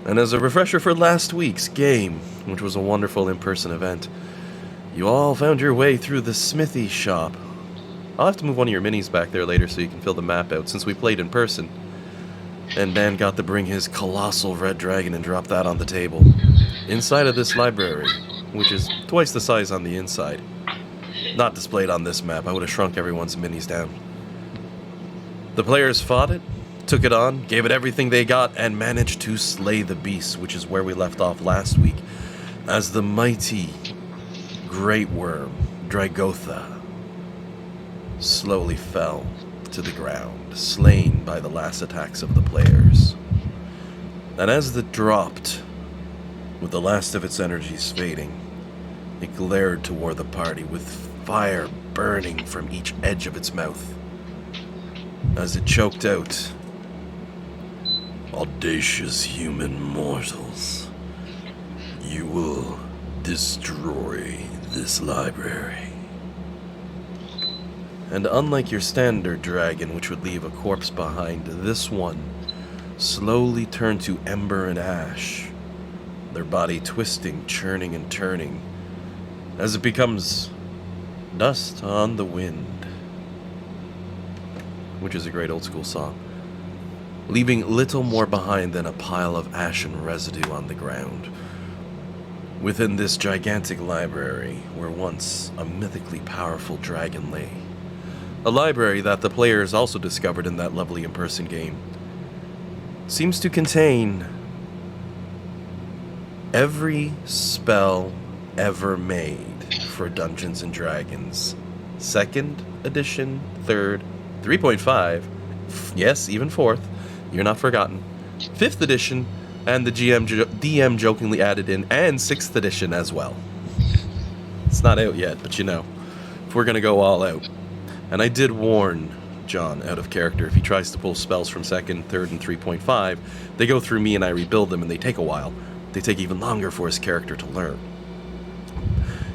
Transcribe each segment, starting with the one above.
And as a refresher for last week's game, which was a wonderful in-person event, you all found your way through the smithy shop. I'll have to move one of your minis back there later so you can fill the map out, since we played in person. And Dan got to bring his colossal red dragon and drop that on the table. Inside of this library, which is twice the size on the inside. Not displayed on this map, I would have shrunk everyone's minis down. The players fought it, took it on, gave it everything they got, and managed to slay the beast, which is where we left off last week, as the mighty great worm, Dragotha, slowly fell to the ground, slain by the last attacks of the players. And as it dropped, with the last of its energies fading, it glared toward the party with fire burning from each edge of its mouth. As it choked out, "Audacious human mortals, you will destroy this library." And unlike your standard dragon, which would leave a corpse behind, this one slowly turned to ember and ash, their body twisting, churning, and turning, as it becomes dust on the wind, which is a great old school song, leaving little more behind than a pile of ashen residue on the ground. Within this gigantic library, where once a mythically powerful dragon lay. A library that the players also discovered in that lovely in-person game. Seems to contain every spell ever made for Dungeons & Dragons. 2nd edition, 3rd, 3.5, yes, even 4th, you're not forgotten. 5th edition, and the DM jokingly added in, and 6th edition as well. It's not out yet, but you know, if we're going to go all out. And I did warn John out of character, if he tries to pull spells from 2nd, 3rd, and 3.5, they go through me and I rebuild them, and they take a while. They take even longer for his character to learn.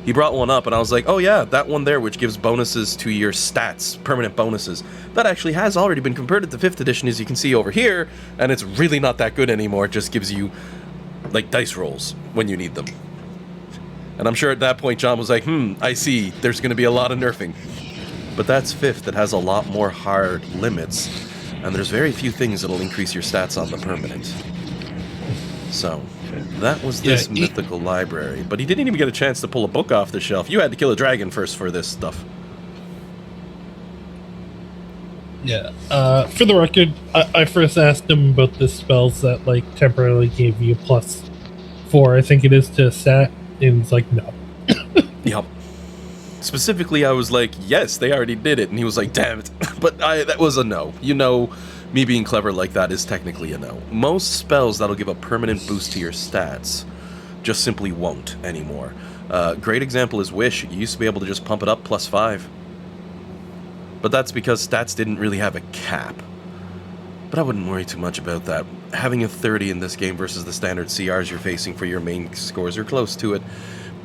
He brought one up, and I was like, oh yeah, that one there, which gives bonuses to your stats, permanent bonuses. That actually has already been converted to 5th edition, as you can see over here, and it's really not that good anymore. It just gives you, like, dice rolls when you need them. And I'm sure at that point, John was like, I see, there's going to be a lot of nerfing. But that's 5th, that has a lot more hard limits, and there's very few things that'll increase your stats on the permanent. So, that was this mythical library. But he didn't even get a chance to pull a book off the shelf. You had to kill a dragon first for this stuff. Yeah, for the record, I first asked him about the spells that, like, temporarily gave you +4, I think it is, to stat, and he's like, no. Yep. Specifically, I was like, yes, they already did it, and he was like, damn it. But that was a no. You know, me being clever like that is technically a no. Most spells that'll give a permanent boost to your stats just simply won't anymore. Great example is Wish. You used to be able to just pump it up +5. But that's because stats didn't really have a cap. But I wouldn't worry too much about that. Having a 30 in this game versus the standard CRs you're facing for your main scores, or close to it,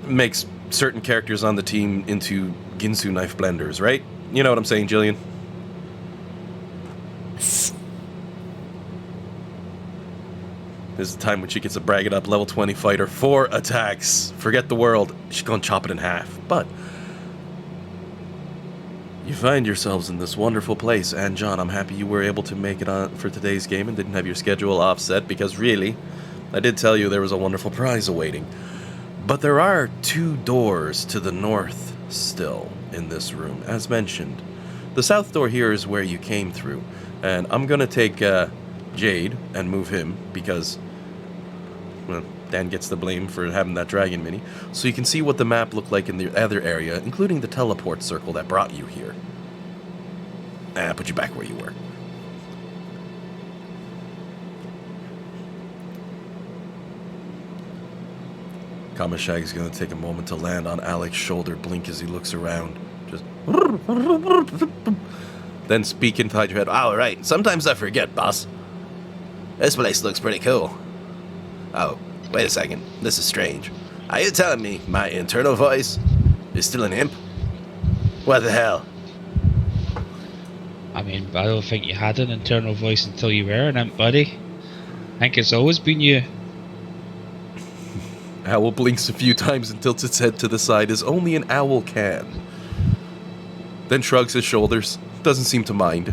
makes certain characters on the team into Ginsu knife blenders, right? You know what I'm saying, Jillian? There's a time when she gets a brag it up level 20 fighter, 4 attacks, forget the world, she's gonna chop it in half. But you find yourselves in this wonderful place, and John, I'm happy you were able to make it on for today's game and didn't have your schedule offset, because really, I did tell you there was a wonderful prize awaiting. But there are 2 doors to the north still in this room, as mentioned. The south door here is where you came through, and I'm gonna take Jade and move him because, well, Dan gets the blame for having that dragon mini, so you can see what the map looked like in the other area, including the teleport circle that brought you here. And I put you back where you were. Kamashag's gonna take a moment to land on Alex's shoulder, blink as he looks around. Just then speak inside your head. All right, sometimes I forget, boss. This place looks pretty cool. Oh, wait a second. This is strange. Are you telling me my internal voice is still an imp? What the hell? I mean, I don't think you had an internal voice until you were an imp, buddy. I think it's always been you. Owl blinks a few times and tilts its head to the side as only an owl can. Then shrugs his shoulders. Doesn't seem to mind.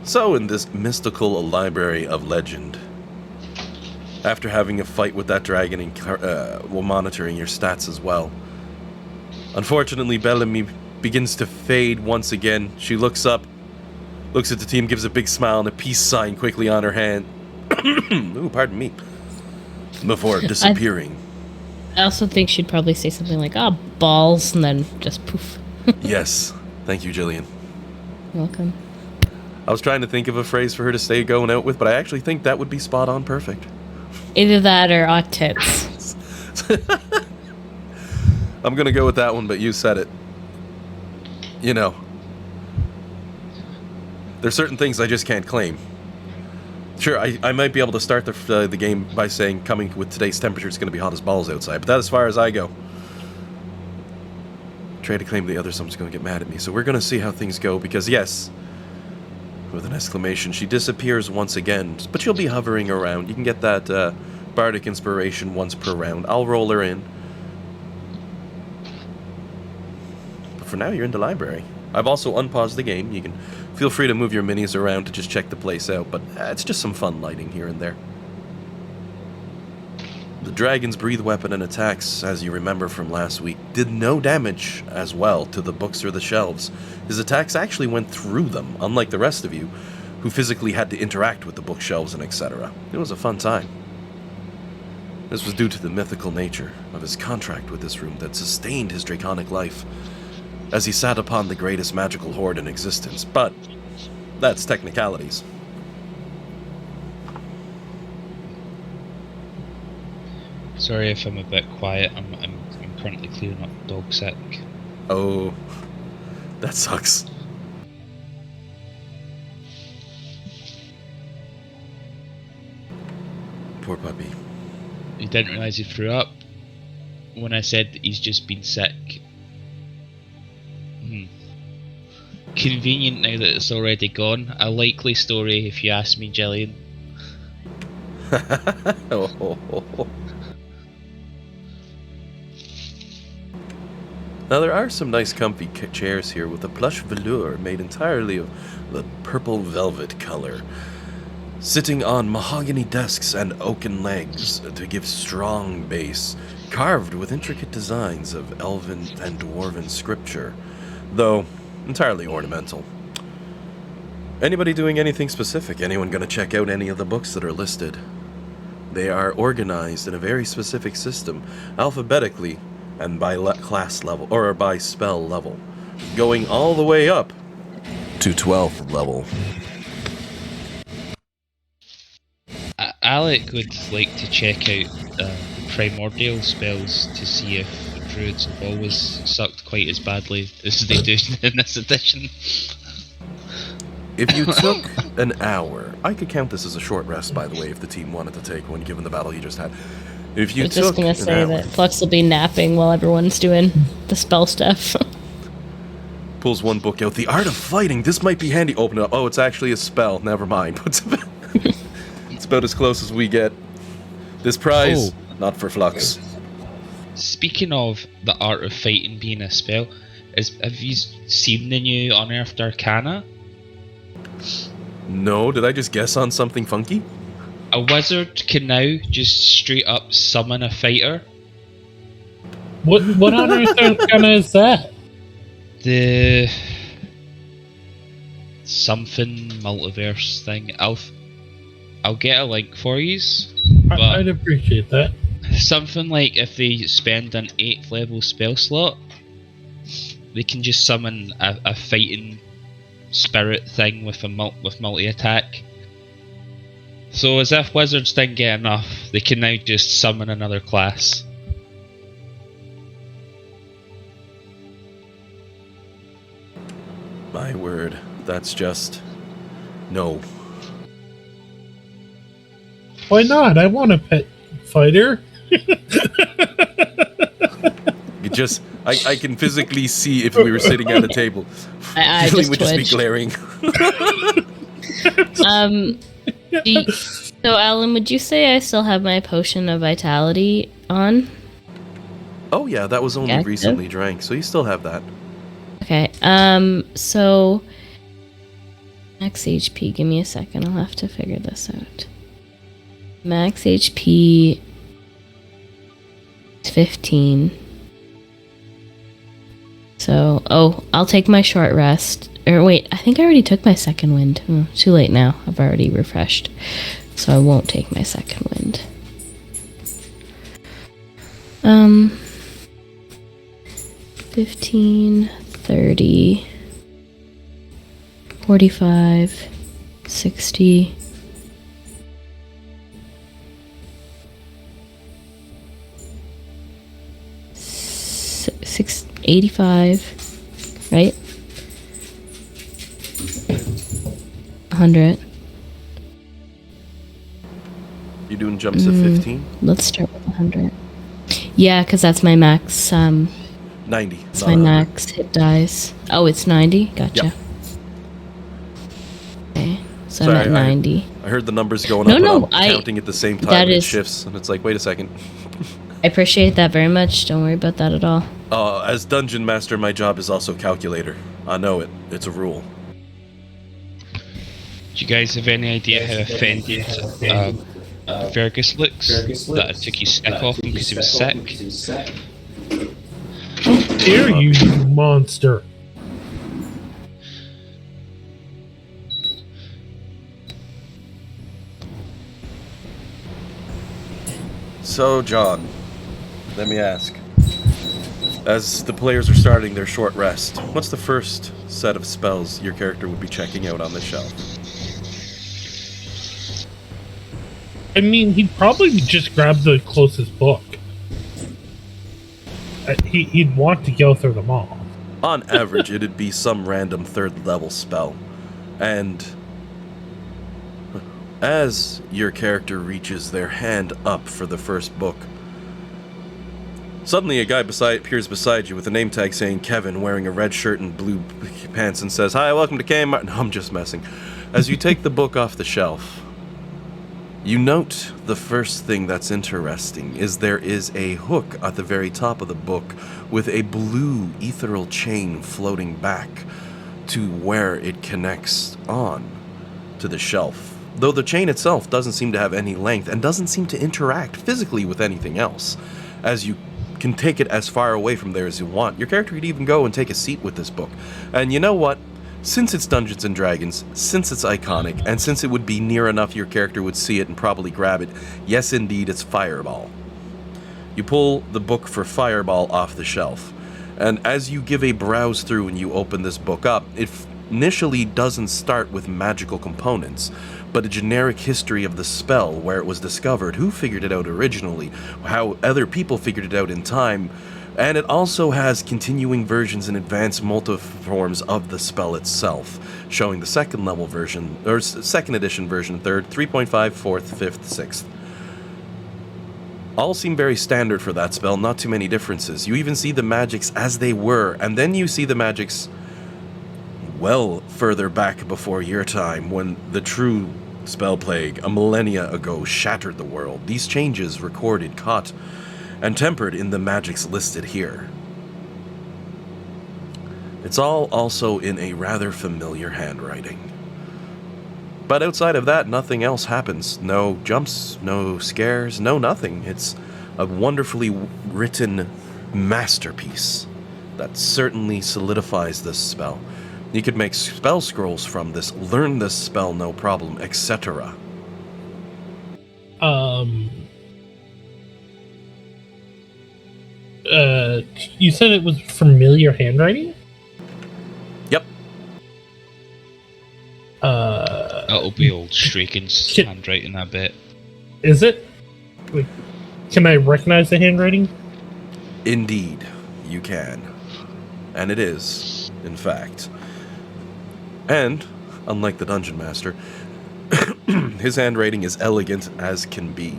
So, in this mystical library of legend, after having a fight with that dragon and while monitoring your stats as well, unfortunately, Bellamy begins to fade once again. She looks up, looks at the team, gives a big smile and a peace sign quickly on her hand. Ooh, pardon me. Before disappearing. I also think she'd probably say something like, balls, and then just poof. Yes. Thank you, Jillian. Welcome. I was trying to think of a phrase for her to stay going out with, but I actually think that would be spot on perfect. Either that or hot tits. I'm going to go with that one, but you said it. You know. There's certain things I just can't claim. Sure, I might be able to start the game by saying coming with today's temperature it's going to be hot as balls outside, but that's as far as I go. Try to claim the other someone's going to get mad at me, so we're going to see how things go, because yes, with an exclamation, she disappears once again, but she'll be hovering around. You can get that bardic inspiration once per round. I'll roll her in. But for now, you're in the library. I've also unpaused the game. You can feel free to move your minis around to just check the place out, but it's just some fun lighting here and there. The dragon's breathe weapon and attacks, as you remember from last week, did no damage as well to the books or the shelves. His attacks actually went through them, unlike the rest of you, who physically had to interact with the bookshelves and etc. It was a fun time. This was due to the mythical nature of his contract with this room that sustained his draconic life, as he sat upon the greatest magical hoard in existence, but that's technicalities. Sorry if I'm a bit quiet, I'm currently clearing up dog sick. Oh, that sucks. Poor puppy. He didn't realise he threw up when I said that he's just been sick. Convenient now that it's already gone. A likely story if you ask me, Jillian. Now there are some nice comfy chairs here with a plush velour made entirely of the purple velvet color, sitting on mahogany desks and oaken legs to give strong base, carved with intricate designs of elven and dwarven scripture, though entirely ornamental. Anybody doing anything specific? Anyone gonna check out any of the books that are listed? They are organized in a very specific system, alphabetically, and by class level, or by spell level, going all the way up to 12th level. Alec would like to check out primordial spells to see if druids have always sucked quite as badly as they do in this edition. If you took an hour, I could count this as a short rest, by the way, if the team wanted to take one, given the battle you just had. If you I was just going to say hour, that Flux will be napping while everyone's doing the spell stuff. pulls one book out. The Art of Fighting. This might be handy. Open it up. Oh, it's actually a spell. Never mind. It's about as close as we get. This prize, not for Flux. Speaking of the Art of Fighting being a spell, have you seen the new Unearthed Arcana? No, did I just guess on something funky? A wizard can now just straight up summon a fighter. What on earth Arcana is that? The something multiverse thing. I'll get a link for yous. I'd appreciate that. Something like if they spend an 8th level spell slot, they can just summon a fighting spirit thing with multi attack. So as if wizards didn't get enough, they can now just summon another class. My word, that's just... no. Why not? I want a pet fighter. It just... I can physically see if we were sitting at a table. I Julian just would twitched. just be glaring. So, Alan, would you say I still have my potion of vitality on? Oh yeah, that was only Active? recently drank, so you still have that. Okay. So max HP. Give me a second. I'll have to figure this out. Max HP is 15. So, I'll take my short rest. Or wait, I think I already took my second wind. Too late now. I've already refreshed. So I won't take my second wind. 15, 30, 45, 60. Six, 85, right? 100. You doing jumps of 15? Let's start with 100. Yeah, because that's my max. 90. It's not my 100. max hit dice. Oh, it's 90? Gotcha. Yep. Okay, so Sorry, I'm at 90. I heard the numbers going No, up, no, and I'm counting at the same time, that and it is- shifts, and it's like, wait a second. I appreciate that very much. Don't worry about that at all. As Dungeon Master, my job is also calculator. I know it. It's a rule. Do you guys have any idea how offended Fergus looks? That I took his stick off him because he was sick? How dare you, you monster! So, John, let me ask. As the players are starting their short rest, what's the first set of spells your character would be checking out on the shelf? I mean, he'd probably just grab the closest book. He'd want to go through them all. On average, it'd be some random third level spell. And as your character reaches their hand up for the first book, suddenly a guy appears beside you with a name tag saying Kevin, wearing a red shirt and blue pants, and says, "Hi, welcome to Kmart." No, I'm just messing. As you take the book off the shelf, you note the first thing that's interesting is there is a hook at the very top of the book with a blue ethereal chain floating back to where it connects on to the shelf. Though the chain itself doesn't seem to have any length and doesn't seem to interact physically with anything else. As you can take it as far away from there as you want, your character could even go and take a seat with this book. And you know what? Since it's Dungeons & Dragons, since it's iconic, and since it would be near enough your character would see it and probably grab it, yes indeed, it's Fireball. You pull the book for Fireball off the shelf, and as you give a browse through and you open this book up, it initially doesn't start with magical components, but a generic history of the spell, where it was discovered, who figured it out originally, how other people figured it out in time, and it also has continuing versions and advanced multiforms of the spell itself, showing the second level version, or second edition version, 3rd, 3.5, 4th, 5th, 6th. All seem very standard for that spell, not too many differences. You even see the magics as they were, and then you see the magics well further back before your time, when the true spell plague, a millennia ago, shattered the world. These changes recorded, caught, and tempered in the magics listed here. It's all also in a rather familiar handwriting. But outside of that, nothing else happens. No jumps, no scares, no nothing. It's a wonderfully written masterpiece that certainly solidifies this spell. You could make spell scrolls from this, learn this spell no problem, etc. You said it was familiar handwriting? Yep. That'll be old Straken's handwriting, I bet. Is it? Like, can I recognize the handwriting? Indeed, you can. And it is, in fact. And, unlike the Dungeon Master, his handwriting is elegant as can be.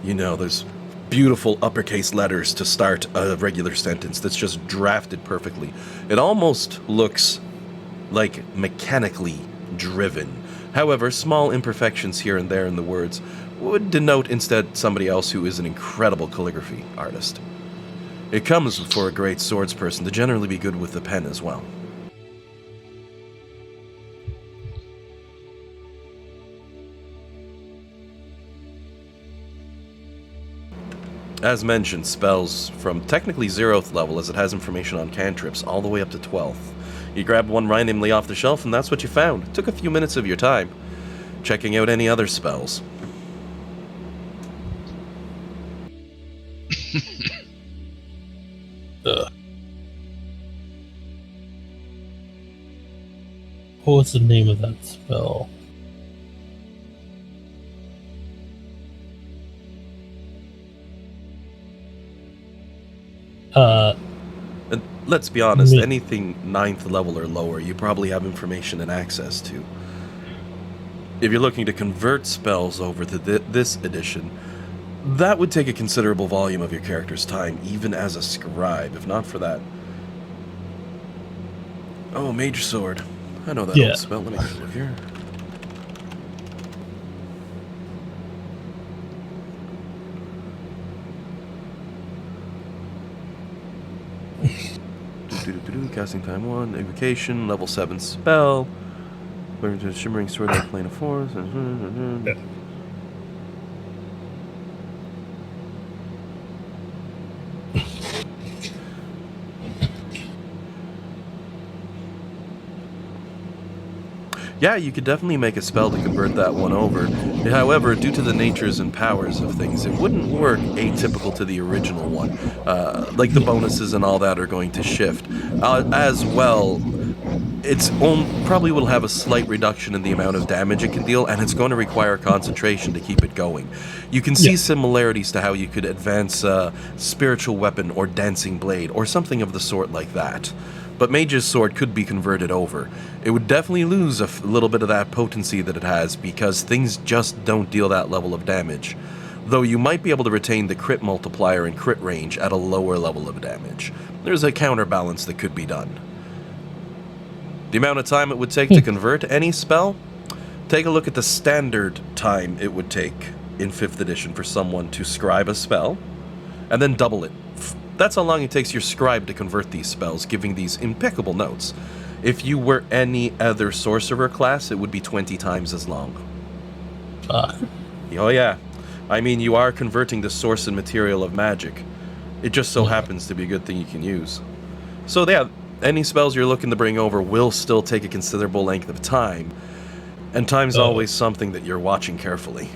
You know, there's beautiful uppercase letters to start a regular sentence that's just drafted perfectly. It almost looks like mechanically driven. However, small imperfections here and there in the words would denote instead somebody else who is an incredible calligraphy artist. It comes for a great swordsperson to generally be good with the pen as well. As mentioned, spells from technically 0th level, as it has information on cantrips, all the way up to 12th. You grabbed one randomly off the shelf, and that's what you found. It took a few minutes of your time. Checking out any other spells. What was the name of that spell? And let's be honest, anything 9th level or lower, you probably have information and access to. If you're looking to convert spells over to this edition, that would take a considerable volume of your character's time, even as a scribe, if not for that. Oh, Mage Sword. I know that old spell. Let me take a look here. Casting time 1, Invocation, level 7 spell. Learn to Shimmering Sword on Plane of Force. Yeah, you could definitely make a spell to convert that one over. However, due to the natures and powers of things, it wouldn't work atypical to the original one. Like the bonuses and all that are going to shift. As well, it's probably will have a slight reduction in the amount of damage it can deal, and it's going to require concentration to keep it going. You can see similarities to how you could advance a spiritual weapon or dancing blade or something of the sort like that. But Mage's Sword could be converted over. It would definitely lose a little bit of that potency that it has because things just don't deal that level of damage. Though you might be able to retain the crit multiplier and crit range at a lower level of damage. There's a counterbalance that could be done. The amount of time it would take to convert any spell? Take a look at the standard time it would take in 5th edition for someone to scribe a spell, and then double it. That's how long it takes your scribe to convert these spells, giving these impeccable notes. If you were any other sorcerer class, it would be 20 times as long. Oh yeah. I mean, you are converting the source and material of magic. It just so happens to be a good thing you can use. So yeah, any spells you're looking to bring over will still take a considerable length of time. And time's always something that you're watching carefully.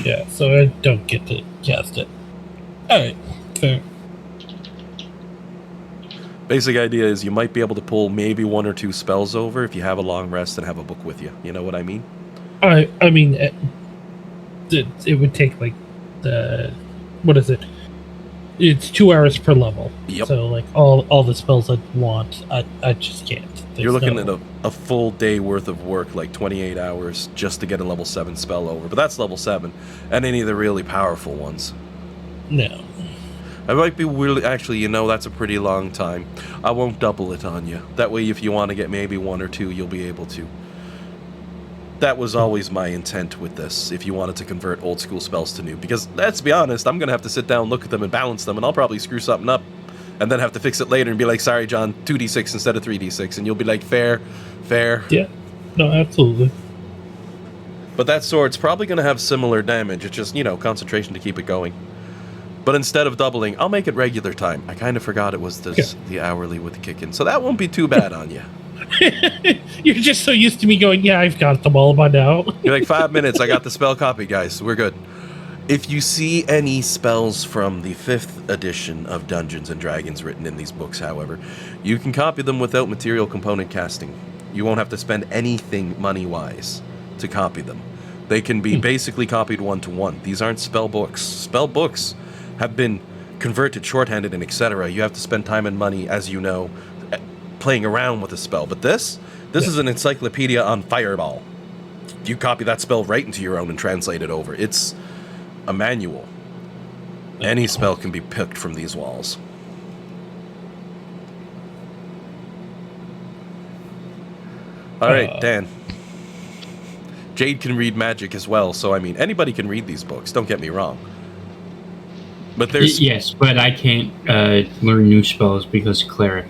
Yeah, so I don't get to cast it. Alright, fair. Basic idea is you might be able to pull maybe 1 or 2 spells over if you have a long rest and have a book with you. You know what I mean? I mean, it would take like what is it? It's 2 hours per level. Yep. So like all the spells I want, I just can't. You're looking at a full day worth of work, like 28 hours, just to get a level 7 spell over. But that's level 7, and any of the really powerful ones. No. I might be really... Actually, you know, that's a pretty long time. I won't double it on you. That way, if you want to get maybe 1 or 2, you'll be able to. That was always my intent with this, if you wanted to convert old school spells to new. Because, let's be honest, I'm going to have to sit down, look at them, and balance them, and I'll probably screw something up. And then have to fix it later and be like, sorry, John, 2d6 instead of 3d6. And you'll be like, fair. Yeah. No, absolutely. But that sword's probably going to have similar damage. It's just, you know, concentration to keep it going. But instead of doubling, I'll make it regular time. I kind of forgot it was the hourly with the kick-in. So that won't be too bad on you. You're just so used to me going, yeah, I've got them all by now. You're like, 5 minutes, I got the spell copy, guys. We're good. If you see any spells from the 5th edition of Dungeons & Dragons written in these books, however, you can copy them without material component casting. You won't have to spend anything money-wise to copy them. They can be basically copied one-to-one. These aren't spell books. Spell books have been converted, shorthanded, and etc. You have to spend time and money, as you know, playing around with a spell. But this is an encyclopedia on Fireball. You copy that spell right into your own and translate it over. It's a manual. Any spell can be picked from these walls. All right, Dan. Jade can read magic as well, so I mean, anybody can read these books, don't get me wrong. But there's... Yes, but I can't learn new spells because cleric.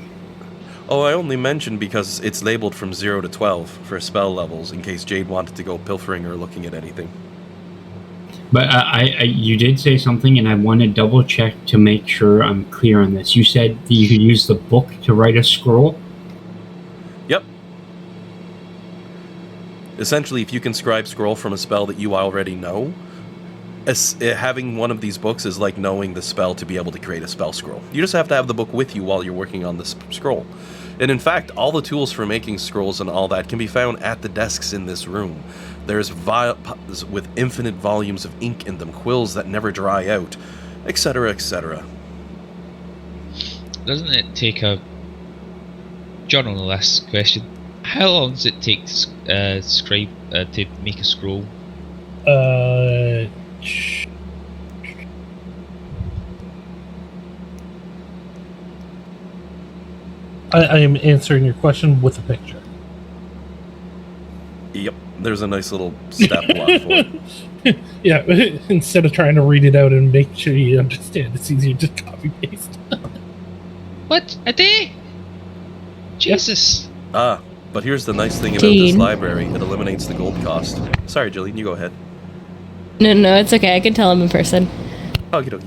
Oh, I only mentioned because it's labeled from 0 to 12 for spell levels, in case Jade wanted to go pilfering or looking at anything. But you did say something, and I want to double check to make sure I'm clear on this. You said that you could use the book to write a scroll? Yep. Essentially, if you can scribe scroll from a spell that you already know, having one of these books is like knowing the spell to be able to create a spell scroll. You just have to have the book with you while you're working on this scroll. And in fact, all the tools for making scrolls and all that can be found at the desks in this room. There's vials with infinite volumes of ink in them, quills that never dry out, etc., etc. Doesn't it take a... John on the last question. How long does it take to make a scroll? I am answering your question with a picture. Yep, there's a nice little step block for it. Yeah, instead of trying to read it out and make sure you understand, it's easier to just copy paste. What? A day? Jesus. Ah, but here's the nice thing about this library. It eliminates the gold cost. Sorry, Jillian, you go ahead. No, it's okay. I can tell him in person. Okie dokie.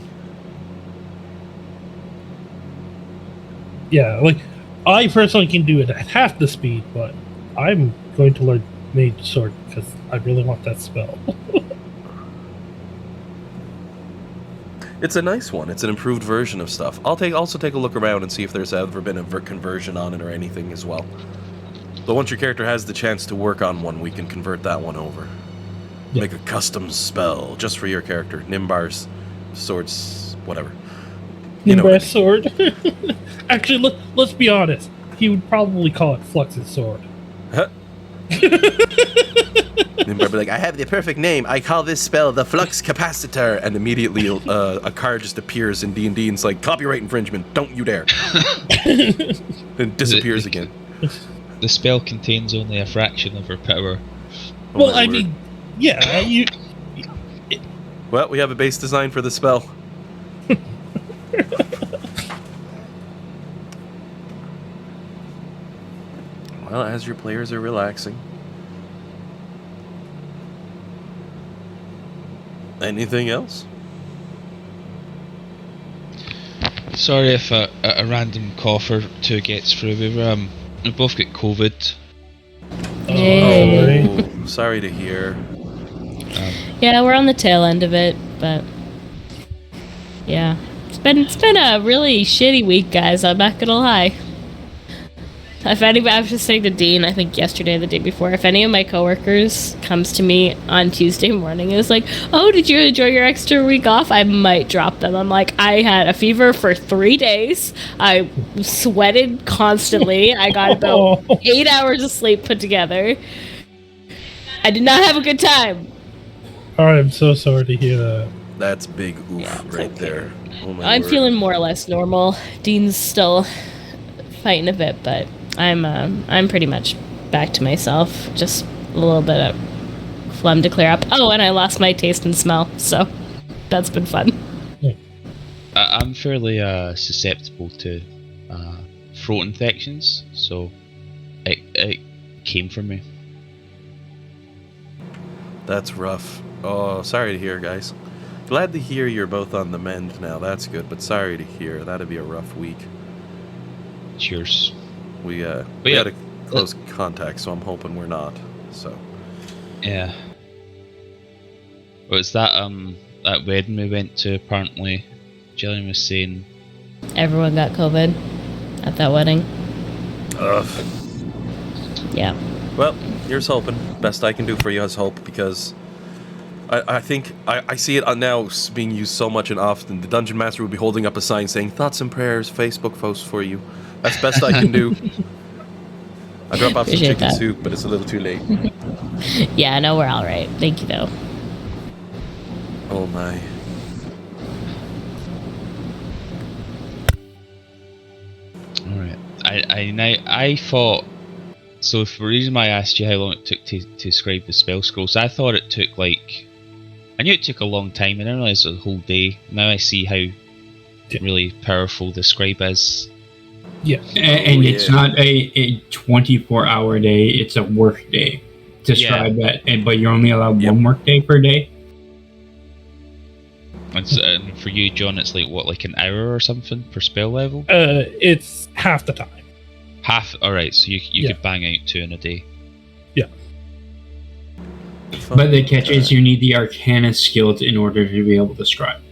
Yeah, like, I personally can do it at half the speed, but I'm going to learn Mage Sword because I really want that spell. It's a nice one. It's an improved version of stuff. I'll also take a look around and see if there's ever been a conversion on it or anything as well. But once your character has the chance to work on one, we can convert that one over. Yeah. Make a custom spell just for your character. Nimbar's swords, whatever. Nimbar's sword? Actually, let's be honest. He would probably call it Flux's sword. Huh? Nimbar be like, I have the perfect name. I call this spell the Flux Capacitor. And immediately a card just appears in D&D and it's like, copyright infringement. Don't you dare. And disappears again. The spell contains only a fraction of her power. Well, I mean, yeah, Well, we have a base design for the spell. Well, as your players are relaxing. Anything else? Sorry if a random cough or two gets through. We both got COVID. Oh, sorry to hear. Yeah, we're on the tail end of it, but yeah, it's been a really shitty week, guys. I'm not gonna lie. If anybody, I was just saying to Dean, I think yesterday, or the day before, if any of my coworkers comes to me on Tuesday morning and is like, "Oh, did you enjoy your extra week off?" I might drop them. I'm like, I had a fever for 3 days. I sweated constantly. I got about 8 hours of sleep put together. I did not have a good time. I'm so sorry to hear that. That's big oof right there. Oh my I'm word. feeling more or less normal. Dean's still fighting a bit, but I'm pretty much back to myself. Just a little bit of phlegm to clear up. Oh, and I lost my taste and smell, so that's been fun. I'm fairly susceptible to throat infections, so it came from me. That's rough. Oh, sorry to hear, guys. Glad to hear you're both on the mend now. That's good, but sorry to hear. That'd be a rough week. Cheers. We had a close contact, so I'm hoping we're not. So. Yeah. Well, it's that that wedding we went to. Apparently, Jillian was saying Everyone got COVID at that wedding. Ugh. Yeah. Well, here's hoping. Best I can do for you is hope, because I think I see it now being used so much and often. The Dungeon Master would be holding up a sign saying, "Thoughts and prayers, Facebook posts for you." That's best I can do. I drop off some chicken soup, but it's a little too late. Yeah, no, we're all right. Thank you, though. Oh my. Alright. I thought So for the reason why I asked you how long it took to scribe the spell scrolls, I thought it took like... I knew it took a long time, and I didn't realize it was a whole day. Now I see how really powerful the scribe is. Yeah. And it's not a 24-hour day, it's a work day to scribe that, but you're only allowed one work day per day? And for you, John, it's like, what, like an hour or something per spell level? It's half the time. Half? Alright, so you could bang out 2 in a day. Yeah. But the catch is you need the Arcana skills in order to be able to scribe.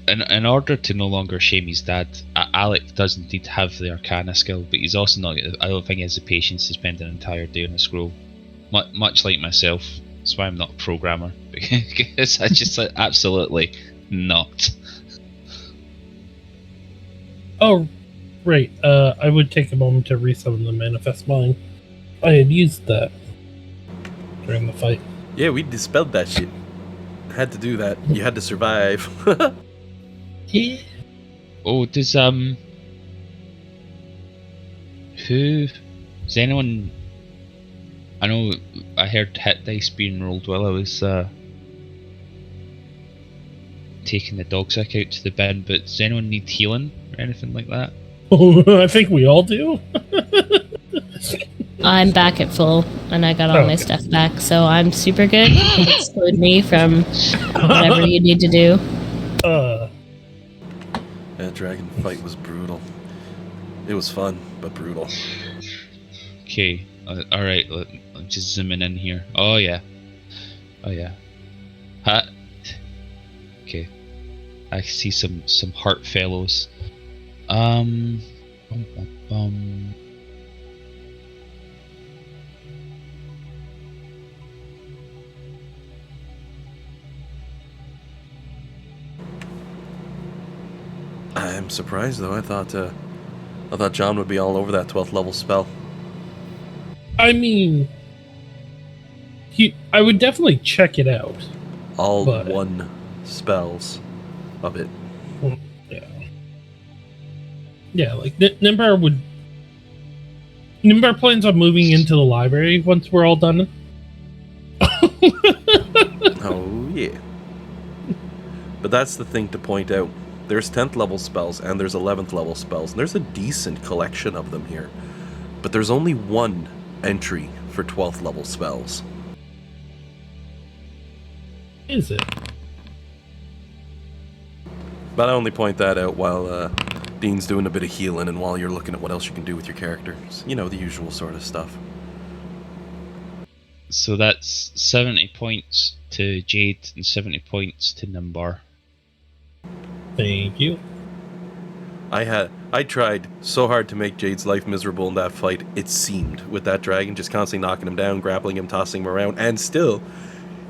In order to no longer shame his dad, Alec does indeed have the Arcana skill, but he's also not... I don't think he has the patience to spend an entire day on a scroll. Much like myself. That's why I'm not a programmer. Because I just absolutely not. Oh, right. I would take a moment to resummon the Manifest Mind. I had used that during the fight. Yeah, we dispelled that shit. Had to do that. You had to survive. Yeah. Oh, does who... Does anyone... I know I heard hit dice being rolled while I was taking the dog sick out to the bin, but does anyone need healing or anything like that? I think we all do. I'm back at full, and I got all my stuff back, so I'm super good. Exclude me from whatever you need to do. That dragon fight was brutal. It was fun, but brutal. Okay, alright, I'm just zooming in here. Oh yeah. Okay. I see some heart fellows. Bum, bum, bum. I'm surprised though. I thought John would be all over that 12th level spell. I mean, I would definitely check it out. All 1 spells of it. Yeah. Yeah, like Nimbar plans on moving into the library once we're all done. Oh yeah. But that's the thing to point out. There's 10th level spells and there's 11th level spells. And there's a decent collection of them here. But there's only 1 entry for 12th level spells. Is it? But I only point that out while Dean's doing a bit of healing and while you're looking at what else you can do with your characters. You know, the usual sort of stuff. So that's 70 points to Jade and 70 points to Nimbar. Thank you. I tried so hard to make Jade's life miserable in that fight, it seemed, with that dragon, just constantly knocking him down, grappling him, tossing him around, and still,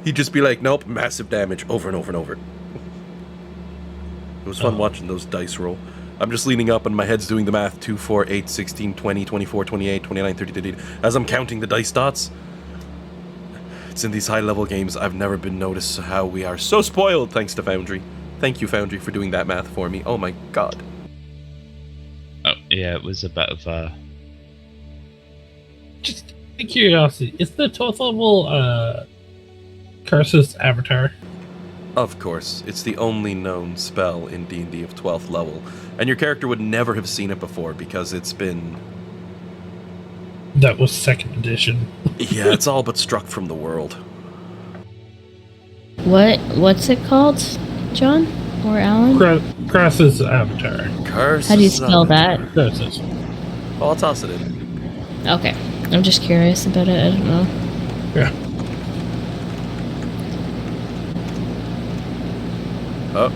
he'd just be like, nope, massive damage, over and over and over. It was fun watching those dice roll. I'm just leaning up and my head's doing the math, 2, 4, 8, 16, 20, 24, 28, 29, 30, 30, as I'm counting the dice dots. It's in these high-level games, I've never been noticed how we are so spoiled, thanks to Foundry. Thank you, Foundry, for doing that math for me. Oh my god. Oh, yeah, it was a bit of a... Just out of curiosity, is the 12th level Curse's avatar? Of course, it's the only known spell in D&D of 12th level, and your character would never have seen it before because it's been... That was 2nd edition. Yeah, it's all but struck from the world. What's it called, John or Alan? Curse's avatar. Curse. How do you spell that? Curse's. Oh, I'll toss it in. Okay, I'm just curious about it. I don't know. Yeah. Oh.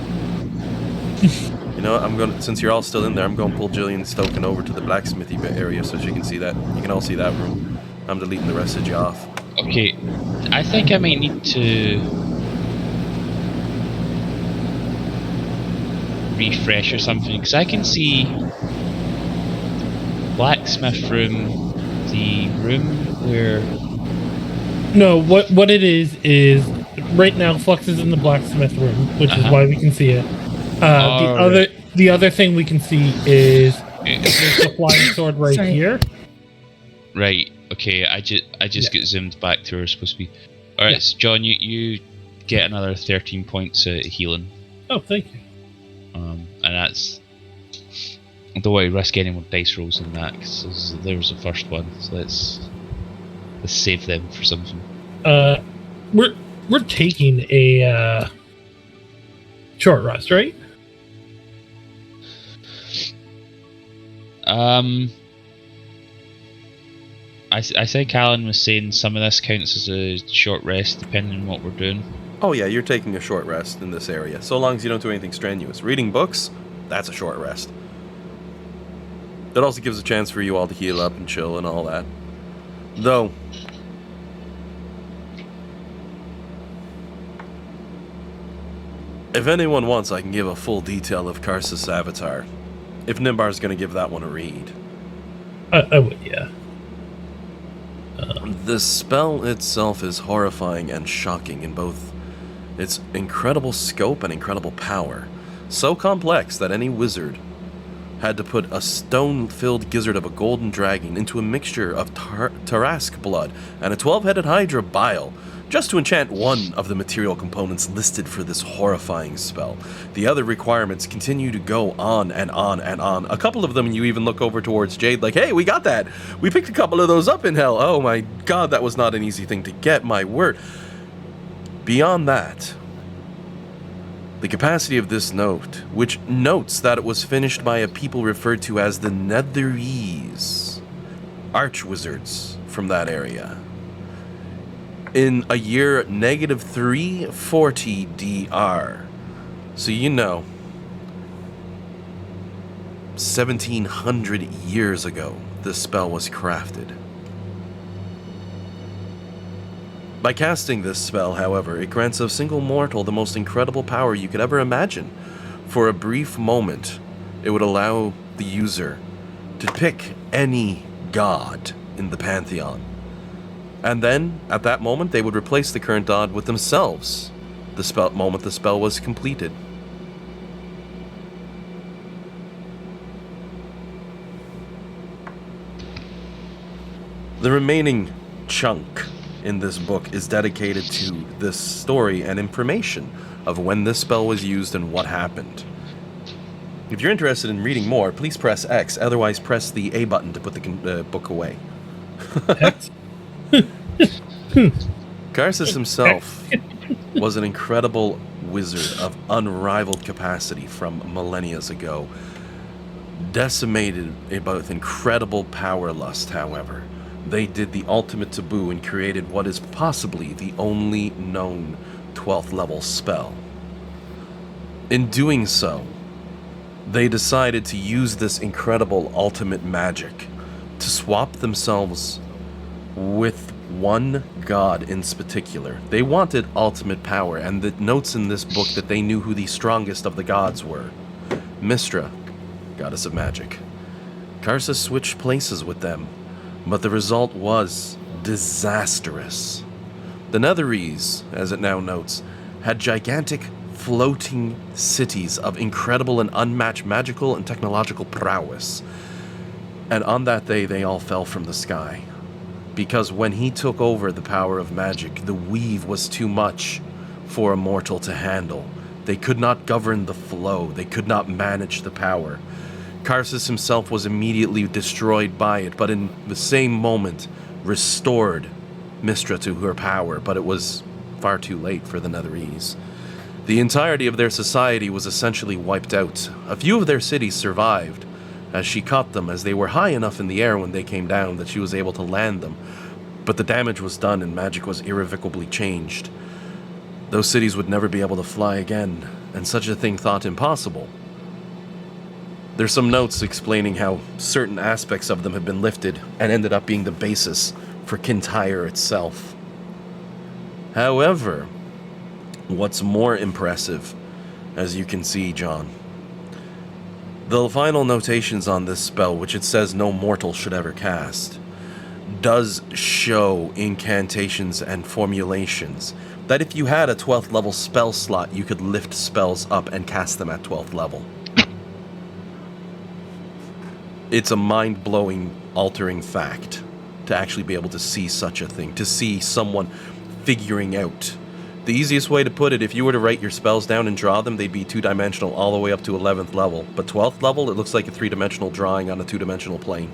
You know what, I'm going to, since you're all still in there, I'm going to pull Jillian's token over to the blacksmithy area so she can see that. You can all see that room. I'm deleting the rest of you off. Okay, I think I might need to refresh or something, because I can see blacksmith room, the room where... No, what it is right now Flux is in the blacksmith room, which is why we can see it. The other thing we can see is There's the flying sword right Sorry. here. Right. Okay. I just get zoomed back to where it's supposed to be. All right, Yeah. so John, you get another 13 points of healing. Oh, thank you. And that's. Don't worry, risk any more dice rolls than that, because there was the first one. So let's save them for something. We're taking a short rest, right? I think Alan was saying some of this counts as a short rest, depending on what we're doing. Oh yeah, you're taking a short rest in this area, so long as you don't do anything strenuous. Reading books, that's a short rest. It also gives a chance for you all to heal up and chill and all that. Though, if anyone wants, I can give a full detail of Karsus' avatar. If Nimbar's going to give that one a read. I would, yeah. The spell itself is horrifying and shocking in both its incredible scope and incredible power. So complex that any wizard had to put a stone-filled gizzard of a golden dragon into a mixture of Tarask blood and a 12-headed hydra bile just to enchant one of the material components listed for this horrifying spell. The other requirements continue to go on and on and on. A couple of them you even look over towards Jade like, hey, we got that! We picked a couple of those up in hell! Oh my god, that was not an easy thing to get, my word. Beyond that, the capacity of this note, which notes that it was finished by a people referred to as the Netherese, archwizards from that area, in a year -340 DR. So you know, 1700 years ago, this spell was crafted. By casting this spell, however, it grants a single mortal the most incredible power you could ever imagine. For a brief moment, it would allow the user to pick any god in the pantheon. And then, at that moment, they would replace the current god with themselves the moment the spell was completed. The remaining chunk in this book is dedicated to this story and information of when this spell was used and what happened. If you're interested in reading more, please press X, otherwise press the A button to put the book away. X? Karsus himself was an incredible wizard of unrivaled capacity from millennia ago. Decimated with incredible power lust, however. They did the ultimate taboo and created what is possibly the only known 12th level spell. In doing so, they decided to use this incredible ultimate magic to swap themselves with one god in particular. They wanted ultimate power, and it notes in this book that they knew who the strongest of the gods were. Mystra, goddess of magic. Karsus switched places with them, but the result was disastrous. The Netherese, as it now notes, had gigantic floating cities of incredible and unmatched magical and technological prowess. And on that day, they all fell from the sky. Because when he took over the power of magic, the weave was too much for a mortal to handle. They could not govern the flow. They could not manage the power. Karsus himself was immediately destroyed by it, but in the same moment restored Mystra to her power, but it was far too late for the Netherese. The entirety of their society was essentially wiped out. A few of their cities survived, as she caught them as they were high enough in the air when they came down that she was able to land them. But the damage was done and magic was irrevocably changed. Those cities would never be able to fly again, and such a thing thought impossible. There's some notes explaining how certain aspects of them have been lifted and ended up being the basis for Kintyre itself. However, what's more impressive, as you can see, John, the final notations on this spell, which it says no mortal should ever cast, does show incantations and formulations that if you had a 12th level spell slot, you could lift spells up and cast them at 12th level. It's a mind-blowing, altering fact to actually be able to see such a thing, to see someone figuring out. The easiest way to put it, if you were to write your spells down and draw them, they'd be 2-dimensional all the way up to 11th level. But 12th level, it looks like a 3-dimensional drawing on a 2-dimensional plane.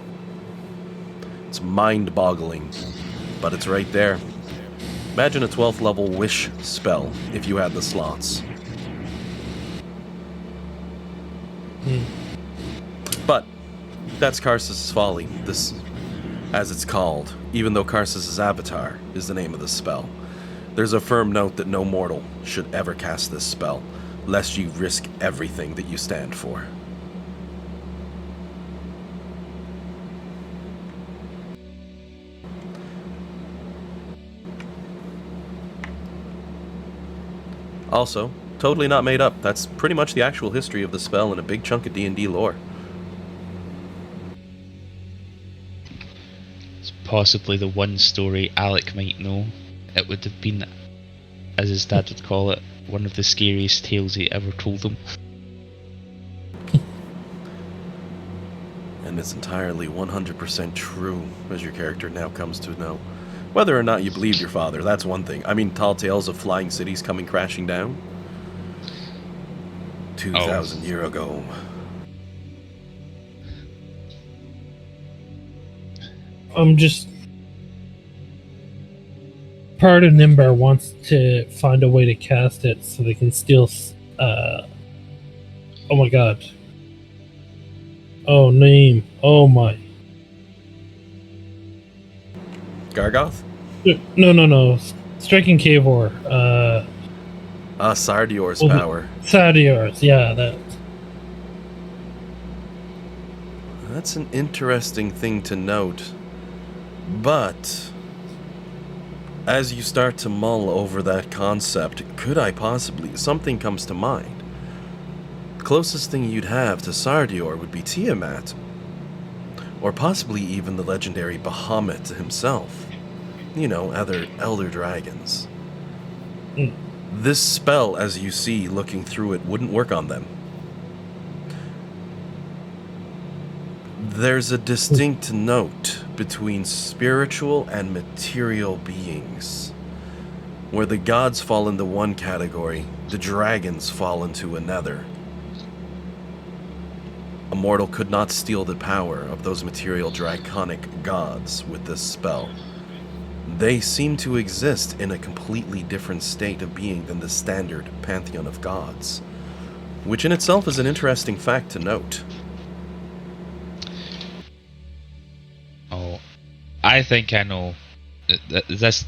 It's mind-boggling, but it's right there. Imagine a 12th level wish spell if you had the slots. But that's Karsus' folly, this, as it's called, even though Karsus' avatar is the name of the spell. There's a firm note that no mortal should ever cast this spell, lest you risk everything that you stand for. Also, totally not made up. That's pretty much the actual history of the spell and a big chunk of D&D lore. It's possibly the one story Alec might know. It would have been, as his dad would call it, one of the scariest tales he ever told him. And it's entirely 100% true, as your character now comes to know. Whether or not you believed your father, that's one thing. I mean, tall tales of flying cities coming crashing down. 2,000 years ago. I'm just... Part of Nimbar wants to find a way to cast it so they can steal... oh my god. Oh, name. Oh my. Gargoth? No. Striking Cavor. Sardior's well, power. Sardior's, yeah, that. That's an interesting thing to note. But as you start to mull over that concept, could I possibly... Something comes to mind. The closest thing you'd have to Sardior would be Tiamat. Or possibly even the legendary Bahamut himself. You know, other elder dragons. This spell, as you see looking through it, wouldn't work on them. There's a distinct note between spiritual and material beings. Where the gods fall into one category, the dragons fall into another. A mortal could not steal the power of those material draconic gods with this spell. They seem to exist in a completely different state of being than the standard pantheon of gods, which in itself is an interesting fact to note. Oh, I think I know. This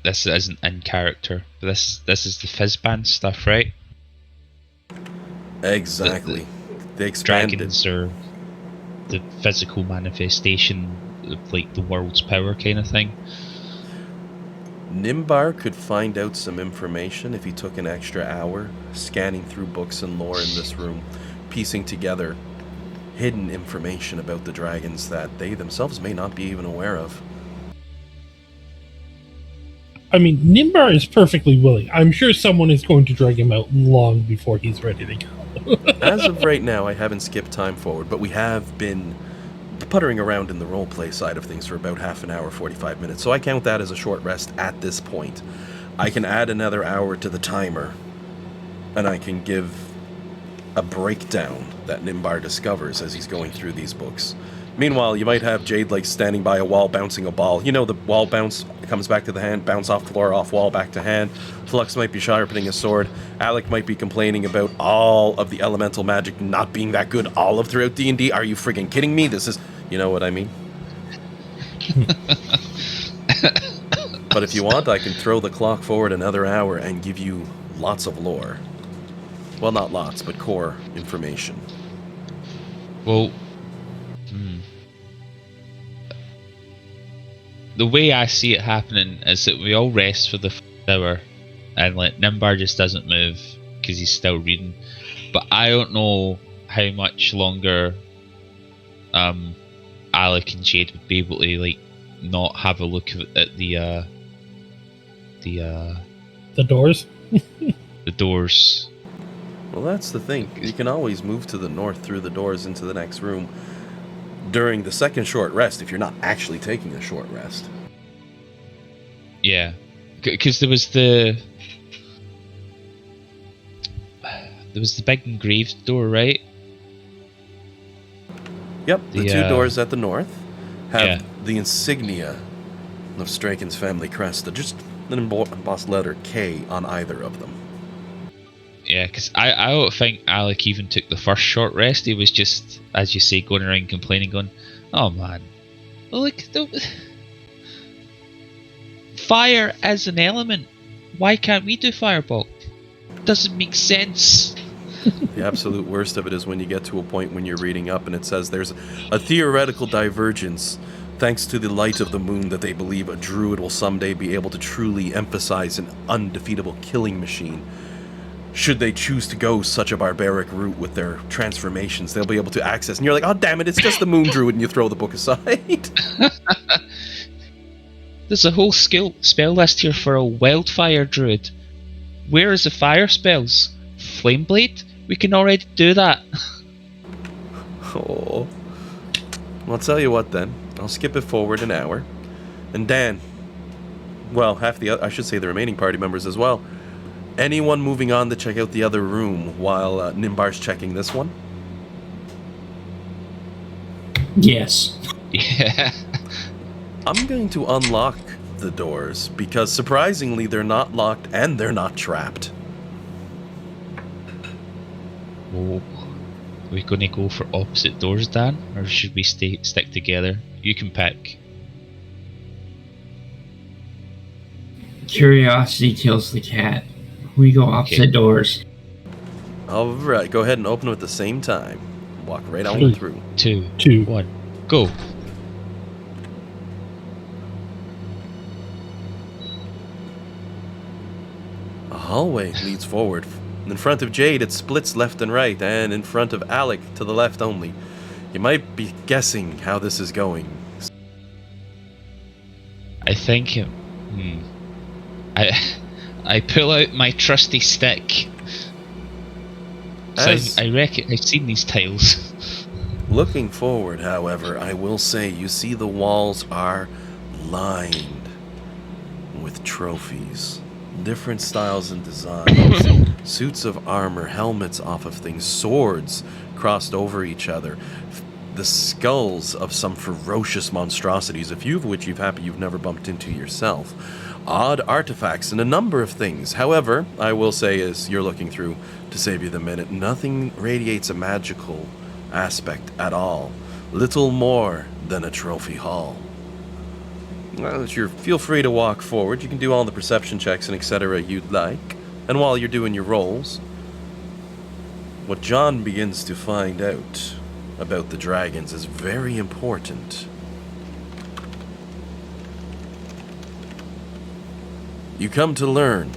isn't in character. This is the Fizzband stuff, right? Exactly. They expanded. Dragons are the physical manifestation of like the world's power kind of thing. Nimbar could find out some information if he took an extra hour scanning through books and lore in this room, piecing together hidden information about the dragons that they themselves may not be even aware of. I mean, Nimbar is perfectly willing. I'm sure someone is going to drag him out long before he's ready to go. As of right now, I haven't skipped time forward, but we have been puttering around in the roleplay side of things for about half an hour, 45 minutes, so I count that as a short rest at this point. I can add another hour to the timer, and I can give a breakdown that Nimbar discovers as he's going through these books. Meanwhile, you might have Jade like standing by a wall bouncing a ball. You know, the wall bounce comes back to the hand, bounce off floor, off wall, back to hand. Flux might be sharpening a sword. Alec might be complaining about all of the elemental magic not being that good all of throughout D&D. Are you friggin' kidding me? This is... You know what I mean? But if you want, I can throw the clock forward another hour and give you lots of lore. Well, not lots, but core information. Well, the way I see it happening is that we all rest for the hour, and like Nimbar just doesn't move because he's still reading. But I don't know how much longer Alec and Jade would be able to like not have a look at the doors. The doors. Well, that's the thing. You can always move to the north through the doors into the next room. during the second short rest if you're not actually taking a short rest. Yeah, because there was the big engraved door, right? Yep, the two The, doors at the north have yeah. the insignia of Straken's family crest, just an embossed letter K on either of them. Yeah, because I don't think Alec even took the first short rest. He was just, as you say, going around complaining, going, "Oh man, look, fire as an element. Why can't we do fireball? Doesn't make sense." The absolute worst of it is when you get to a point when you're reading up and it says there's a theoretical divergence thanks to the light of the moon that they believe a druid will someday be able to truly emphasize an undefeatable killing machine. Should they choose to go such a barbaric route with their transformations, they'll be able to access. And you're like, oh, damn it, it's just the moon druid, and you throw the book aside. There's a whole spell list here for a wildfire druid. Where is the fire spells? Flameblade? We can already do that. Oh. Well, I'll tell you what then. I'll skip it forward an hour. And Dan, well, I should say the remaining party members as well. Anyone moving on to check out the other room while Nimbar's checking this one? Yes. Yeah. I'm going to unlock the doors because surprisingly they're not locked and they're not trapped. Oh. Are we going to go for opposite doors, Dan? Or should we stick together? You can pick. Curiosity kills the cat. We go opposite doors. All right, go ahead and open them at the same time. Walk right on 3, through. 2, 1, go. A hallway leads forward. In front of Jade, it splits left and right, and in front of Alec, to the left only. You might be guessing how this is going. I think... I pull out my trusty stick. So I reckon I've seen these tiles. Looking forward, however, I will say you see the walls are lined with trophies. Different styles and designs. Suits of armor, helmets off of things, swords crossed over each other. The skulls of some ferocious monstrosities, a few of which you've never bumped into yourself. Odd artifacts and a number of things. However, I will say as you're looking through, to save you the minute, nothing radiates a magical aspect at all. Little more than a trophy hall. Well, feel free to walk forward. You can do all the perception checks and etc. you'd like. And while you're doing your rolls, what John begins to find out about the dragons is very important. You come to learn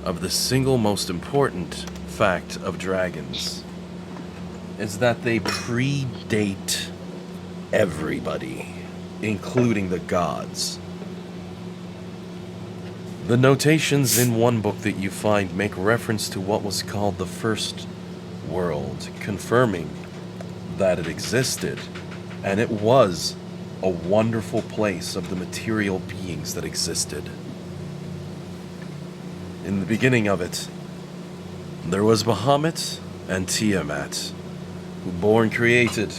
of the single most important fact of dragons is that they predate everybody, including the gods. The notations in one book that you find make reference to what was called the First World, confirming that it existed, and it was a wonderful place of the material beings that existed. In the beginning of it, there was Bahamut and Tiamat, who born created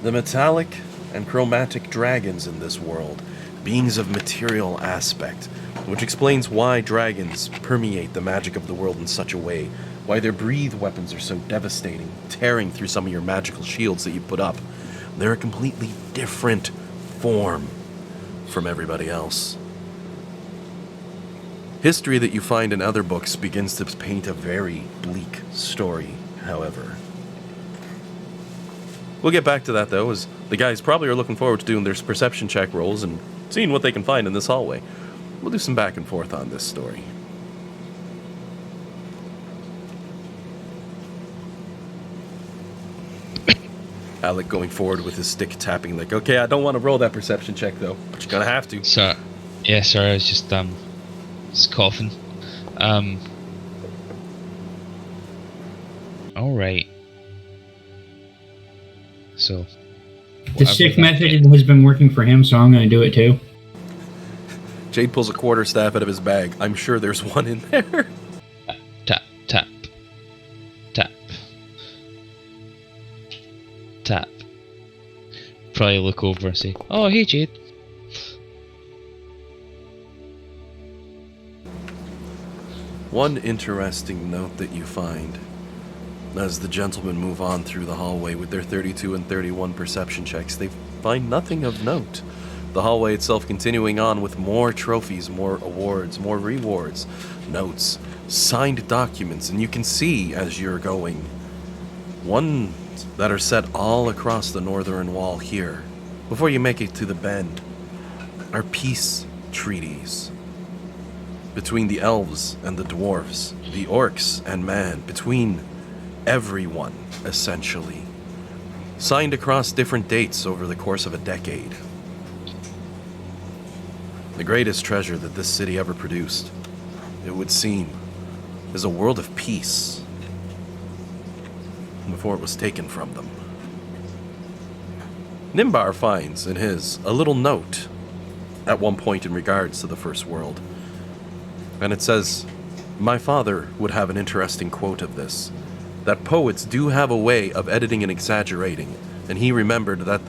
the metallic and chromatic dragons in this world, beings of material aspect, which explains why dragons permeate the magic of the world in such a way, why their breathe weapons are so devastating, tearing through some of your magical shields that you put up. They're a completely different form from everybody else. History that you find in other books begins to paint a very bleak story, however. We'll get back to that, though, as the guys probably are looking forward to doing their perception check rolls and seeing what they can find in this hallway. We'll do some back and forth on this story. Alec going forward with his stick tapping like, okay, I don't want to roll that perception check, though, but you're going to have to. Sorry, I was just coughing. Alright. So, The stick method has been working for him, so I'm going to do it too. Jade pulls a quarterstaff out of his bag. I'm sure there's one in there. Tap, tap, tap, tap. Probably look over and say, "Oh, hey, Jade." One interesting note that you find as the gentlemen move on through the hallway with their 32 and 31 perception checks, they find nothing of note. The hallway itself continuing on with more trophies, more awards, more rewards, notes, signed documents, and you can see as you're going, ones that are set all across the northern wall here. Before you make it to the bend, are peace treaties between the elves and the dwarves, the orcs and man, between everyone, essentially. Signed across different dates over the course of a decade. The greatest treasure that this city ever produced, it would seem, is a world of peace before it was taken from them. Nimbar finds in his a little note at one point in regards to the First World. And it says, "My father would have an interesting quote of this, that poets do have a way of editing and exaggerating, and he remembered that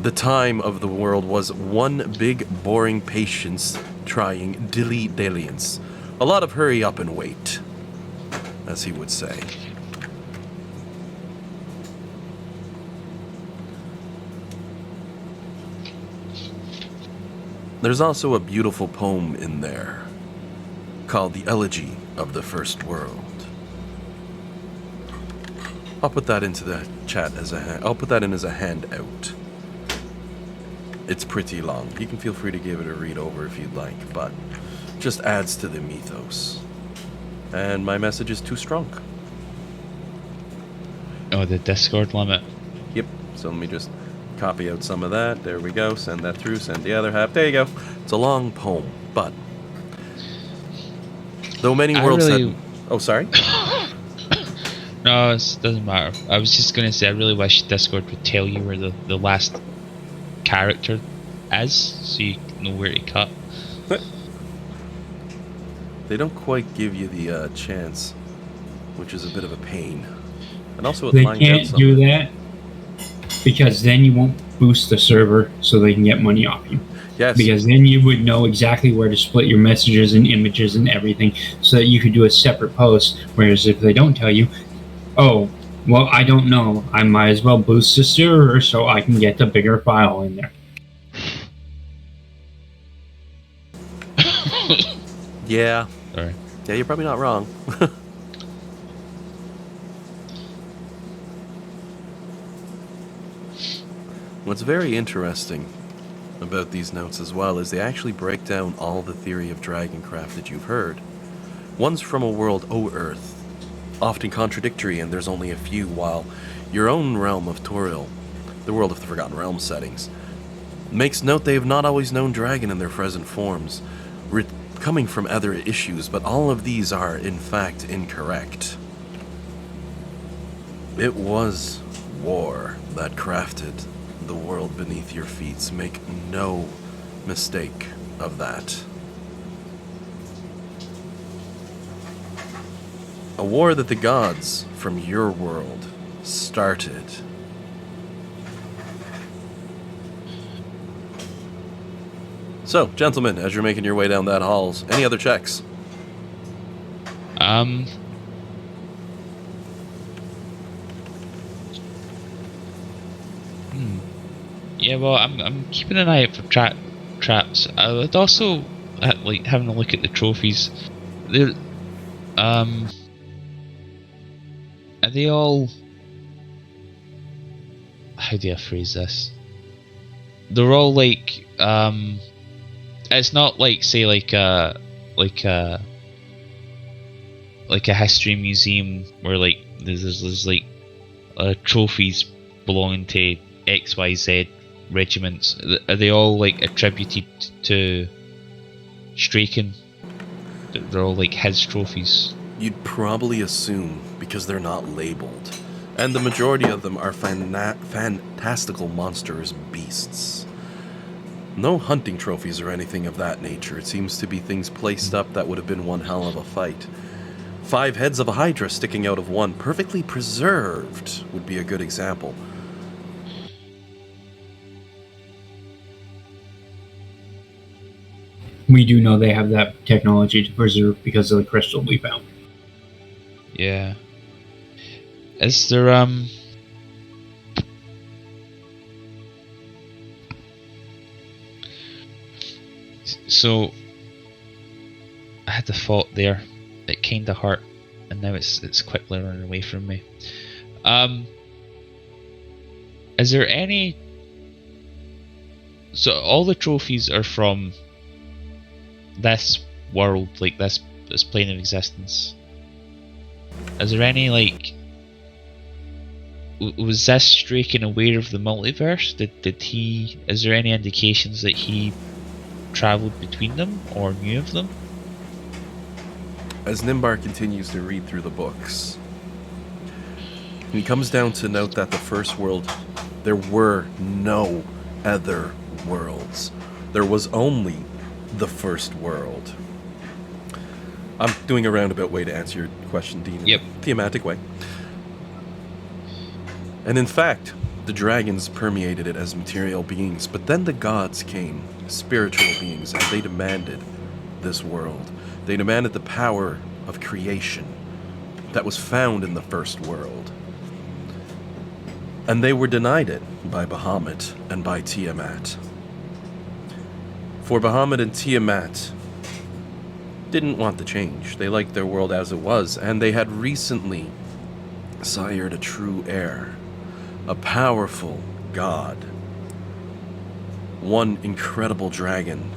the time of the world was one big, boring, patience-trying dilly-dalliance. A lot of hurry up and wait," as he would say. There's also a beautiful poem in there called The Elegy of the First World. I'll put that into the chat I'll put that in as a handout. It's pretty long. You can feel free to give it a read over if you'd like, but just adds to the mythos. And my message is too strong. Oh, the Discord limit. Yep. So let me just copy out some of that. There we go. Send that through. Send the other half. There you go. It's a long poem, but though many worlds had... Oh, sorry? No, it doesn't matter. I was just going to say, I really wish Discord would tell you where the last character is, so you know where to cut. They don't quite give you the chance, which is a bit of a pain. And also, it they lined can't out do that because then you won't boost the server so they can get money off you. Yes. Because then you would know exactly where to split your messages and images and everything so that you could do a separate post. Whereas if they don't tell you, oh, well, I don't know, I might as well boost the server so I can get the bigger file in there. Yeah. Sorry. Yeah, you're probably not wrong. What's very interesting about these notes as well is they actually break down all the theory of dragoncraft that you've heard. One's from a world, Earth, often contradictory, and there's only a few, while your own realm of Toril, the world of the Forgotten Realms settings, makes note they have not always known dragon in their present forms, coming from other issues, but all of these are, in fact, incorrect. It was war that crafted the world beneath your feet. Make no mistake of that. A war that the gods from your world started. So, gentlemen, as you're making your way down that halls, any other checks? Yeah, well, I'm keeping an eye out for traps. I would also like having a look at the trophies. They're, are they all? How do I phrase this? They're all like it's not like, say, like a history museum where like there's like trophies belonging to XYZ regiments. Are they all like attributed to Straken? They're all like his trophies. You'd probably assume, because they're not labeled, and the majority of them are fantastical monsters beasts. No hunting trophies or anything of that nature. It seems to be things placed up that would have been one hell of a fight. 5 heads of a hydra sticking out of one, perfectly preserved, would be a good example. We do know they have that technology to preserve because of the crystal we found. Yeah. Is there So I had the thought there. It kinda hurt, and now it's quickly running away from me. Is there any? So all the trophies are from this world, like this plane of existence. Is there any, like, was this Straken aware of the multiverse? Did he? Is there any indications that he traveled between them or knew of them? As Nimbar continues to read through the books, he comes down to note that the first world, there were no other worlds. There was only the first world. I'm doing a roundabout way to answer your question, Dean. Yep. Thematic way. And in fact, the dragons permeated it as material beings, but then the gods came, spiritual beings, and they demanded this world. They demanded the power of creation that was found in the first world. And they were denied it by Bahamut and by Tiamat. For Bahamut and Tiamat didn't want the change. They liked their world as it was, and they had recently sired a true heir, a powerful god, one incredible dragon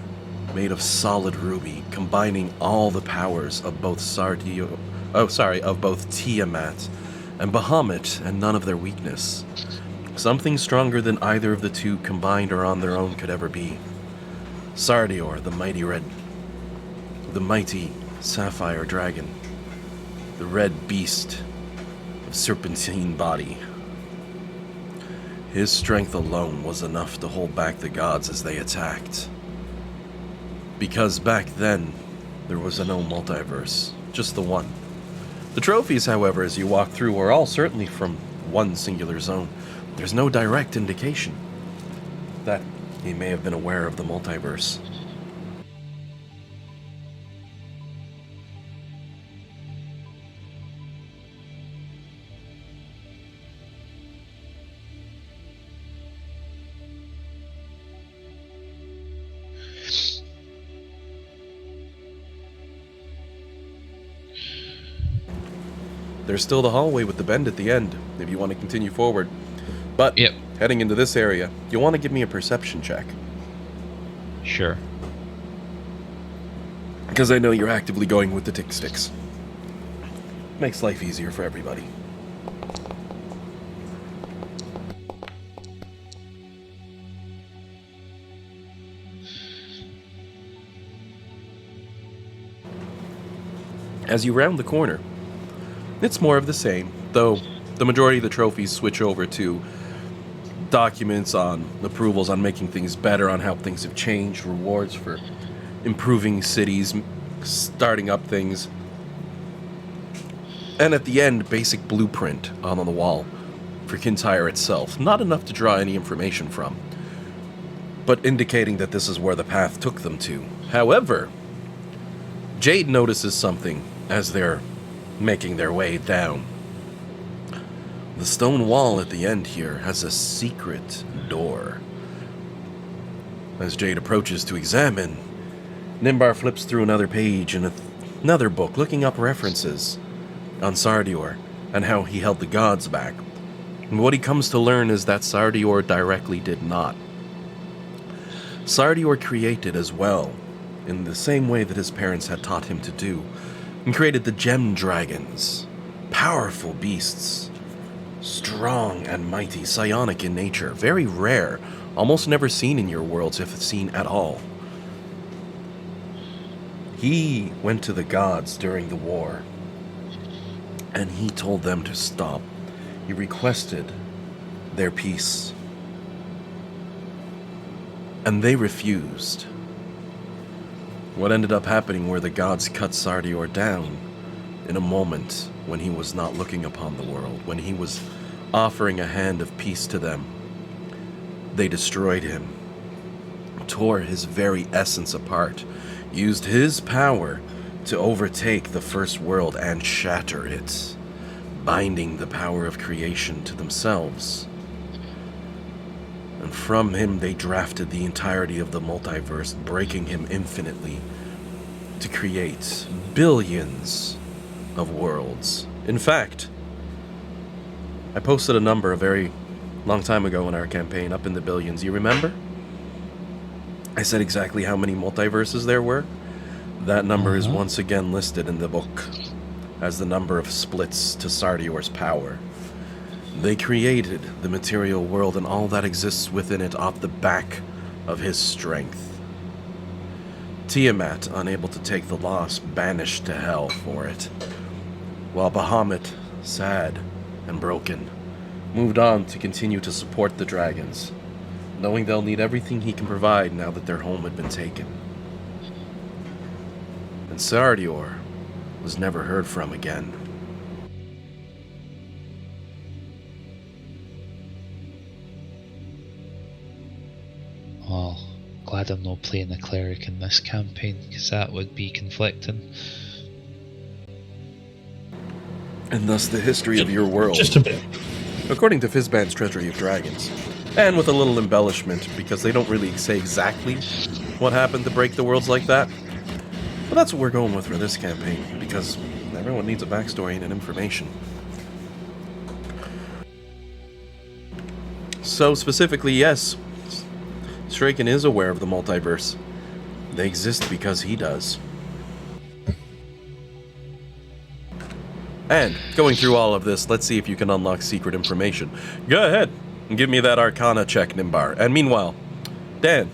made of solid ruby, combining all the powers of both of both Tiamat and Bahamut, and none of their weakness. Something stronger than either of the two combined or on their own could ever be. Sardior, the mighty sapphire dragon, the red beast of serpentine body. His strength alone was enough to hold back the gods as they attacked. Because back then, there was no multiverse, just the one. The trophies, however, as you walk through, are all certainly from one singular zone. There's no direct indication that he may have been aware of the multiverse. There's still the hallway with the bend at the end, if you want to continue forward. But, Yep. Heading into this area, you'll want to give me a perception check. Sure. Because I know you're actively going with the tick sticks. Makes life easier for everybody. As you round the corner, it's more of the same, though the majority of the trophies switch over to documents on approvals on making things better, on how things have changed, rewards for improving cities, starting up things. And at the end, basic blueprint on the wall for Kintyre itself. Not enough to draw any information from, but indicating that this is where the path took them to. However, Jade notices something as they're making their way down. The stone wall at the end here has a secret door. As Jade approaches to examine, Nimbar flips through another page in another book, looking up references on Sardior and how he held the gods back. And what he comes to learn is that Sardior directly did not. Sardior created as well, in the same way that his parents had taught him to do, and created the gem dragons, powerful beasts, strong and mighty, psionic in nature, very rare, almost never seen in your worlds, if seen at all. He went to the gods during the war, and he told them to stop. He requested their peace. And they refused. What ended up happening were the gods cut Sardior down in a moment when he was not looking upon the world, when he was offering a hand of peace to them. They destroyed him, tore his very essence apart, used his power to overtake the first world and shatter it, binding the power of creation to themselves. And from him they drafted the entirety of the multiverse, breaking him infinitely to create billions of worlds. In fact, I posted a number a very long time ago in our campaign, up in the billions. You remember? I said exactly how many multiverses there were. That number is once again listed in the book as the number of splits to Sardior's power. They created the material world and all that exists within it off the back of his strength. Tiamat, unable to take the loss, banished to hell for it, while Bahamut, sad and broken, moved on to continue to support the dragons, knowing they'll need everything he can provide now that their home had been taken. And Sardior was never heard from again. Well, glad I'm not playing a cleric in this campaign, because that would be conflicting. And thus the history of your world, Just a bit. according to Fizban's Treasury of Dragons, and with a little embellishment, because they don't really say exactly what happened to break the worlds like that. But that's what we're going with for this campaign, because everyone needs a backstory and information. So specifically, yes, Straken is aware of the multiverse. They exist because he does. And, going through all of this, let's see if you can unlock secret information. Go ahead and give me that Arcana check, Nimbar. And meanwhile, Dan,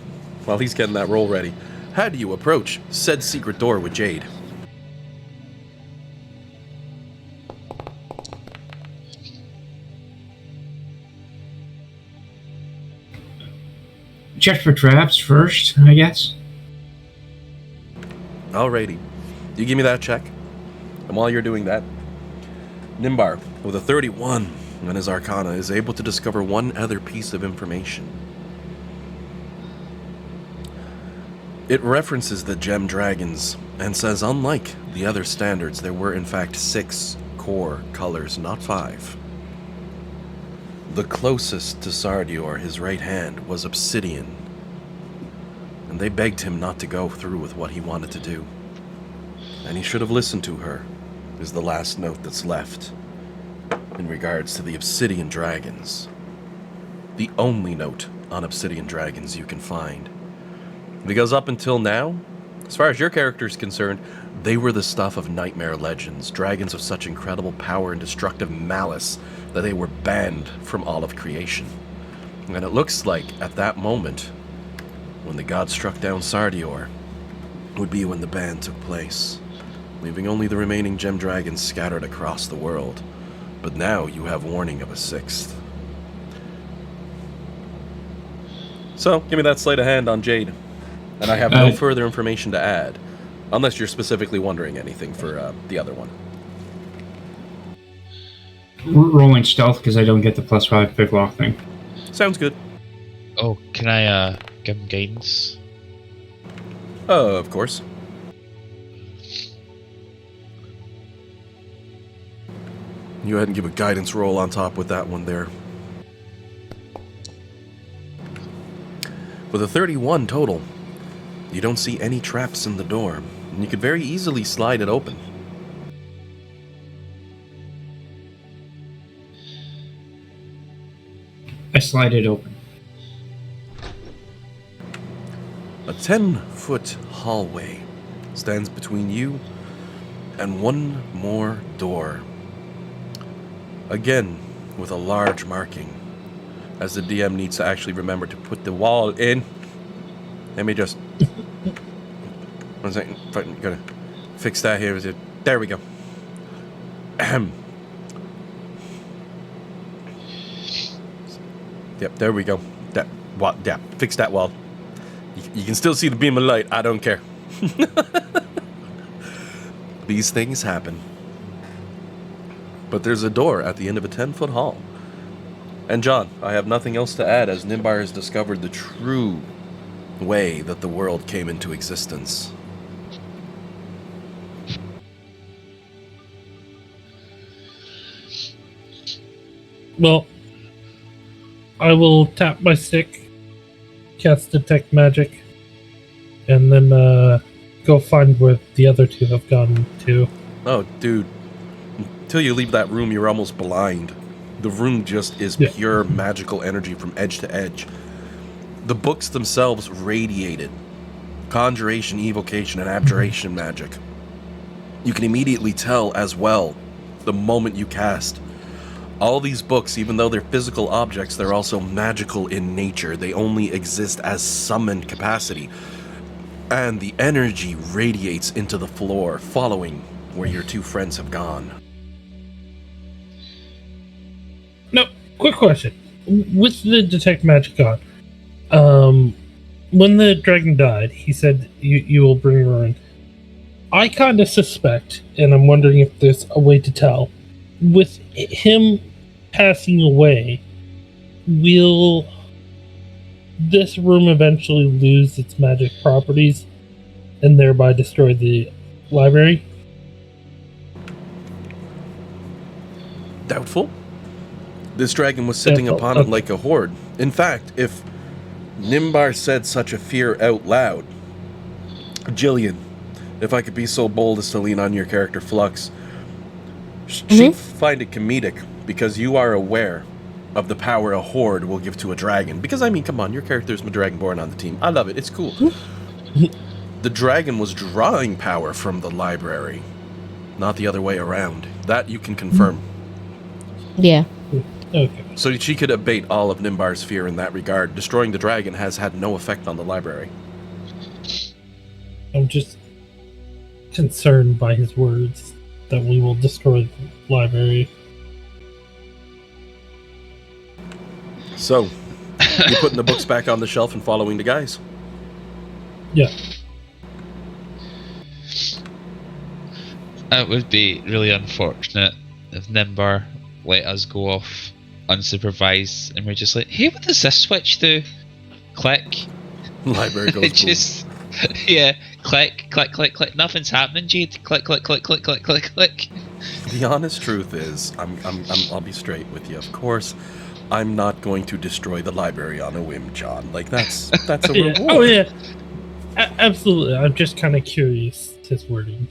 while he's getting that roll ready, how do you approach said secret door with Jade? Check for traps first, I guess. Alrighty. You give me that check. And while you're doing that, Nimbar, with a 31 on his Arcana, is able to discover one other piece of information. It references the gem dragons and says, unlike the other standards, there were in fact 6 core colors, not 5. The closest to Sardior, his right hand, was obsidian, and they begged him not to go through with what he wanted to do. And he should have listened to her, is the last note that's left in regards to the obsidian dragons. The only note on obsidian dragons you can find. Because up until now, as far as your character is concerned, they were the stuff of nightmare legends, dragons of such incredible power and destructive malice that they were banned from all of creation. And it looks like at that moment, when the gods struck down Sardior, would be when the ban took place, leaving only the remaining gem dragons scattered across the world. But now you have warning of a 6th. So, give me that sleight of hand on Jade. And I have no further information to add, unless you're specifically wondering anything for the other one. Rolling stealth because I don't get the +5 big lock thing. Sounds good. Oh, can I give him guidance? Of course. You go ahead and give a guidance roll on top with that one there. With a 31 total, you don't see any traps in the door, and you could very easily slide it open. I slide it open. A 10-foot hallway stands between you and one more door. Again, with a large marking, as the DM needs to actually remember to put the wall in. Let me just... 1 second. I'm gonna fix that here. There we go. Ahem. Yep, there we go. That wall, yeah, fix that wall. You can still see the beam of light. I don't care. These things happen. But there's a door at the end of a 10-foot hall. And John, I have nothing else to add as Nimbar has discovered the true way that the world came into existence. Well, I will tap my stick, cast Detect Magic, and then go find where the other two have gone to. Oh, dude. Until you leave that room, you're almost blind. The room just is pure magical energy from edge to edge. The books themselves radiated conjuration, evocation, and abjuration magic. You can immediately tell as well the moment you cast. All these books, even though they're physical objects, they're also magical in nature. They only exist as summoned capacity. And the energy radiates into the floor, following where your two friends have gone. No, quick question. With the Detect Magic on, when the dragon died, he said you will bring ruin. I kind of suspect, and I'm wondering if there's a way to tell, with him passing away, will this room eventually lose its magic properties and thereby destroy the library? Doubtful? This dragon was sitting upon it like a horde. In fact, if Nimbar said such a fear out loud, Jillian, if I could be so bold as to lean on your character Flux, she'd find it comedic because you are aware of the power a horde will give to a dragon. Because, I mean, come on, your character's my dragonborn on the team. I love it. It's cool. The dragon was drawing power from the library, not the other way around. That you can confirm. Yeah. Okay. So she could abate all of Nimbar's fear in that regard. Destroying the dragon has had no effect on the library. I'm just concerned by his words that we will destroy the library. So, you're putting the books back on the shelf and following the guys? Yeah. It would be really unfortunate if Nimbar let us go off unsupervised and we're just like, hey, what does this switch do? Click. Library goes It just, yeah, click, click, click, click. Nothing's happening, Jade. Click, click, click, click, click, click, click. The honest truth is, I'll be straight with you. Of course, I'm not going to destroy the library on a whim, John. Like, that's a reward. Oh, yeah. Absolutely. I'm just kind of curious his wording.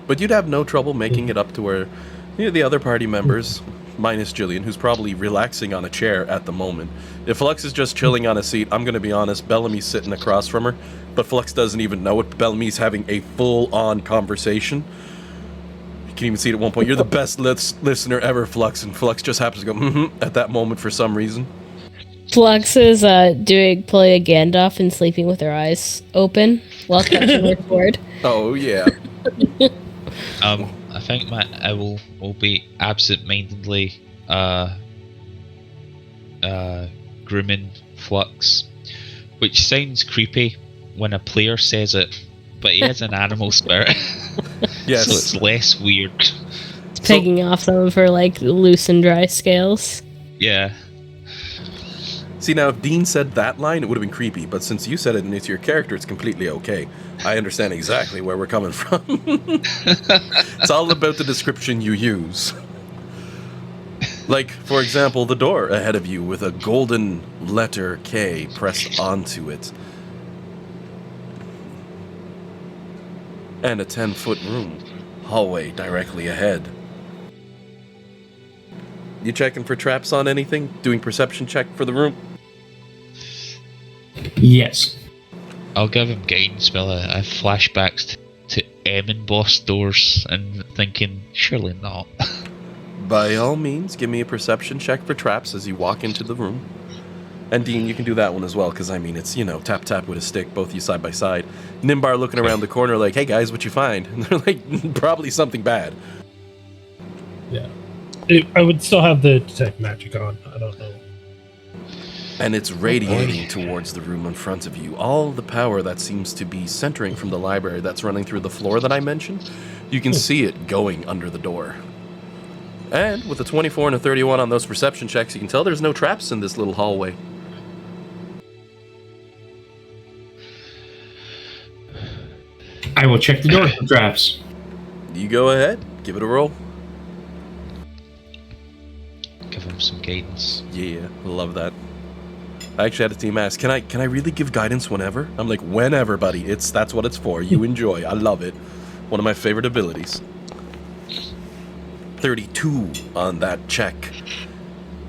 But you'd have no trouble making it up to where the other party members, minus Jillian, who's probably relaxing on a chair at the moment. If Flux is just chilling on a seat, I'm going to be honest, Bellamy's sitting across from her, but Flux doesn't even know it. Bellamy's having a full-on conversation. You can even see it at one point. You're the best listener ever, Flux, and Flux just happens to go, at that moment for some reason. Flux is pulling a Gandalf and sleeping with her eyes open while catching her sword. Oh, yeah. I think my owl will be absent-mindedly grooming Flux, which sounds creepy when a player says it, but he has an animal spirit. Yes. So it's less weird. It's picking off some of her loose and dry scales. Yeah. See, now, if Dean said that line, it would have been creepy, but since you said it and it's your character, it's completely okay. I understand exactly where we're coming from. It's all about the description you use. Like, for example, the door ahead of you with a golden letter K pressed onto it. And a 10-foot room. Hallway directly ahead. You checking for traps on anything? Doing perception check for the room? Yes. I'll give him guidance, Bill. I have flashbacks to embossed doors and thinking, surely not. By all means, give me a perception check for traps as you walk into the room. And Dean, you can do that one as well, because I mean, it's, tap tap with a stick, both you side by side. Nimbar looking around the corner like, hey guys, what you find? And they're like, probably something bad. Yeah. I would still have the Detect Magic on. I don't know. and it's radiating towards the room in front of you. All the power that seems to be centering from the library that's running through the floor that I mentioned, you can see it going under the door. And with a 24 and a 31 on those perception checks, you can tell there's no traps in this little hallway. I will check the door for traps. You go ahead, give it a roll. Give him some guidance. Yeah, I love that. I actually had a team ask, can I really give guidance whenever? I'm like, whenever, buddy. That's what it's for. You enjoy. I love it. One of my favorite abilities. 32 on that check.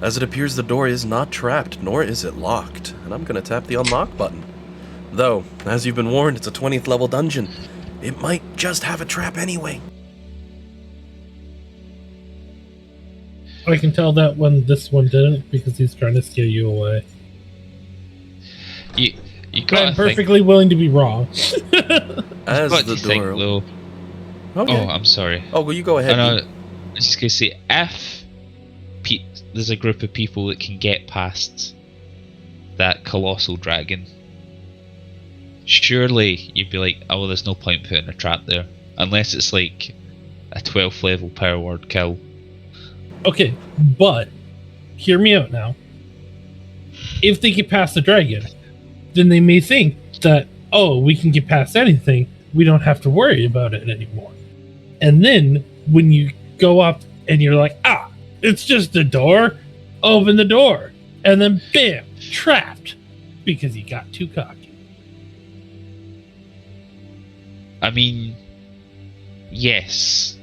As it appears, the door is not trapped, nor is it locked. And I'm going to tap the unlock button. Though, as you've been warned, it's a 20th level dungeon. It might just have a trap anyway. I can tell that this one didn't, because he's trying to scare you away. You gotta I'm perfectly willing to be wrong. As the think, door... though. Okay. Oh, I'm sorry. Oh, well, you go ahead. I was just gonna say, if there's a group of people that can get past that colossal dragon, surely you'd be like, oh, well, there's no point putting a trap there. Unless it's like a 12th level power word kill. Okay, but hear me out now. If they get past the dragon, then they may think that, oh, we can get past anything. We don't have to worry about it anymore. And then when you go up and you're like, it's just a door, open the door. And then bam, trapped because you got too cocky. I mean, yes.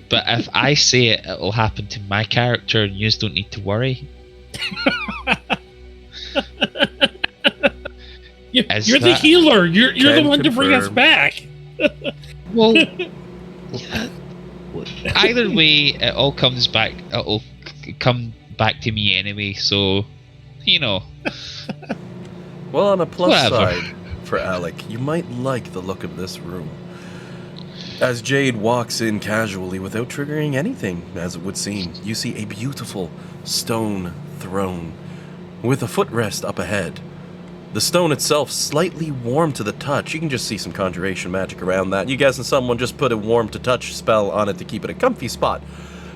But if I say it, it'll happen to my character and you don't need to worry. You're the healer. You're the one to bring us back. Well, either way, it all comes back. It'll come back to me anyway. So, you know. Well, on a plus Whatever. side for Alec, you might like the look of this room. As Jade walks in casually without triggering anything, as it would seem, you see a beautiful stone throne with a footrest up ahead. The stone itself slightly warm to the touch. You can just see some conjuration magic around that. You guessing someone just put a warm to touch spell on it to keep it a comfy spot,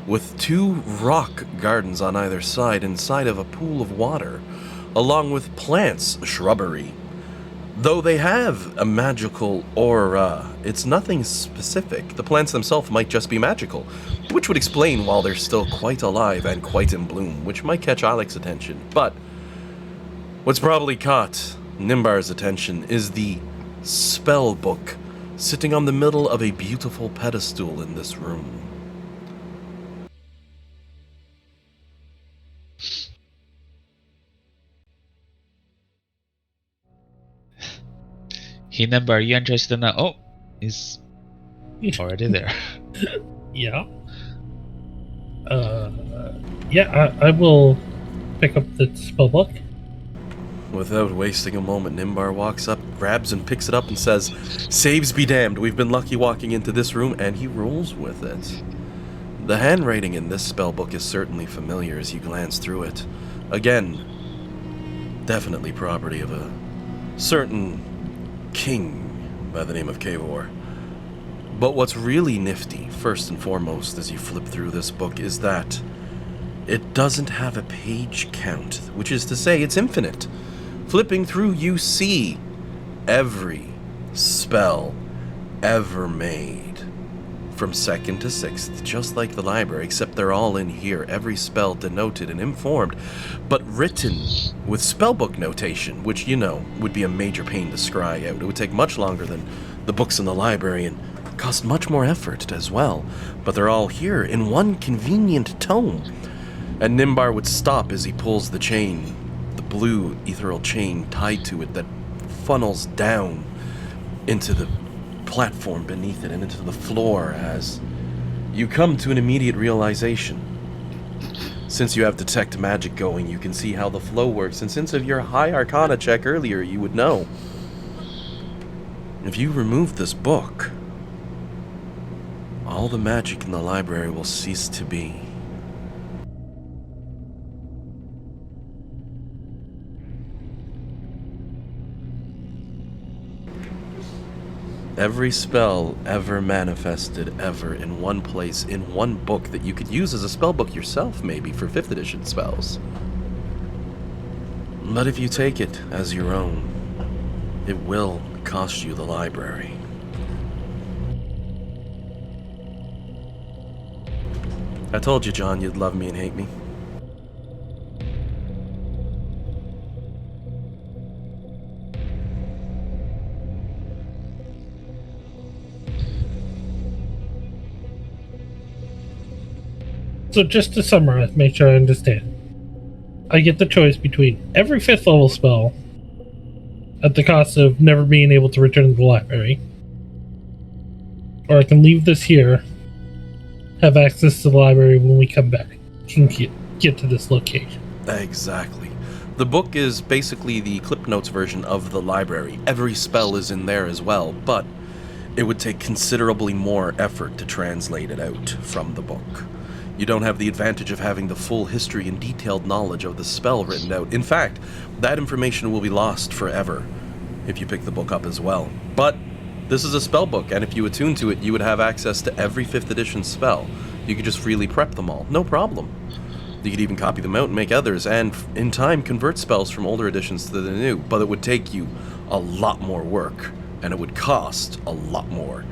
with 2 rock gardens on either side inside of a pool of water, along with plants, shrubbery. Though they have a magical aura, it's nothing specific. The plants themselves might just be magical, which would explain why they're still quite alive and quite in bloom, which might catch Alec's attention. But what's probably caught Nimbar's attention is the spell book sitting on the middle of a beautiful pedestal in this room. Hey, Nimbar, are you interested in that? Oh, he's already there. Yeah. I will pick up the spell book. Without wasting a moment, Nimbar walks up, grabs and picks it up and says, "Saves be damned, we've been lucky walking into this room," and he rolls with it. The handwriting in this spellbook is certainly familiar as you glance through it. Again, definitely property of a certain king by the name of Kavor. But what's really nifty, first and foremost, as you flip through this book, is that it doesn't have a page count, which is to say it's infinite. Flipping through, you see every spell ever made, from 2nd to 6th, just like the library, except they're all in here, every spell denoted and informed, but written with spellbook notation, which, you know, would be a major pain to scry out. It would take much longer than the books in the library and cost much more effort as well, but they're all here in one convenient tome. And Nimbar would stop as he pulls the chain, the blue ethereal chain tied to it that funnels down into the platform beneath it and into the floor as you come to an immediate realization. Since you have detect magic going, you can see how the flow works, and since of your high arcana check earlier, you would know. If you remove this book, all the magic in the library will cease to be. Every spell ever manifested ever in one place, in one book that you could use as a spell book yourself, maybe, for 5th edition spells. But if you take it as your own, it will cost you the library. I told you, John, you'd love me and hate me. So just to summarize, make sure I understand. I get the choice between every 5th level spell at the cost of never being able to return to the library, or I can leave this here, have access to the library when we come back, can get to this location. Exactly. The book is basically the Clip Notes version of the library. Every spell is in there as well, but it would take considerably more effort to translate it out from the book. You don't have the advantage of having the full history and detailed knowledge of the spell written out. In fact, that information will be lost forever if you pick the book up as well. But this is a spell book, and if you attune to it, you would have access to every 5th edition spell. You could just freely prep them all, no problem. You could even copy them out and make others, and in time convert spells from older editions to the new, but it would take you a lot more work, and it would cost a lot more,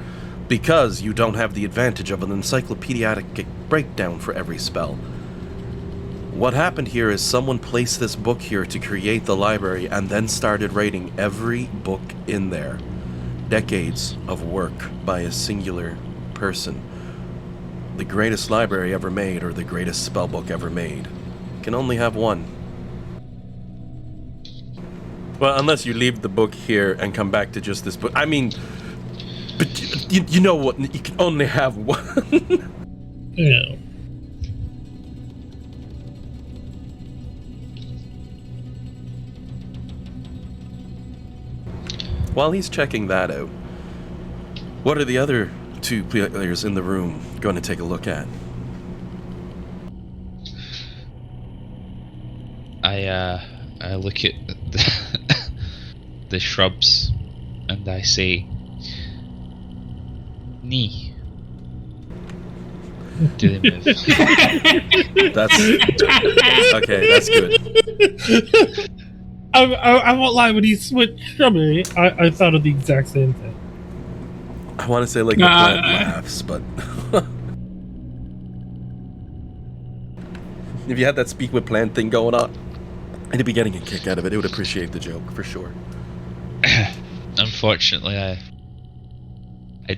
because you don't have the advantage of an encyclopedic breakdown for every spell. What happened here is someone placed this book here to create the library and then started writing every book in there. Decades of work by a singular person. The greatest library ever made, or the greatest spellbook ever made, can only have one. Well, unless you leave the book here and come back to just this book. I mean, but you know what? You can only have one. Yeah. While he's checking that out, what are the other 2 players in the room going to take a look at? I look at the shrubs and I say, "Knee." Do they move? That's okay. That's good. I won't lie, when he switched shrubbery, I thought of the exact same thing. I want to say like the plant laughs, but if you had that speak with plant thing going on, I'd be getting a kick out of it. It would appreciate the joke for sure. Unfortunately, I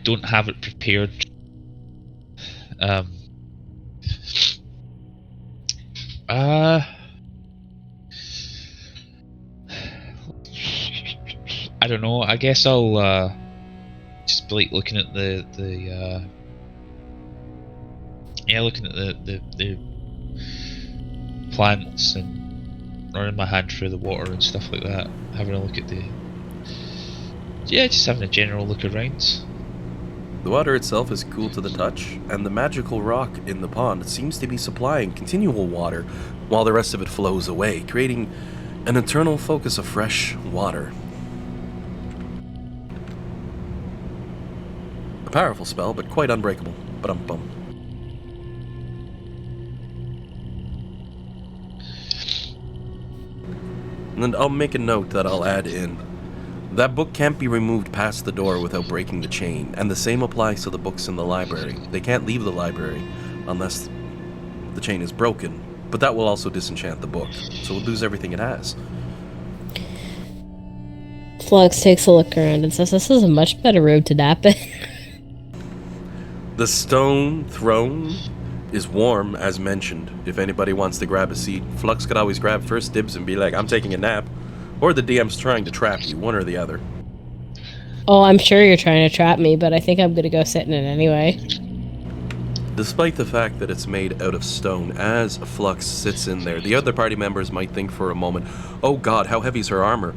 don't have it prepared. I don't know. I guess I'll just be like looking at looking at the plants and running my hand through the water and stuff like that. Having a look at just having a general look around. The water itself is cool to the touch, and the magical rock in the pond seems to be supplying continual water while the rest of it flows away, creating an eternal focus of fresh water. A powerful spell, but quite unbreakable. Ba-dum-bum. And I'll make a note that I'll add in. That book can't be removed past the door without breaking the chain, and the same applies to the books in the library. They can't leave the library unless the chain is broken, but that will also disenchant the book, so it will lose everything it has. Flux takes a look around and says, "This is a much better road to nap in." The stone throne is warm, as mentioned. If anybody wants to grab a seat, Flux could always grab first dibs and be like, "I'm taking a nap." Or the DM's trying to trap you, one or the other. Oh, I'm sure you're trying to trap me, but I think I'm gonna go sit in it anyway. Despite the fact that it's made out of stone, as Flux sits in there, the other party members might think for a moment, "Oh god, how heavy's her armor?"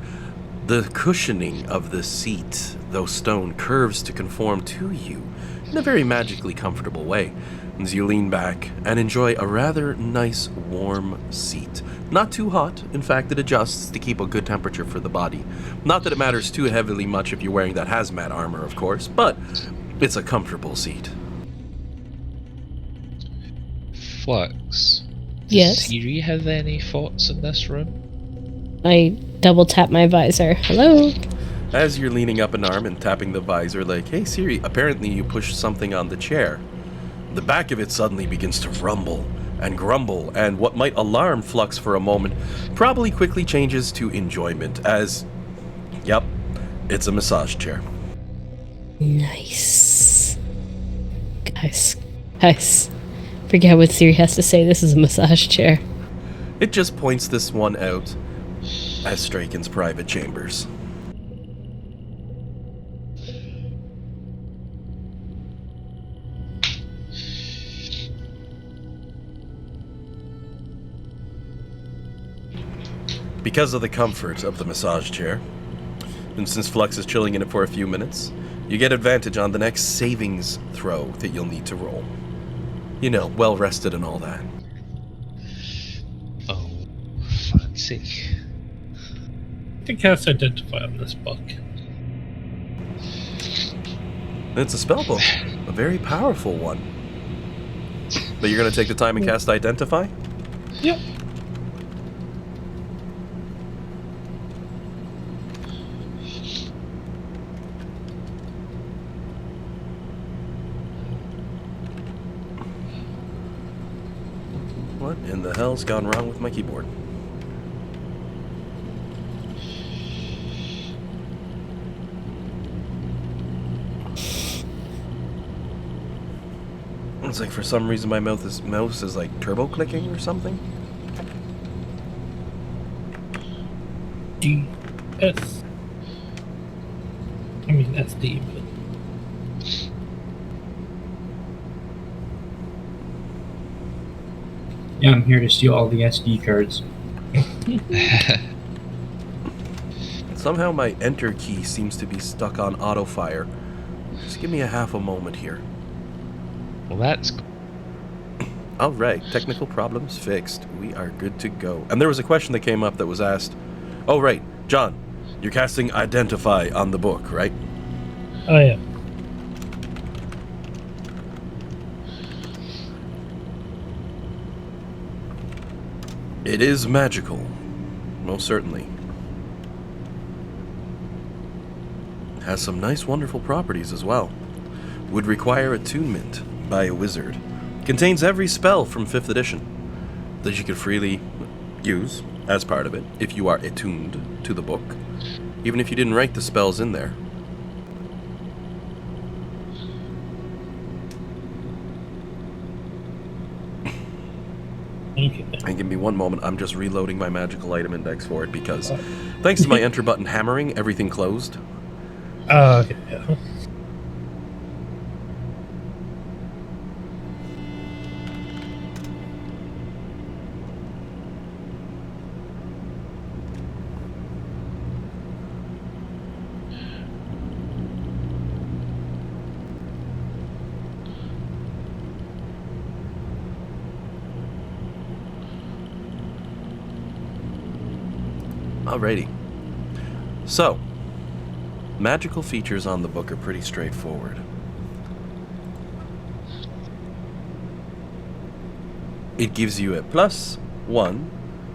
The cushioning of the seat, though stone, curves to conform to you in a very magically comfortable way as you lean back and enjoy a rather nice warm seat. Not too hot, in fact it adjusts to keep a good temperature for the body. Not that it matters too heavily much if you're wearing that hazmat armor, of course, but it's a comfortable seat. Flux. Yes. Does Siri have any thoughts in this room? I double tap my visor. Hello? As you're leaning up an arm and tapping the visor like, hey Siri, apparently you push something on the chair. The back of it suddenly begins to rumble and grumble, and what might alarm Flux for a moment probably quickly changes to enjoyment as, yep, it's a massage chair. Nice. Guys. Forget what Siri has to say. This is a massage chair. It just points this one out as Straken's private chambers. Because of the comfort of the massage chair, and since Flux is chilling in it for a few minutes, you get advantage on the next savings throw that you'll need to roll. You know, well rested and all that. Oh, fancy. I can cast Identify on this book. It's a spell book, a very powerful one. But you're going to take the time and cast Identify? Yep. What in the hell's gone wrong with my keyboard? It's like for some reason my mouse is like turbo clicking or something. DS. I mean SD, but Yeah, I'm here to steal all the SD cards. Somehow my enter key seems to be stuck on auto fire. Just give me a half a moment here. Well, that's... Alright, technical problems fixed. We are good to go. And there was a question that came up that was asked. Oh right, John, you're casting Identify on the book, right? I am. It is magical. Most certainly. Has some nice, wonderful properties as well. Would require attunement by a wizard. Contains every spell from 5th edition that you could freely use as part of it if you are attuned to the book, even if you didn't write the spells in there. Okay. And give me one moment, I'm just reloading my magical item index for it because thanks to my enter button hammering, everything closed. Okay, yeah. Alrighty. So, magical features on the book are pretty straightforward. It gives you a +1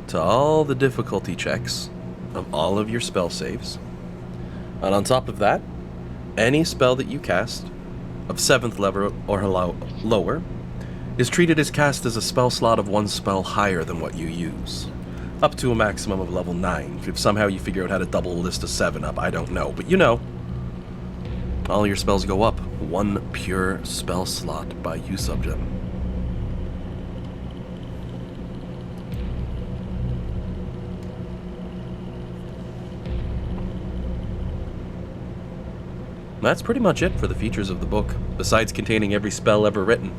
to all the difficulty checks of all of your spell saves. And on top of that, any spell that you cast of 7th level or lower is treated as cast as a spell slot of 1 spell higher than what you use. Up to a maximum of level 9. If somehow you figure out how to double a list of 7 up, I don't know. But you know, all your spells go up 1 pure spell slot by use of them. That's pretty much it for the features of the book, besides containing every spell ever written,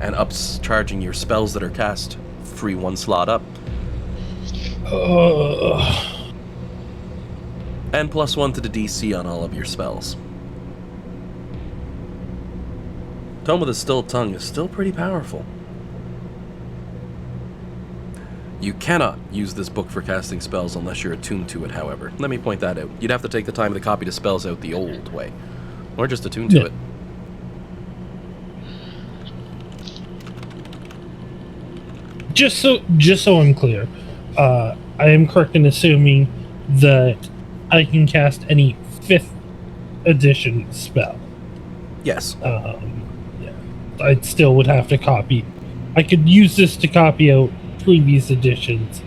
and charging your spells that are cast free 1 slot up. And +1 to the DC on all of your spells. Tome of the Still Tongue is still pretty powerful. You cannot use this book for casting spells unless you're attuned to it, however. Let me point that out. You'd have to take the time to copy the spells out the old way. Or just attune to it. Just so I'm clear, I am correct in assuming that I can cast any 5th edition spell. Yes. Yeah. I still would have to copy. I could use this to copy out previous editions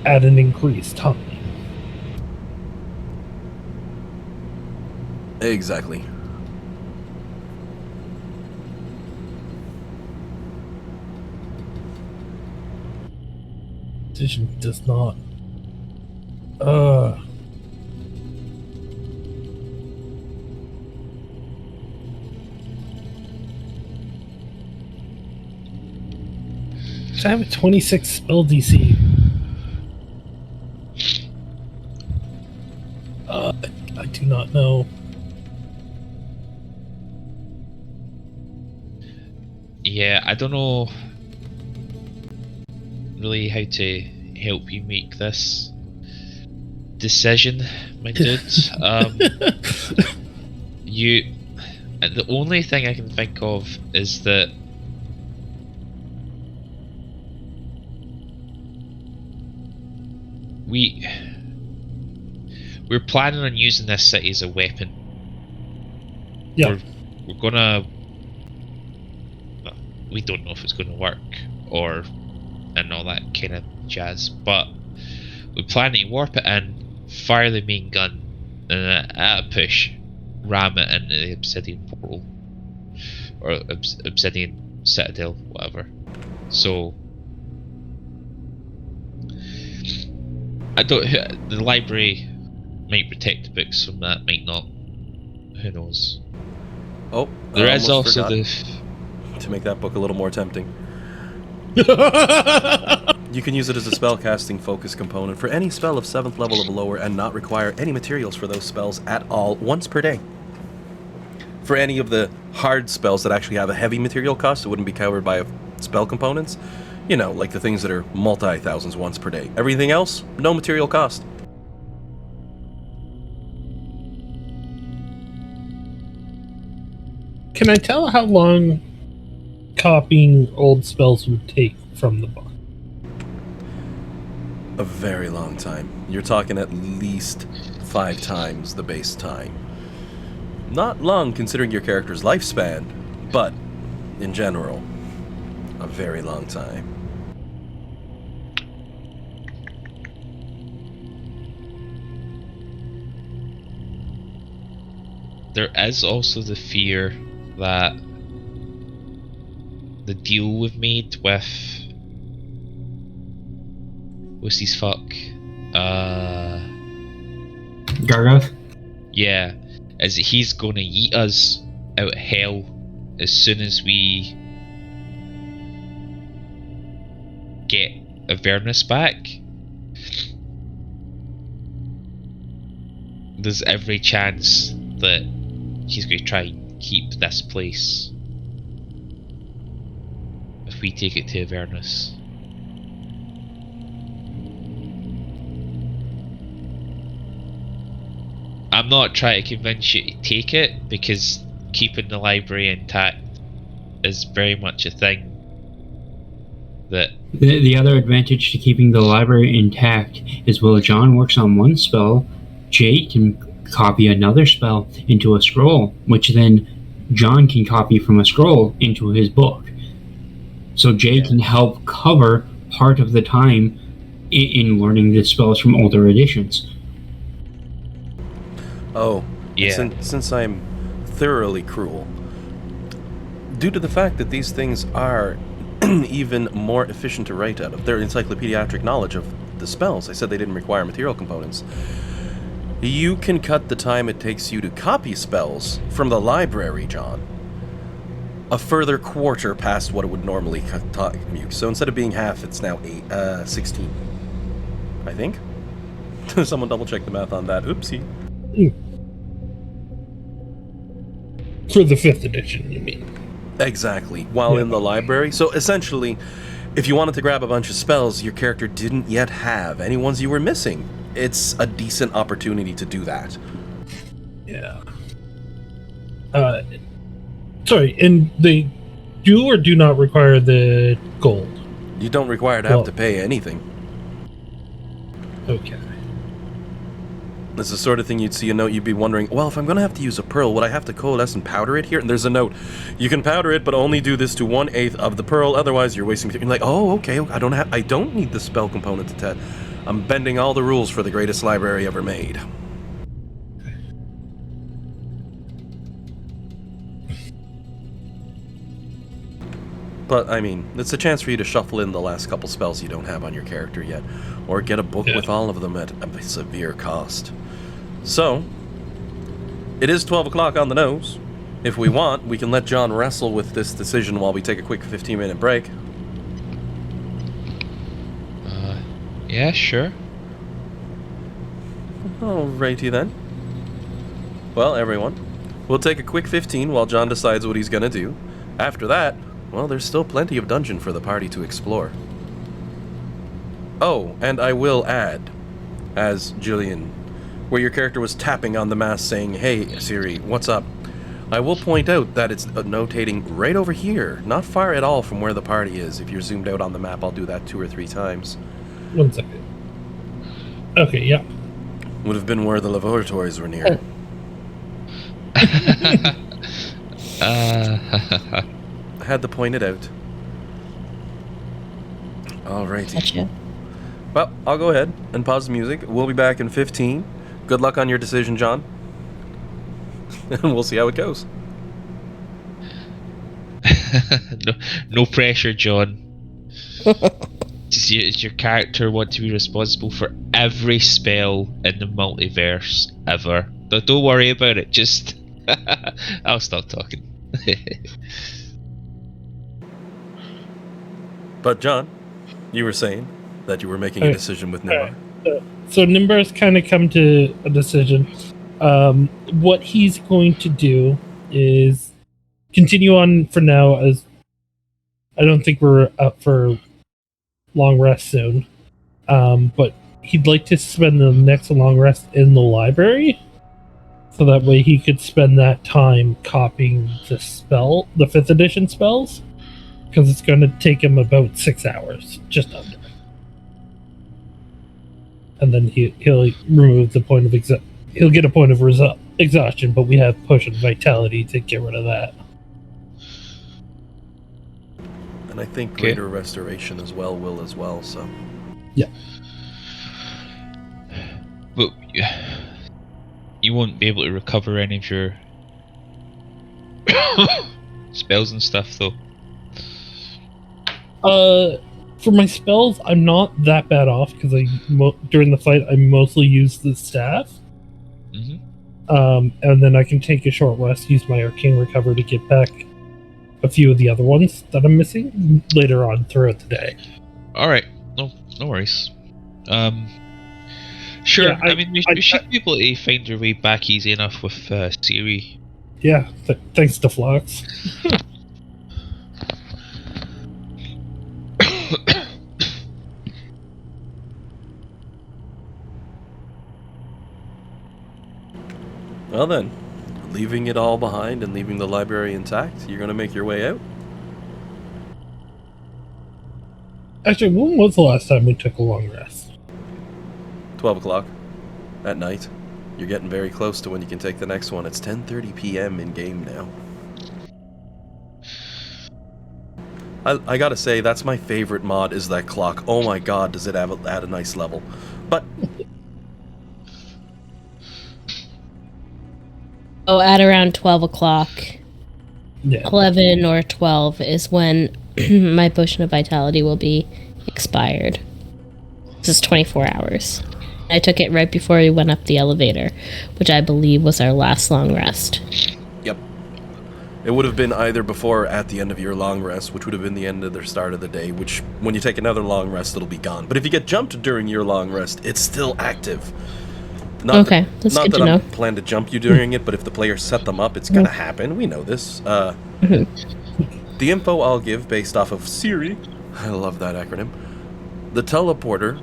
at an increased time. Exactly. Edition does not. I have a 26 spell DC. I do not know. Yeah, I don't know really how to help you make this decision, my dude. The only thing I can think of is that we're planning on using this city as a weapon. Yeah. We're gonna. We don't know if it's gonna work and all that kind of jazz, but we plan to warp it in, fire the main gun, and at a push, ram it into the obsidian portal or obsidian citadel, whatever. So. I don't. The library might protect the books from that, might not. Who knows? Oh, there is also to make that book a little more tempting. You can use it as a spellcasting focus component for any spell of 7th level or lower and not require any materials for those spells at all once per day. For any of the hard spells that actually have a heavy material cost, it wouldn't be covered by spell components. You know, like the things that are multi-thousands once per day. Everything else, no material cost. Can I tell how long copying old spells would take from the book? A very long time. You're talking at least 5 times the base time. Not long considering your character's lifespan, but in general, a very long time. There is also the fear that the deal we've made with what's his fuck? Gargoth? Yeah, is that he's gonna yeet us out of hell as soon as we get Avernus back. There's every chance that he's going to try and keep this place if we take it to Avernus. I'm not trying to convince you to take it, because keeping the library intact is very much a thing that... The other advantage to keeping the library intact is while John works on one spell, Jay can copy another spell into a scroll, which then John can copy from a scroll into his book. So Jay can help cover part of the time in learning the spells from older editions. Oh, yeah. Since I'm thoroughly cruel, due to the fact that these things are even more efficient to write out of, their encyclopedic knowledge of the spells, I said they didn't require material components, you can cut the time it takes you to copy spells from the library, John, a further quarter past what it would normally take you. So instead of being half, it's now 16, I think. Someone double check the math on that. Oopsie. For the 5th edition, you mean? Exactly. While in the library. So essentially, if you wanted to grab a bunch of spells your character didn't yet have, any ones you were missing, it's a decent opportunity to do that. Yeah. Sorry, and they do or do not require the gold? You don't require to have to pay anything. Okay. It's the sort of thing you'd see a note, you'd be wondering, well, if I'm going to have to use a pearl, would I have to coalesce and powder it here? And there's a note. You can powder it, but only do this to 1/8 of the pearl, otherwise you're wasting... You're like, oh, okay, I don't need the spell component to test. I'm bending all the rules for the greatest library ever made. But, I mean, it's a chance for you to shuffle in the last couple spells you don't have on your character yet, or get a book with all of them at a severe cost. So, it is 12 o'clock on the nose. If we want, we can let John wrestle with this decision while we take a quick 15-minute break. Yeah, sure. Alrighty then. Well, everyone, we'll take a quick 15 while John decides what he's gonna do. After that, well, there's still plenty of dungeon for the party to explore. Oh, and I will add, as Jillian, where your character was tapping on the mast saying, "Hey, Siri, what's up?" I will point out that it's notating right over here, not far at all from where the party is. If you're zoomed out on the map, I'll do that 2 or 3 times. 1 second. Okay, yeah. Would have been where the laboratories were near. I had to point it out. Alrighty. Gotcha. Well, I'll go ahead and pause the music. We'll be back in 15. Good luck on your decision, John. And we'll see how it goes. No pressure, John. Does your character want to be responsible for every spell in the multiverse ever? Don't worry about it. Just I'll stop talking. But John, you were saying that you were making a decision with Nimbar. So Nimbar's kind of come to a decision. What he's going to do is continue on for now, as I don't think we're up for long rest soon. But he'd like to spend the next long rest in the library, so that way he could spend that time copying the 5th edition spells, because it's going to take him about 6 hours, just under. And then he'll remove the point of he'll get a point of exhaustion, but we have push and vitality to get rid of that. And I think greater restoration as well will as well, so... Yeah. But you won't be able to recover any of your spells and stuff, though. For my spells, I'm not that bad off, because during the fight I mostly use the staff. And then I can take a short rest, use my arcane recover to get back a few of the other ones that I'm missing later on throughout the day. Alright, no worries. Sure, Yeah, I mean, we should be able to find our way back easy enough with Siri. Yeah, thanks to Flux. Well then, leaving it all behind and leaving the library intact, you're going to make your way out? Actually, when was the last time we took a long rest? 12 o'clock at night. You're getting very close to when you can take the next one. It's 10:30 p.m. in game now. I gotta say, that's my favorite mod, is that clock. Oh my god, does it add a nice level. But... Oh, at around 12 o'clock. Yeah. 11 or 12 is when my potion of vitality will be expired. This is 24 hours. I took it right before we went up the elevator, which I believe was our last long rest. Yep. It would have been either before or at the end of your long rest, which would have been the end of the start of the day, which, when you take another long rest, it'll be gone. But if you get jumped during your long rest, it's still active. Not Okay, that's not good that to I'm know. plan to jump you during it, but if the players set them up, it's gonna happen. We know this. The info I'll give based off of Siri, I love that acronym. The teleporter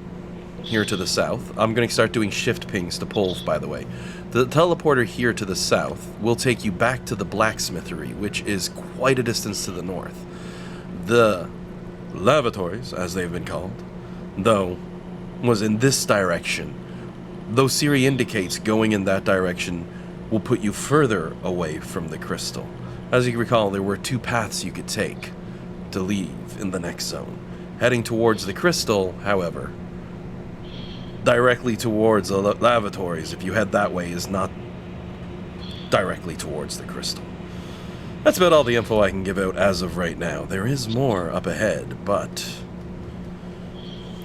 here to the south, I'm going to start doing shift pings to polls, by the way. The teleporter here to the south will take you back to the blacksmithery, which is quite a distance to the north. The lavatories, as they've been called, though, was in this direction. Though Siri indicates going in that direction will put you further away from the crystal. As you recall, there were 2 paths you could take to leave in the next zone. Heading towards the crystal, however, directly towards the lavatories, if you head that way, is not directly towards the crystal. That's about all the info I can give out as of right now. There is more up ahead, but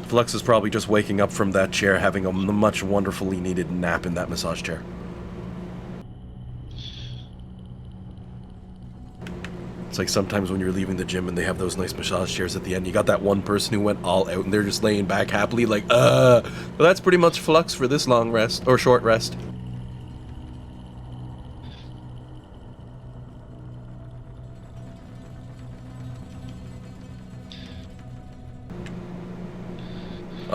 Flux is probably just waking up from that chair, having a much wonderfully needed nap in that massage chair. It's like sometimes when you're leaving the gym and they have those nice massage chairs at the end, you got that one person who went all out and they're just laying back happily like, Well, that's pretty much Flux for this long rest, or short rest.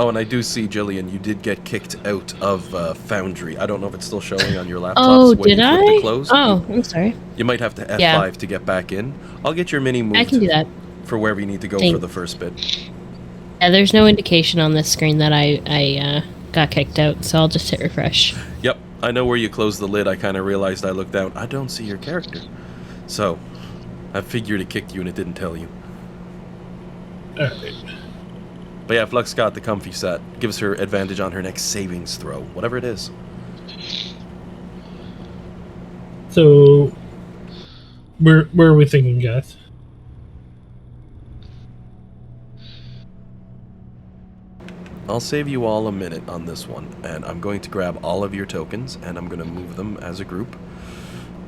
Oh, and I do see, Jillian, you did get kicked out of Foundry. I don't know if it's still showing on your laptops. Oh, when did you flip I? to close. Oh, I'm sorry. You might have to F5 Yeah. to get back in. I'll get your mini moved I can do that. for wherever you need to go for Thanks. the first bit. Yeah, there's no indication on this screen that I got kicked out, so I'll just hit refresh. Yep, I know where you closed the lid. I kind of realized I looked down. I don't see your character. So, I figured it kicked you and it didn't tell you. Alright. But yeah, Flux got the comfy set. Gives her advantage on her next savings throw, whatever it is. So, where are we thinking, guys? I'll save you all a minute on this one, and I'm going to grab all of your tokens, and I'm going to move them as a group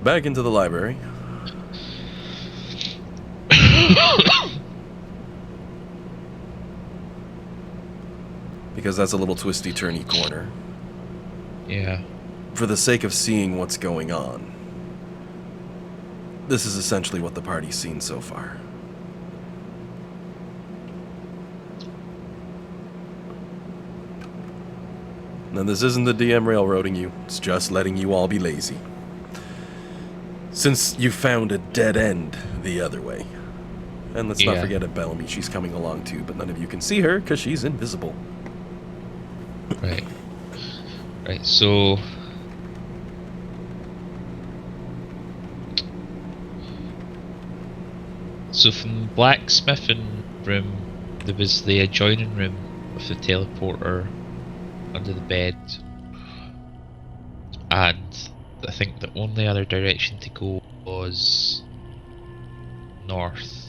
back into the library. Because that's a little twisty-turny corner. Yeah. For the sake of seeing what's going on, this is essentially what the party's seen so far. Now, this isn't the DM railroading you, it's just letting you all be lazy. Since you found a dead end the other way. And let's not forget at Bellamy, she's coming along too, but none of you can see her because she's invisible. Right. Right, so... So from the blacksmithing room, there was the adjoining room with the teleporter under the bed. And I think the only other direction to go was north.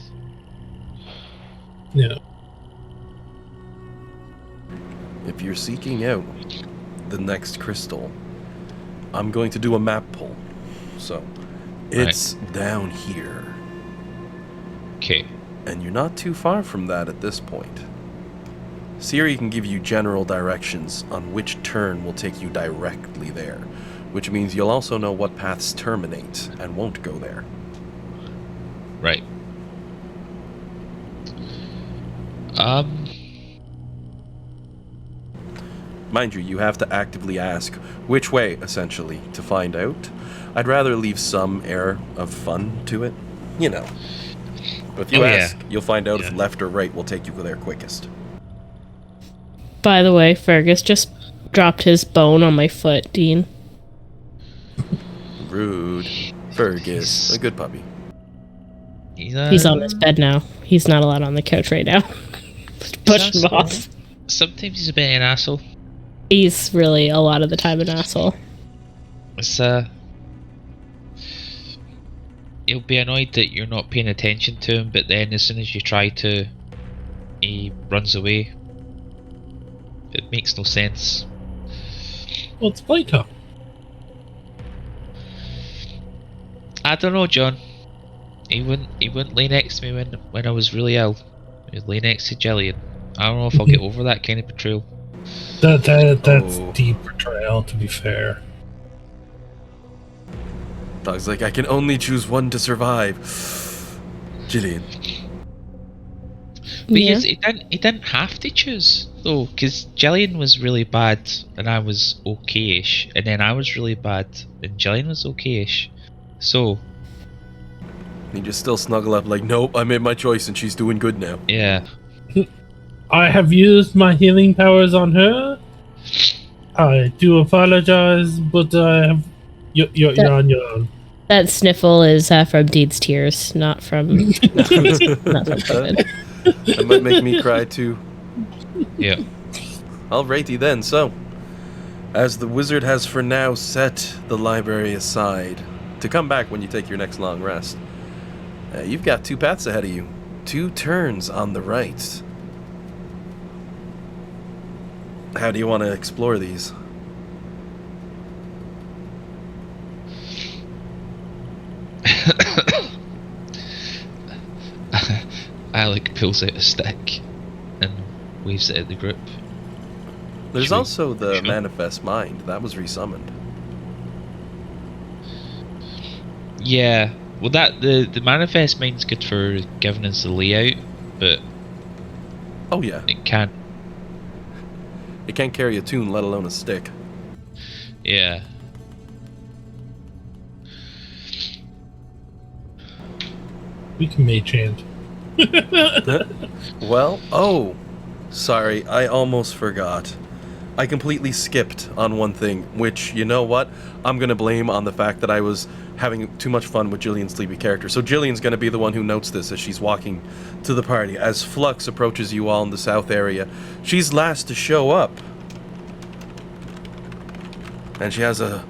Yeah. If you're seeking out the next crystal, I'm going to do a map pull. So, it's down here. Okay. And you're not too far from that at this point. Siri can give you general directions on which turn will take you directly there, which means you'll also know what paths terminate and won't go there. Right. Mind you have to actively ask which way, essentially, to find out. I'd rather leave some air of fun to it, you know. But if you ask, you'll find out if left or right will take you there quickest. By the way, Fergus just dropped his bone on my foot, Dean. Rude. Fergus, a good puppy. He's on his bed now. He's not allowed on the couch right now. Push him off. Sometimes he's a bit of an asshole. He's really a lot of the time an asshole. It's he'll be annoyed that you're not paying attention to him, but then as soon as you try to, he runs away. It makes no sense. Well, it's playtime. I don't know, John. He wouldn't lay next to me when I was really ill. He'd lay next to Jillian. I don't know if I'll get over that kind of betrayal. That's Oh. deep betrayal, to be fair. Dog's like, I can only choose one to survive. Jillian. Because he didn't have to choose though, because Jillian was really bad and I was okayish, and then I was really bad and Jillian was okayish. So You just still snuggle up like, nope, I made my choice and she's doing good now. yeah. I have used my healing powers on her. I do apologize, but you're on your own. That sniffle is from Deed's tears, not from. not from COVID. That might make me cry too. Yeah. Alrighty then, so as the wizard has for now set the library aside to come back when you take your next long rest, you've got 2 paths ahead of you. 2 turns on the right. How do you want to explore these? Alec pulls out a stick and waves it at the group. There's Should we- also the should- Manifest Mind. That was resummoned. Yeah. Well, that the manifest mind's good for giving us the layout, but Oh yeah. it can't. It can't carry a tune, let alone a stick. Yeah. We can mage hand. Well, oh, sorry, I almost forgot. I completely skipped on one thing, which, you know what? I'm going to blame on the fact that I was having too much fun with Jillian's sleepy character. So Jillian's going to be the one who notes this as she's walking to the party. As Flux approaches you all in the south area, she's last to show up. And she has a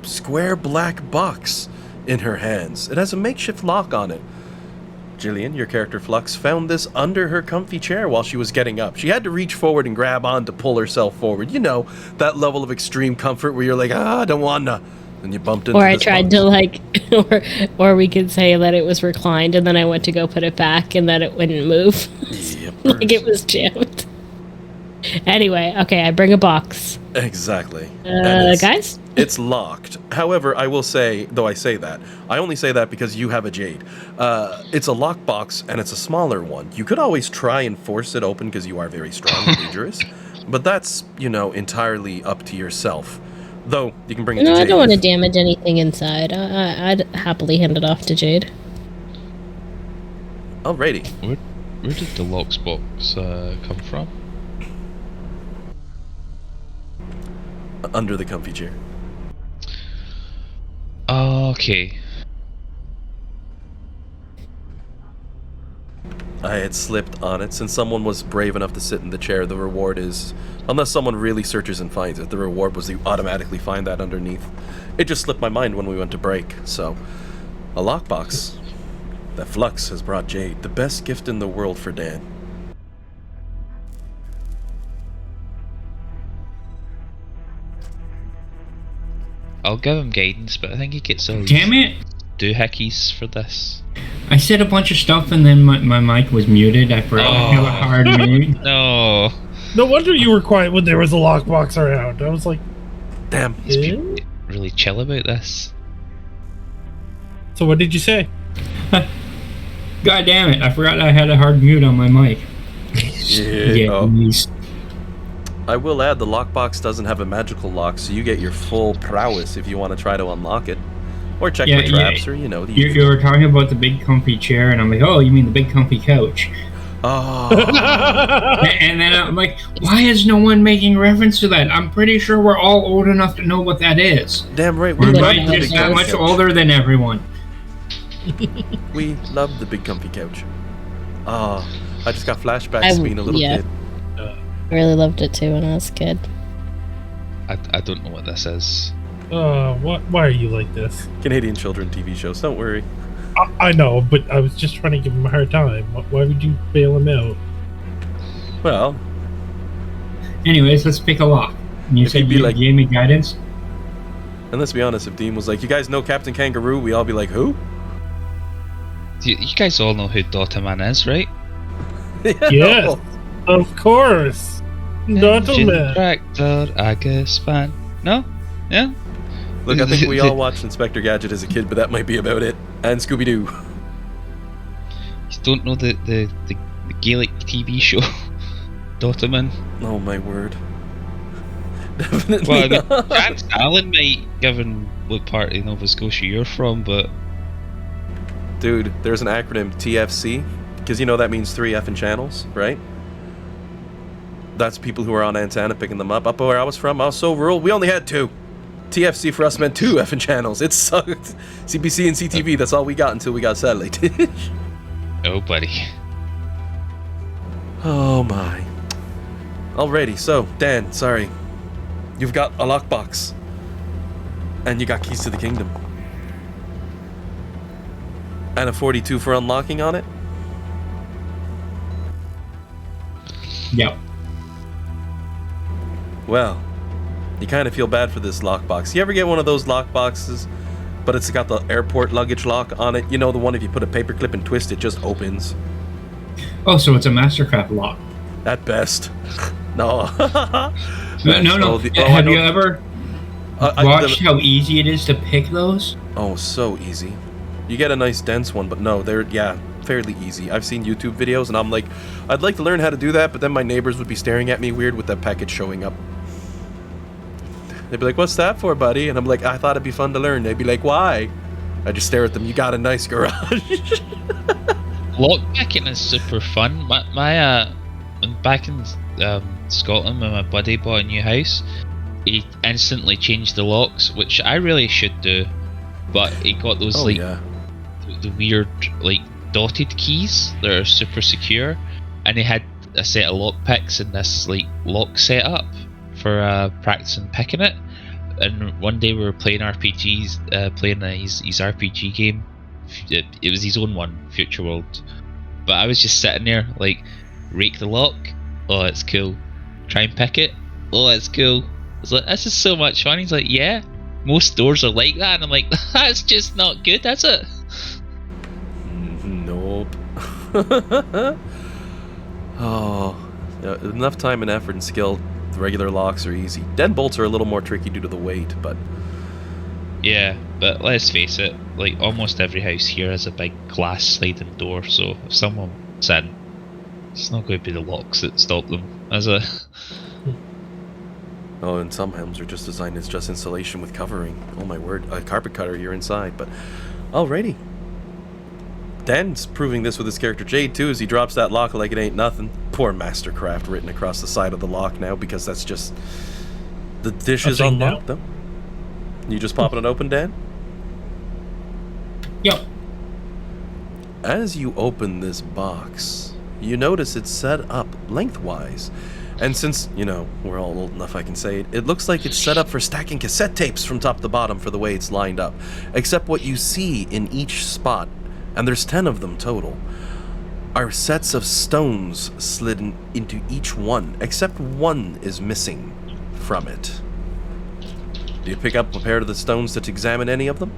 square black box in her hands. It has a makeshift lock on it. Jillian, your character Flux, found this under her comfy chair while she was getting up. She had to reach forward and grab on to pull herself forward. You know, that level of extreme comfort where you're like, I don't wanna. And you bumped into Or I this tried box. to like, or we could say that it was reclined, and then I went to go put it back, and that it wouldn't move, Yep. like it was jammed. Anyway, okay, I bring a box. Exactly. And it's- Guys, It's locked. However, I will say, though I say that, I only say that because you have a jade. It's a lockbox, and it's a smaller one. You could always try and force it open because you are very strong and dangerous, but that's, you know, entirely up to yourself. Though, you can bring it to no, Jade. I don't want to damage anything inside. I'd happily hand it off to Jade. Alrighty. Where did the locks box come from? Under the comfy chair. Okay. I had slipped on it. Since someone was brave enough to sit in the chair, the reward is, unless someone really searches and finds it, the reward was you automatically find that underneath. It just slipped my mind when we went to break, so. A lockbox that Flux has brought Jade, the best gift in the world for Dan. I'll give him guidance, but I think he gets all Damn it! doohickeys for this. I said a bunch of stuff and then my mic was muted. I forgot to have a hard mute. No. No wonder you were quiet when there was a lockbox around. I was like, Damn. eh? Really chill about this. So what did you say? God damn it! I forgot I had a hard mute on my mic. Yeah. Oh. Yes. I will add, the lockbox doesn't have a magical lock, so you get your full prowess if you want to try to unlock it. Or check Yeah, for traps, yeah. or, you know, the You were talking about the big comfy chair, and I'm like, oh, you mean the big comfy couch? Oh. And then I'm like, why is no one making reference to that? I'm pretty sure we're all old enough to know what that is. Damn right, We're we love right the just big that comfy much couch. older than everyone. We love the big comfy couch. Ah, I just got flashbacks I- to being a little yeah. kid. I really loved it too when I was a kid. I don't know what this is. Why are you like this? Canadian children TV shows, don't worry. I know, but I was just trying to give him a hard time. Why would you bail him out? Well, Anyways, let's pick a lock. And you If said you'd be you like- gave me guidance? and let's be honest, if Dean was like, you guys know Captain Kangaroo, we all be like, who? You guys all know who Dotaman is, right? Yes, of course. Dotaman. Tractor, I guess fine. No? Yeah? Look, I think we all watched Inspector Gadget as a kid, but that might be about it. And Scooby-Doo. You don't know the Gaelic TV show, Dotaman? Oh my word. Definitely Well, I mean, not. Chance Allen might, given what part of Nova Scotia you're from, but... Dude, there's an acronym, TFC, because you know that means 3 effing channels, right? That's people who are on antenna picking them up. Up where I was from, I was so rural, we only had 2. TFC for us meant 2 effing channels. It sucked. CBC and CTV, that's all we got until we got satellite dish. Oh, buddy. Oh my. Alrighty, so, Dan, sorry. You've got a lockbox. And you got keys to the kingdom. And a 42 for unlocking on it? Yep. Well, you kind of feel bad for this lockbox. You ever get one of those lockboxes, but it's got the airport luggage lock on it? You know, the one if you put a paperclip and twist, it just opens? Oh, so it's a Mastercraft lock. At best. No. No. Have you ever watched how easy it is to pick those? Oh, so easy. You get a nice dense one, but no, they're, fairly easy. I've seen YouTube videos, and I'm like, I'd like to learn how to do that, but then my neighbors would be staring at me weird with that package showing up. They'd be like, what's that for, buddy? And I'm like, I thought it'd be fun to learn. They'd be like, why? I just stare at them. You got a nice garage. Lockpicking is super fun. My back in Scotland when my buddy bought a new house, he instantly changed the locks, which I really should do, but he got those the weird dotted keys that are super secure, and he had a set of lockpicks in this lock setup for practicing picking it. And one day we were playing RPGs, playing his RPG game. It was his own one, Future World. But I was just sitting there, rake the lock. Oh, it's cool. Try and pick it. Oh, it's cool. I was like, this is so much fun. He's like, yeah, most doors are like that. And I'm like, that's just not good, that's it. Nope. Oh, enough time and effort and skill. The regular locks are easy. Deadbolts are a little more tricky due to the weight, but... Yeah, but let's face it, almost every house here has a big glass sliding door, so if someone's in, it's not going to be the locks that stop them, is it? Oh, and some homes are just designed as just insulation with covering. Oh my word, a carpet cutter, you're inside, but... Alrighty. Dan's proving this with his character Jade too, as he drops that lock like it ain't nothing. Poor Mastercraft written across the side of the lock now, because that's just... The dish is unlocked, though. You just popping it open, Dan? Yep. As you open this box, you notice it's set up lengthwise. And since, we're all old enough I can say it, it looks like it's set up for stacking cassette tapes from top to bottom for the way it's lined up. Except what you see in each spot, and there's 10 of them total, are sets of stones slid into each one, except one is missing from it. Do you pick up a pair of the stones to examine any of them?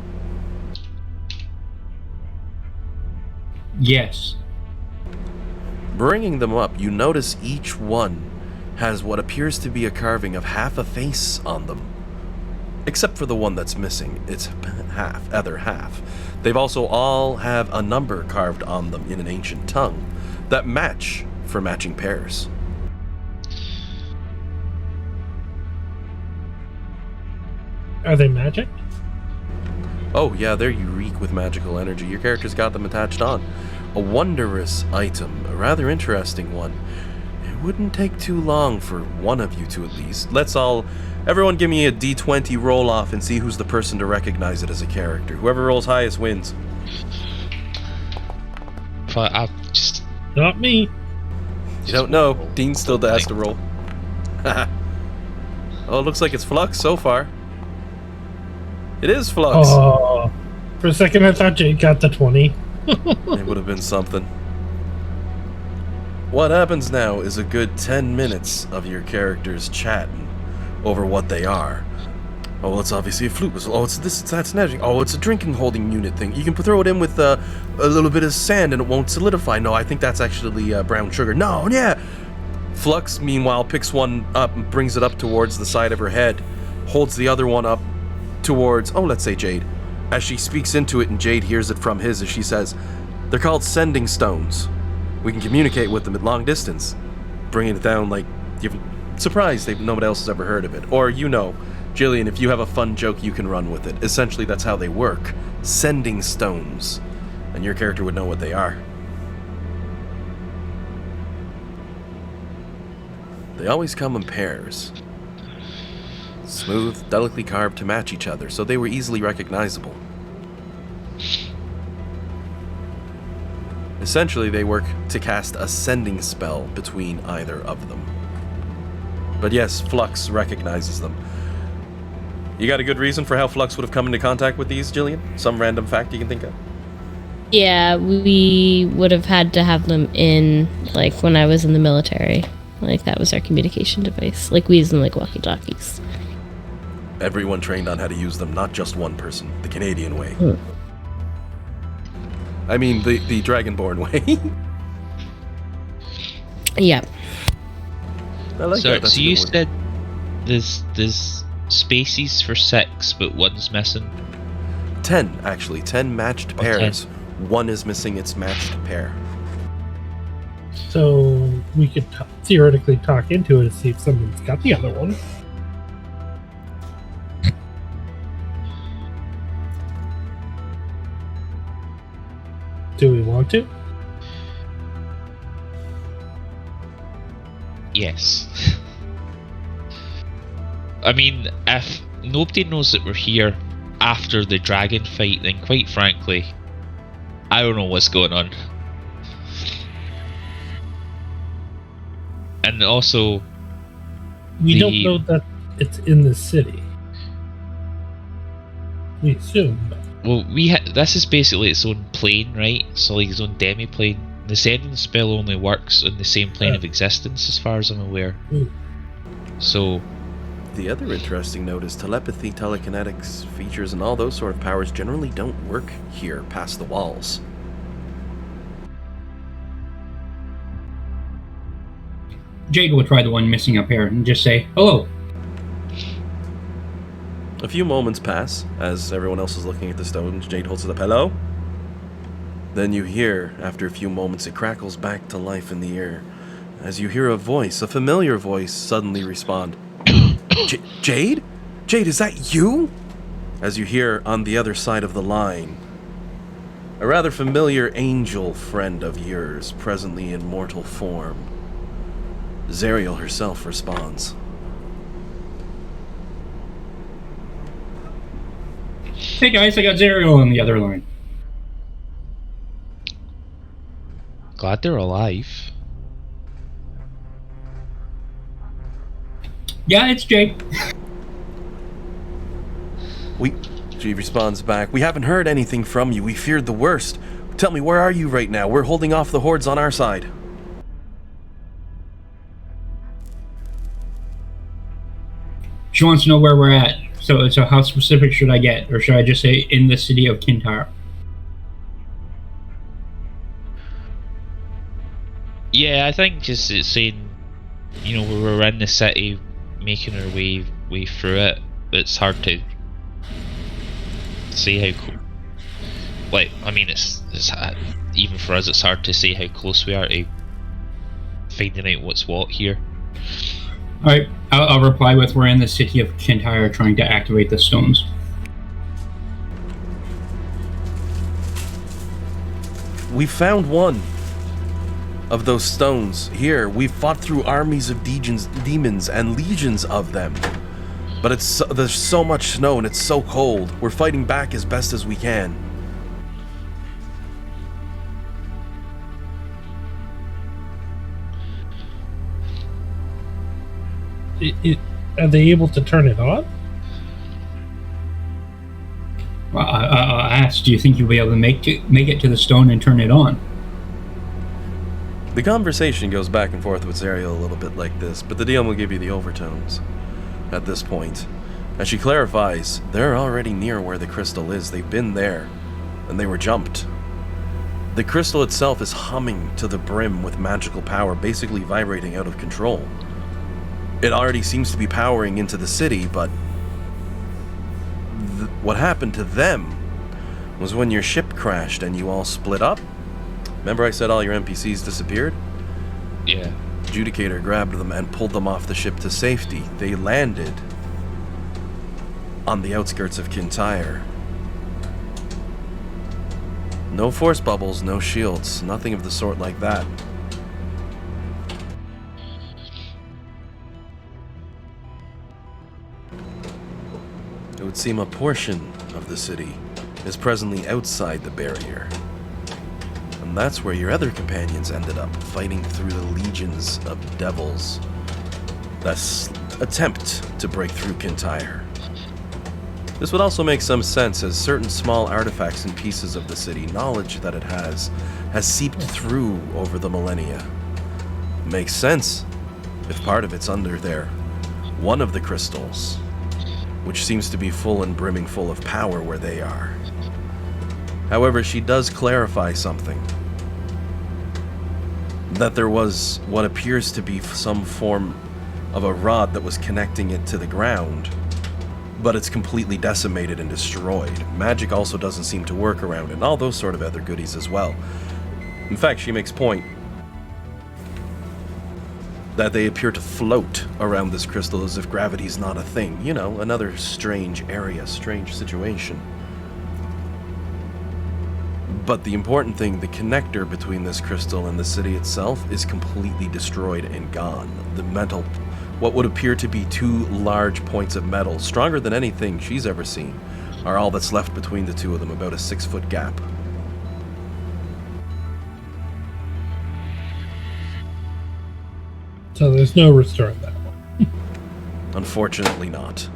Yes. Bringing them up, you notice each one has what appears to be a carving of half a face on them. Except for the one that's missing, its other half. They've also all have a number carved on them in an ancient tongue that match for matching pairs. Are they magic? Oh yeah, they're unique with magical energy. Your character's got them attached on. A wondrous item, a rather interesting one. It wouldn't take too long for one of you to at least. Everyone give me a D20 roll off and see who's the person to recognize it as a character. Whoever rolls highest wins. Not me. You don't know. Dean still has to roll. Oh, it looks like it's Flux so far. It is Flux. Oh, for a second I thought Jake got the 20. It would have been something. What happens now is a good 10 minutes of your characters chatting over what they are. Oh, well, it's obviously a flute whistle. Oh, it's this, it's that, it's magic. Oh, it's a drinking holding unit thing. You can throw it in with a little bit of sand and it won't solidify. No, I think that's actually brown sugar. No, yeah. Flux, meanwhile, picks one up and brings it up towards the side of her head, holds the other one up towards, oh, let's say Jade. As she speaks into it and Jade hears it from his as she says, they're called sending stones. We can communicate with them at long distance. Bringing it down like, you're surprised nobody else has ever heard of it. Or, Jillian, if you have a fun joke, you can run with it. Essentially, that's how they work. Sending stones. And your character would know what they are. They always come in pairs. Smooth, delicately carved to match each other, so they were easily recognizable. Essentially, they work to cast a sending spell between either of them. But yes, Flux recognizes them. You got a good reason for how Flux would have come into contact with these, Jillian? Some random fact you can think of? Yeah, we would have had to have them in, like, when I was in the military. Like, that was our communication device. Like, we used them like walkie-talkies. Everyone trained on how to use them, not just one person. The Canadian way. I mean, the Dragonborn way. Yeah. I like that. That's so a you good one. said there's spaces for 6, but one's missing. 10, actually. 10 matched pairs. 10. One is missing its matched pair. So we could theoretically talk into it and see if someone's got the other one. Do we want to? Yes. I mean, if nobody knows that we're here after the dragon fight, then quite frankly, I don't know what's going on. And also, We don't know that it's in the city. We assume. well, this is basically its own plane, right? So like its own demi-plane. The sending spell only works on the same plane of existence, as far as I'm aware. So, The other interesting note is telepathy, telekinetics, features, and all those sort of powers generally don't work here past the walls. Jade will try the one missing up here and just say, hello. A few moments pass as everyone else is looking at the stones. Jade holds it up. Hello? Then you hear, after a few moments, it crackles back to life in the air. As you hear a voice, a familiar voice, suddenly respond. Jade? Jade, is that you? As you hear on the other side of the line, a rather familiar angel friend of yours, presently in mortal form. Zariel herself responds. Hey guys, I got Zariel on the other line. glad they're alive. Yeah, it's Jade. She responds back, we haven't heard anything from you. We feared the worst. Tell me, where are you right now? We're holding off the hordes on our side. She wants to know where we're at. So how specific should I get? Or should I just say in the city of Kintyre? Yeah, I think just it's saying, you know, we're in the city, making our way through it. It's hard to say how. Like, I mean, it's even for us, it's hard to say how close we are to finding out what's what here. Alright, I'll reply with we're in the city of Kintyre trying to activate the stones. We found one of those stones here. We fought through armies of demons and legions of them. But there's so much snow and it's so cold. We're fighting back as best as we can. Are they able to turn it on? Well, I asked, do you think you'll be able to make it to the stone and turn it on? The conversation goes back and forth with Zariel a little bit like this, but the DM will give you the overtones at this point. As she clarifies, they're already near where the crystal is. They've been there, and they were jumped. The crystal itself is humming to the brim with magical power, basically vibrating out of control. It already seems to be powering into the city, but what happened to them was when your ship crashed and you all split up. Remember I said all your NPCs disappeared? Yeah. Judicator grabbed them and pulled them off the ship to safety. They landed on the outskirts of Kintyre. No force bubbles, no shields, nothing of the sort like that. It would seem a portion of the city is presently outside the barrier. And that's where your other companions ended up, fighting through the legions of devils that attempt to break through Kintyre. This would also make some sense, as certain small artifacts and pieces of the city, knowledge that it has seeped through over the millennia. Makes sense if part of it's under there. One of the crystals, which seems to be full and brimming full of power where they are. However, she does clarify something. That there was what appears to be some form of a rod that was connecting it to the ground, but it's completely decimated and destroyed. Magic also doesn't seem to work around it, and all those sort of other goodies as well. In fact, she makes point that they appear to float around this crystal as if gravity's not a thing. You know, another strange area, strange situation. But the important thing, the connector between this crystal and the city itself is completely destroyed and gone. The metal, what would appear to be two large points of metal, stronger than anything she's ever seen, are all that's left between the two of them, about a 6-foot gap. So there's no restoring that one. Unfortunately not.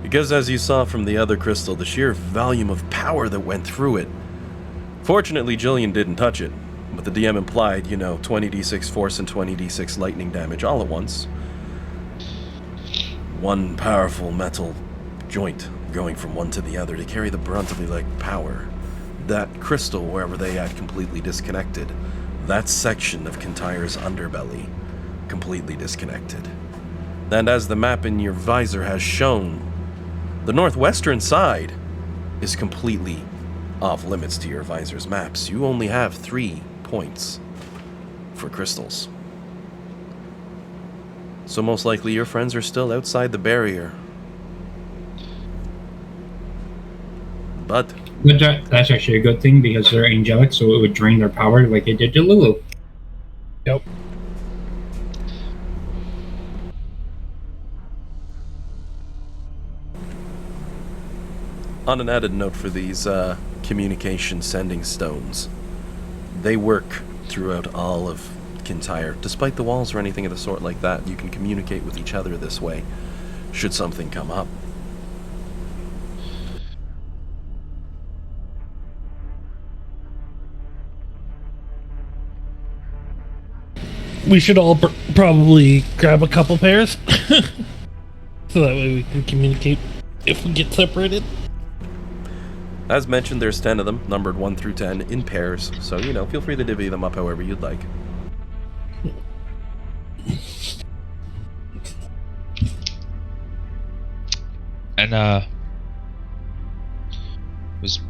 Because as you saw from the other crystal, the sheer volume of power that went through it. Fortunately, Jillian didn't touch it, but the DM implied, 20d6 force and 20d6 lightning damage all at once. One powerful metal joint going from one to the other to carry the brunt of the power. That crystal, wherever they had completely disconnected, that section of Kintyre's underbelly, completely disconnected. And as the map in your visor has shown, the northwestern side is completely off limits to your visor's maps. You only have 3 points for crystals. So most likely your friends are still outside the barrier. But that's actually a good thing, because they're angelic, so it would drain their power like it did to Lulu. Yep. on an added note for these communication sending stones, they work throughout all of Kintyre. Despite the walls or anything of the sort like that, you can communicate with each other this way, should something come up. We should all probably grab a couple pairs, so that way we can communicate if we get separated. As mentioned, there's 10 of them, numbered 1 through 10, in pairs, so, you know, feel free to divvy them up however you'd like. And, was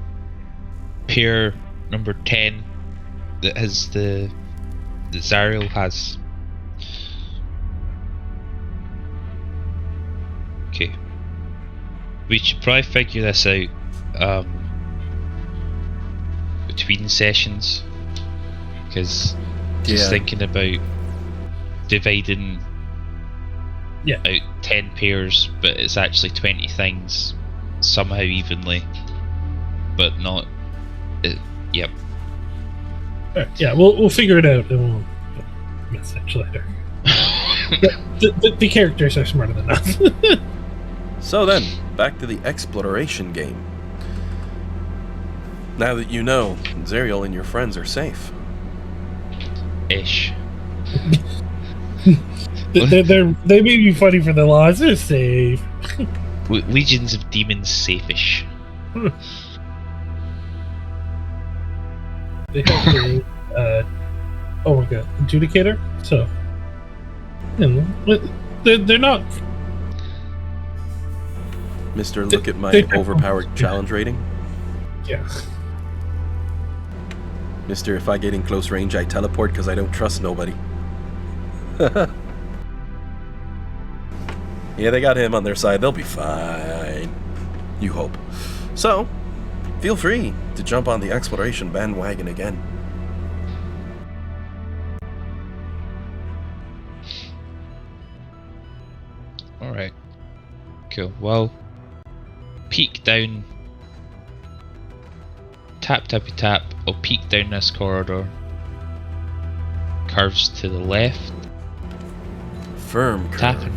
pair number 10 that has that Zariel has. Okay. We should probably figure this out between sessions, because just thinking about dividing out 10 pairs, but it's actually 20 things somehow evenly, but not. Yep. Yeah, we'll figure it out and we'll message later. the characters are smarter than us. So then, back to the exploration game. Now that you know, Zariel and your friends are safe. Ish. They may be fighting for their lives. They're safe. Legions of demons safe-ish. They have a oh my god, adjudicator. So, you know, they're not. Mister, look at my they- overpowered challenge rating. Yeah. Mister, if I get in close range, I teleport because I don't trust nobody. Yeah, they got him on their side. They'll be fine. You hope. So, feel free to jump on the exploration bandwagon again. Alright. Cool. Well, peek down. Tap, tappy, tap. I'll peek down this corridor. Curves to the left. Firm curve. Tapping.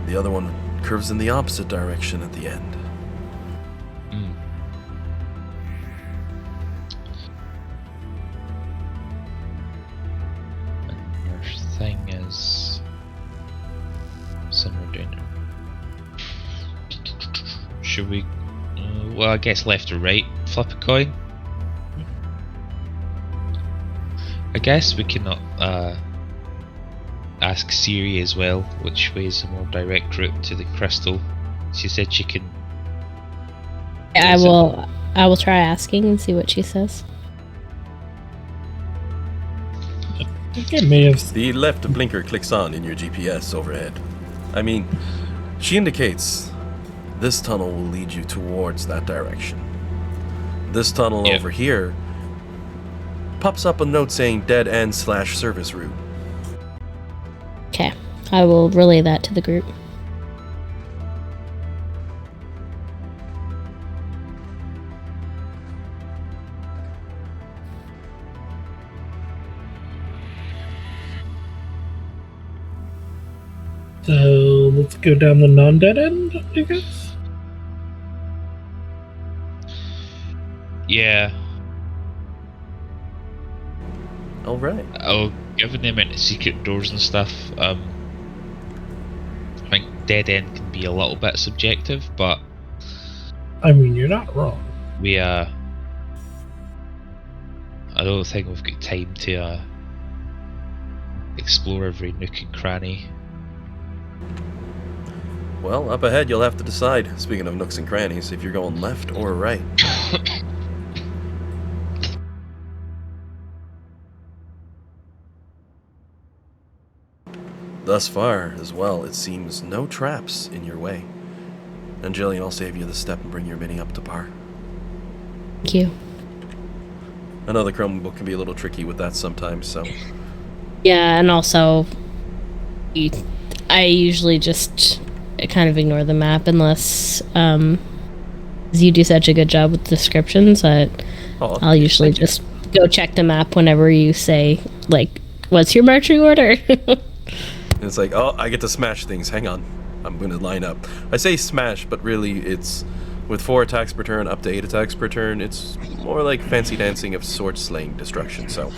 The other one curves in the opposite direction at the end. And your thing is somewhere down there. Should we? Well, I guess left or right. Flip a coin. I guess we can ask Siri as well which way is the more direct route to the crystal. She said she can. I will try asking and see what she says. I think I may have. The left blinker clicks on in your GPS overhead. I mean, she indicates this tunnel will lead you towards that direction. This tunnel Yep. over here pops up a note saying dead end / service route. Okay, I will relay that to the group. So let's go down the non-dead end, I guess. Yeah. Alright. Oh, given the amount of secret doors and stuff, I think dead end can be a little bit subjective, but I mean, you're not wrong. we I don't think we've got time to explore every nook and cranny. Well, up ahead you'll have to decide, speaking of nooks and crannies, if you're going left or right. Thus far, as well, it seems no traps in your way. Angelian, I'll save you the step and bring your mini up to par. Thank you. I know the Chromebook can be a little tricky with that sometimes, so... Yeah, and also, I usually just kind of ignore the map unless you do such a good job with descriptions that I'll usually just go check the map whenever you say, like, what's your marching order? And it's like, oh, I get to smash things. Hang on. I'm going to line up. I say smash, but really it's with 4 attacks per turn, up to 8 attacks per turn. It's more like fancy dancing of sword slaying destruction. So,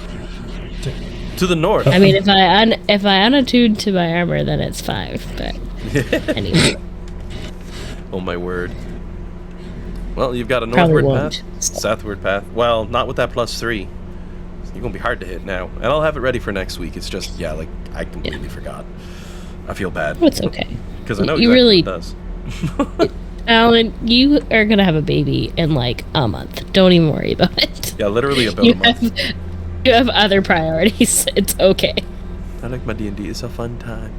to the north. I mean, if I unattune to my armor, then it's 5. But anyway, Oh my word. Well, you've got a Probably northward won't. path, southward path. Well, not with that +3. You're gonna be hard to hit now, and I'll have it ready for next week. It's just, yeah, like I completely forgot. I feel bad it's okay. because I know You exactly really- what it does. Alan, you are gonna have a baby in like a month. Don't even worry about it. Yeah, literally about You a month. you have other priorities. It's okay. I like my D&D. It's a fun time.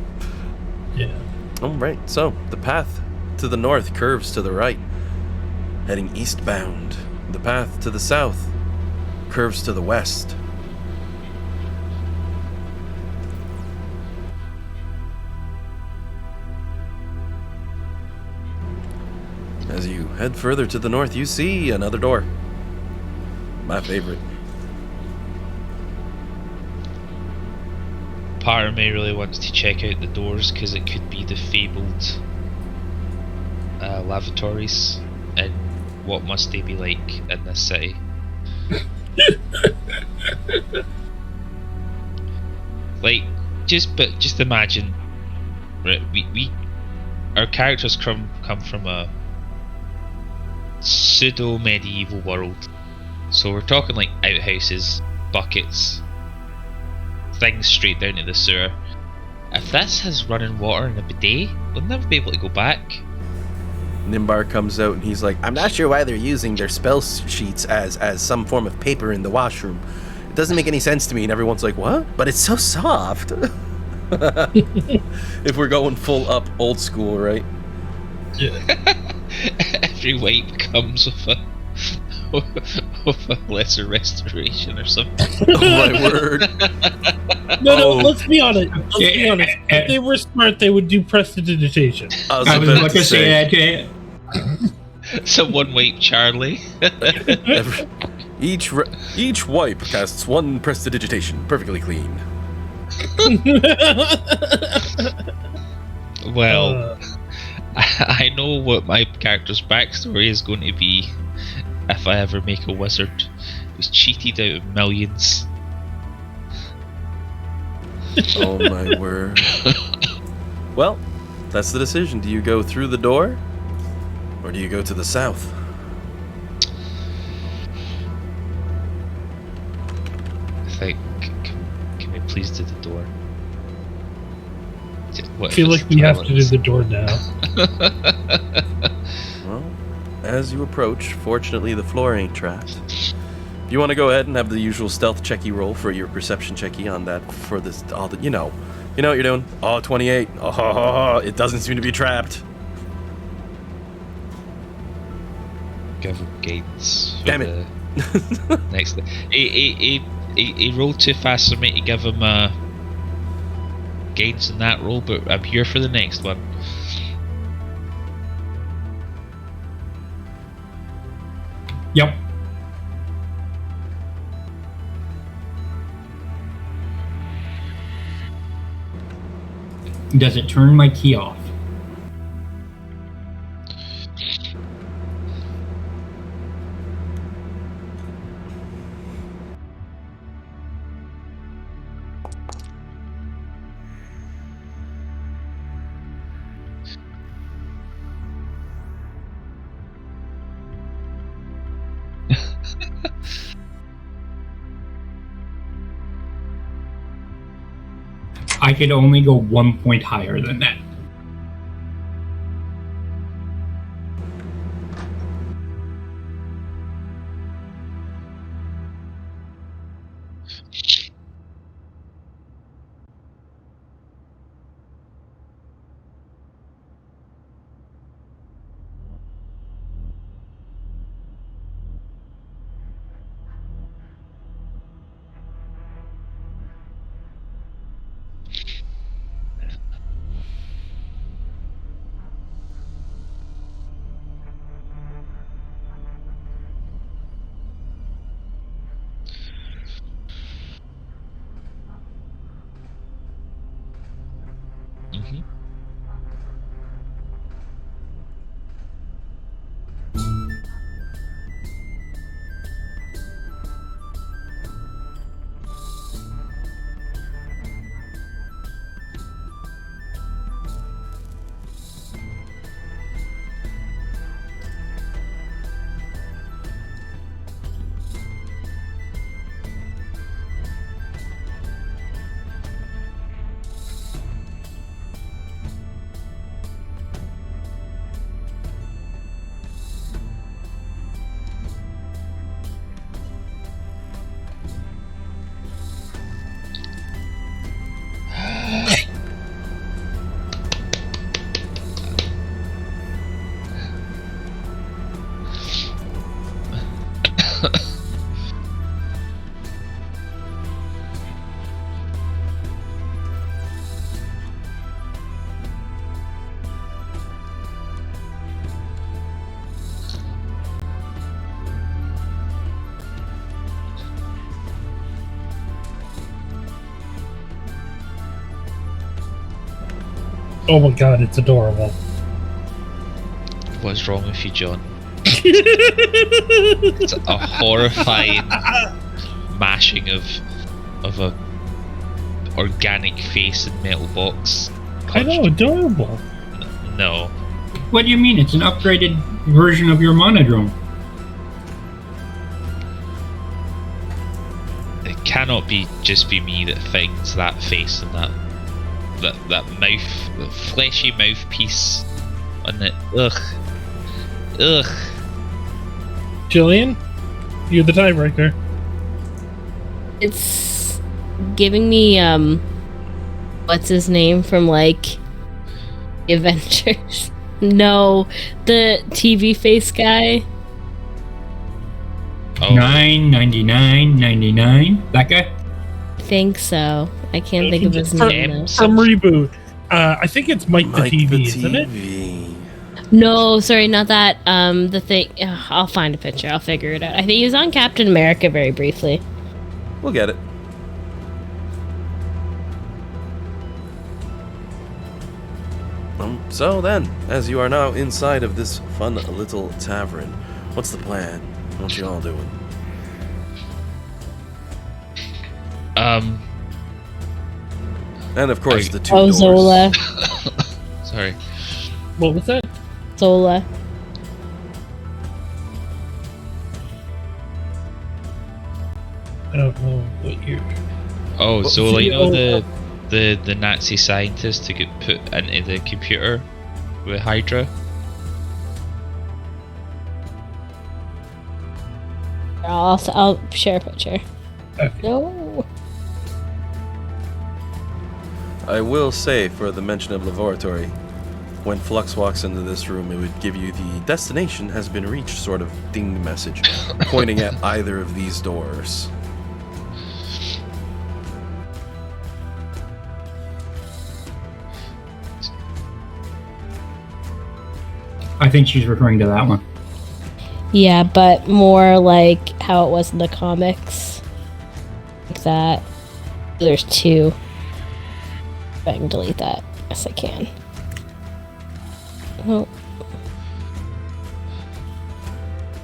Yeah. All right, so the path to the north curves to the right, heading eastbound. The path to the south curves to the west. As you head further to the north, you see another door. My favorite. Part of me really wants to check out the doors because it could be the fabled lavatories, and what must they be like in this city? Like, just imagine, right? our characters come from a pseudo medieval world, so we're talking like outhouses, buckets, things straight down to the sewer. If this has running water and a bidet, we'll never be able to go back. Nimbar comes out and he's like, I'm not sure why they're using their spell sheets as some form of paper in the washroom. It doesn't make any sense to me. And everyone's like, what? But it's so soft. If we're going full up old school, right? Yeah. Every wipe comes with a lesser restoration or something. Oh my word. No, let's be honest. If they were smart, they would do prestidigitation. I was I was about about to say that. Okay. So one wipe Charlie. Each wipe casts 1 prestidigitation, perfectly clean. Well, I know what my character's backstory is going to be if I ever make a wizard. It was cheated out of millions. Oh my word. Well, that's the decision. Do you go through the door? Or do you go to the south? I think, can we please do the door? I feel like we have to do the door now. Well, as you approach, fortunately the floor ain't trapped. If you want to go ahead and have the usual stealth checky roll for your perception checky on that, for this, all the, you know what you're doing. Oh, 28. Oh, it doesn't seem to be trapped. Give him guidance. Damn it. Next thing. He rolled too fast for me to give him guidance in that roll, but I'm here for the next one. Yep. Does it turn my key off? I could only go 1 point higher than that. Mm-hmm. Oh my god, it's adorable. What's wrong with you, John? It's a horrifying mashing of a organic face and metal box. I know, adorable. No. What do you mean? It's an upgraded version of your monodrome. It cannot just be me that finds that face and that mouth, the fleshy mouthpiece on it. Ugh. Jillian, you're the tiebreaker. It's giving me what's his name from like the Avengers? No, the TV face guy. Oh. $9.99.99. That guy. I think so. I can't think of his name though. From Reboot. I think it's Mike the TV, isn't it? No, sorry, not that. The thing. I'll find a picture. I'll figure it out. I think he was on Captain America very briefly. We'll get it. So then, as you are now inside of this fun little tavern, what's the plan? What you all doing? And of course, the two doors. Zola. Sorry. What was that? Zola. I don't know what you're... Oh, Zola, you know the Nazi scientist to get put into the computer with Hydra? I'll share a picture. Okay. No. I will say, for the mention of laboratory, when Flux walks into this room, it would give you the destination has been reached sort of ding message, pointing at either of these doors. I think she's referring to that one. Yeah, but more like how it was in the comics. Like that. There's two. If I can delete that. Yes, I can. Oh.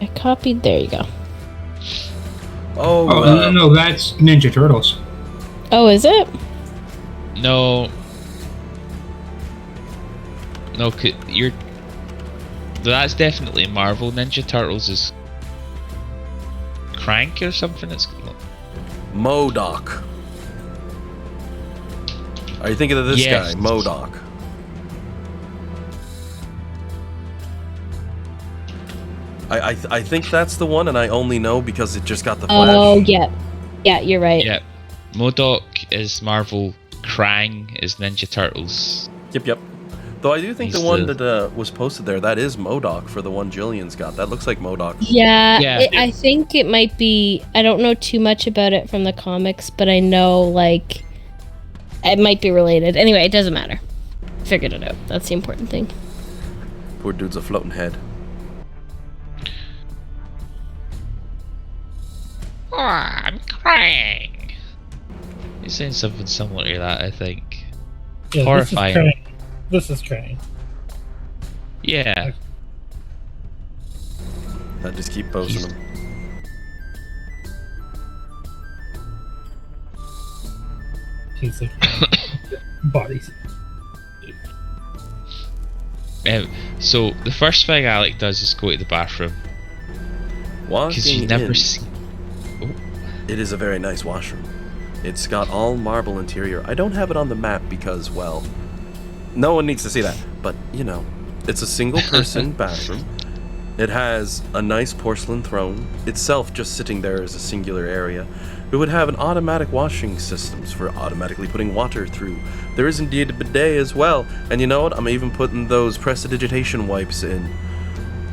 I copied. There you go. Oh, no, that's Ninja Turtles. Oh, is it? No. No, you're... That's definitely Marvel. Ninja Turtles is... Crank or something? It's... MODOK. Are you thinking of this Yes. guy, MODOK? I think that's the one, and I only know because it just got the flash. Oh, yeah. Yeah, you're right. Yeah. MODOK is Marvel. Krang is Ninja Turtles. Yep. Though I do think He's the one the- that was posted there, that is MODOK for the one Jillian's got. That looks like MODOK. Yeah, Yeah. I think it might be. I don't know too much about it from the comics, but I know, like, it might be related. Anyway, it doesn't matter. Figured it out. That's the important thing. Poor dude's a floating head. Oh, I'm Krang. He's saying something similar to that, I think. Yeah, Horrifying. This is Krang. Yeah. I just keep posting them. He's like bodies. So the first thing Alec does is go to the bathroom because Walking you never in, see. it is a very nice washroom. It's got all marble interior. I don't have it on the map because, well, no one needs to see that. But, you know, it's a single-person bathroom. It has a nice porcelain throne, itself just sitting there as a singular area. It would have an automatic washing systems for automatically putting water through. There is indeed a bidet as well, and you know what? I'm even putting those prestidigitation wipes in.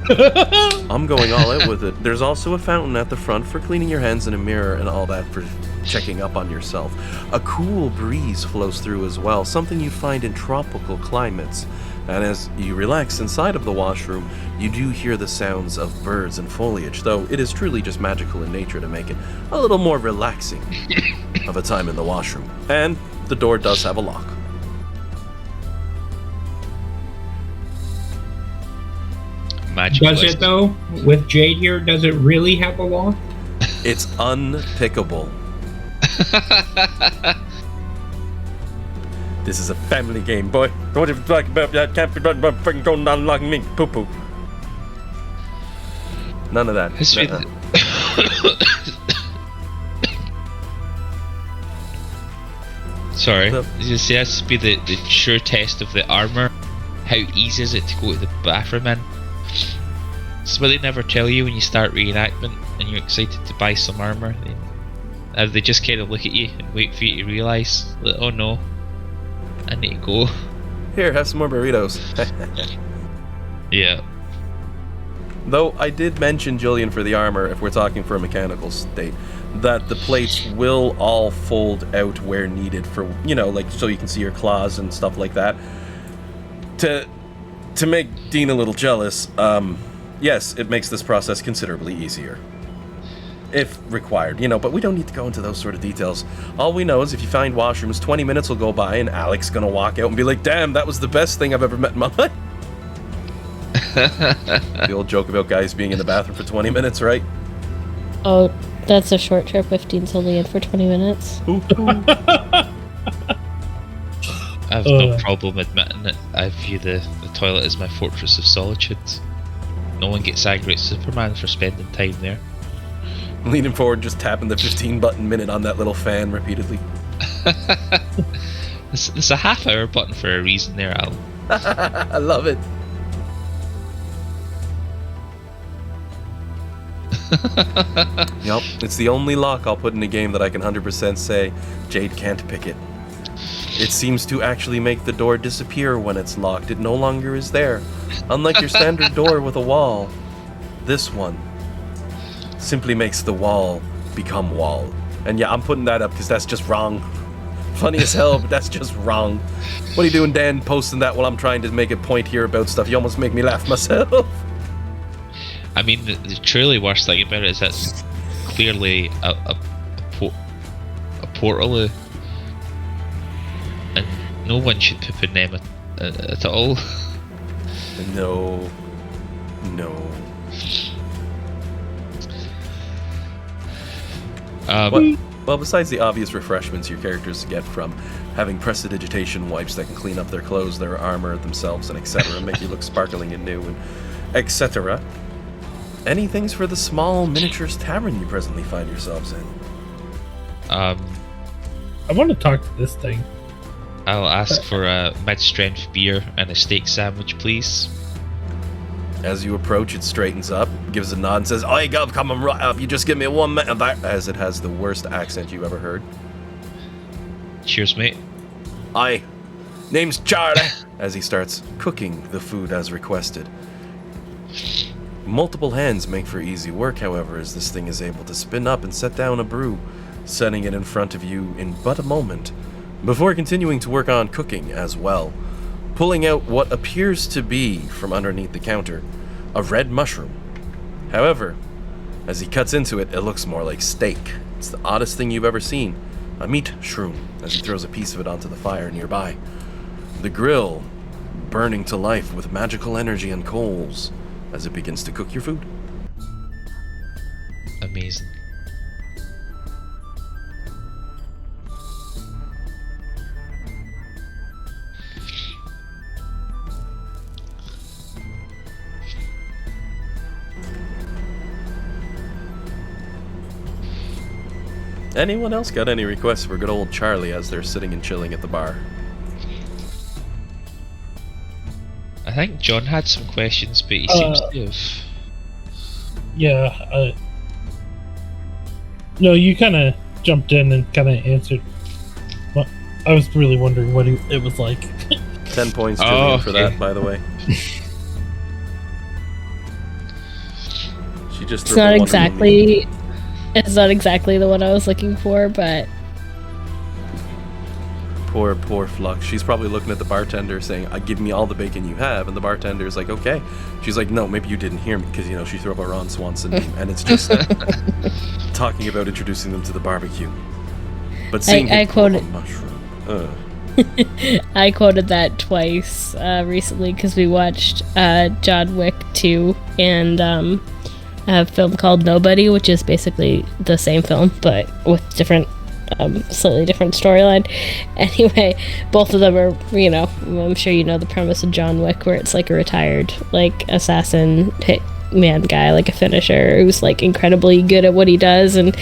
I'm going all out with it. There's also a fountain at the front for cleaning your hands and a mirror and all that for checking up on yourself. A cool breeze flows through as well, something you find in tropical climates. And as you relax inside of the washroom, you do hear the sounds of birds and foliage, though it is truly just magical in nature to make it a little more relaxing of a time in the washroom. And the door does have a lock. Magical. Does it though? With Jade here, does it really have a lock? It's unpickable. This is a family game, boy. Don't even talk about that. Can't be fucking going down like me. Poo poo. None of that. Sorry. You see, that's to be the sure test of the armor. How easy is it to go to the bathroom in? It's what they never tell you when you start reenactment and you're excited to buy some armor. They just kind of look at you and wait for you to realise, like, oh no, I need to go. Here, have some more burritos. Yeah. Though I did mention, Julian, for the armor, if we're talking for a mechanical state, that the plates will all fold out where needed for, like, so you can see your claws and stuff like that. To make Dean a little jealous, yes, it makes this process considerably easier. If required, but we don't need to go into those sort of details. All we know is if you find washrooms, 20 minutes will go by and Alec's gonna walk out and be like, damn, that was the best thing I've ever met in my life. The old joke about guys being in the bathroom for 20 minutes, right? Oh, that's a short trip if Dean's only in for 20 minutes. I have no problem admitting it. I view the toilet as my fortress of solitude. No one gets angry at Superman for spending time there. Leaning forward, just tapping the 15-button minute on that little fan repeatedly. There's a half-hour button for a reason there, Al. I love it. Yup, it's the only lock I'll put in a game that I can 100% say Jade can't pick it. It seems to actually make the door disappear when it's locked. It no longer is there. Unlike your standard door with a wall, this one simply makes the wall become wall. And yeah, I'm putting that up because that's just wrong. Funny as hell, but that's just wrong. What are you doing, Dan, posting that while I'm trying to make a point here about stuff? You almost make me laugh myself. I mean, the truly worst thing about it is that's clearly a portal, and no one should poop in them at all. No. Well, besides the obvious refreshments your characters get from having prestidigitation wipes that can clean up their clothes, their armor, themselves, and etc., make you look sparkling and new, and etc., any things for the small miniatures tavern you presently find yourselves in? I want to talk to this thing. I'll ask for a mid-strength beer and a steak sandwich, please. As you approach, it straightens up, gives a nod, and says, "I got coming right up. You just give me 1 minute of that," as it has the worst accent you've ever heard. Cheers, mate. Aye. Name's Charlie. As he starts cooking the food as requested. Multiple hands make for easy work, however, as this thing is able to spin up and set down a brew, setting it in front of you in but a moment, before continuing to work on cooking as well, pulling out what appears to be, from underneath the counter, a red mushroom. However, as he cuts into it, it looks more like steak. It's the oddest thing you've ever seen. A meat shroom, as he throws a piece of it onto the fire nearby. The grill burning to life with magical energy and coals as it begins to cook your food. Amazing. Anyone else got any requests for good old Charlie as they're sitting and chilling at the bar? I think John had some questions, but he seems to have... Yeah, no, you kind of jumped in and kind of answered. Well, I was really wondering what it was like. 10 points, Julian, for that, by the way. She just It's not exactly the one I was looking for, but Poor Flux. She's probably looking at the bartender saying, "Give me all the bacon you have," and the bartender's like, "Okay." She's like, "No, maybe you didn't hear me," because she threw up a Ron Swanson meme, and it's just talking about introducing them to the barbecue. But seeing I quoted a mushroom. I quoted that twice recently because we watched John Wick 2 and a film called Nobody, which is basically the same film but with different slightly different storyline. Anyway, both of them are, you know, I'm sure you know the premise of John Wick, where it's like a retired like assassin hitman guy, like a finisher, who's like incredibly good at what he does. And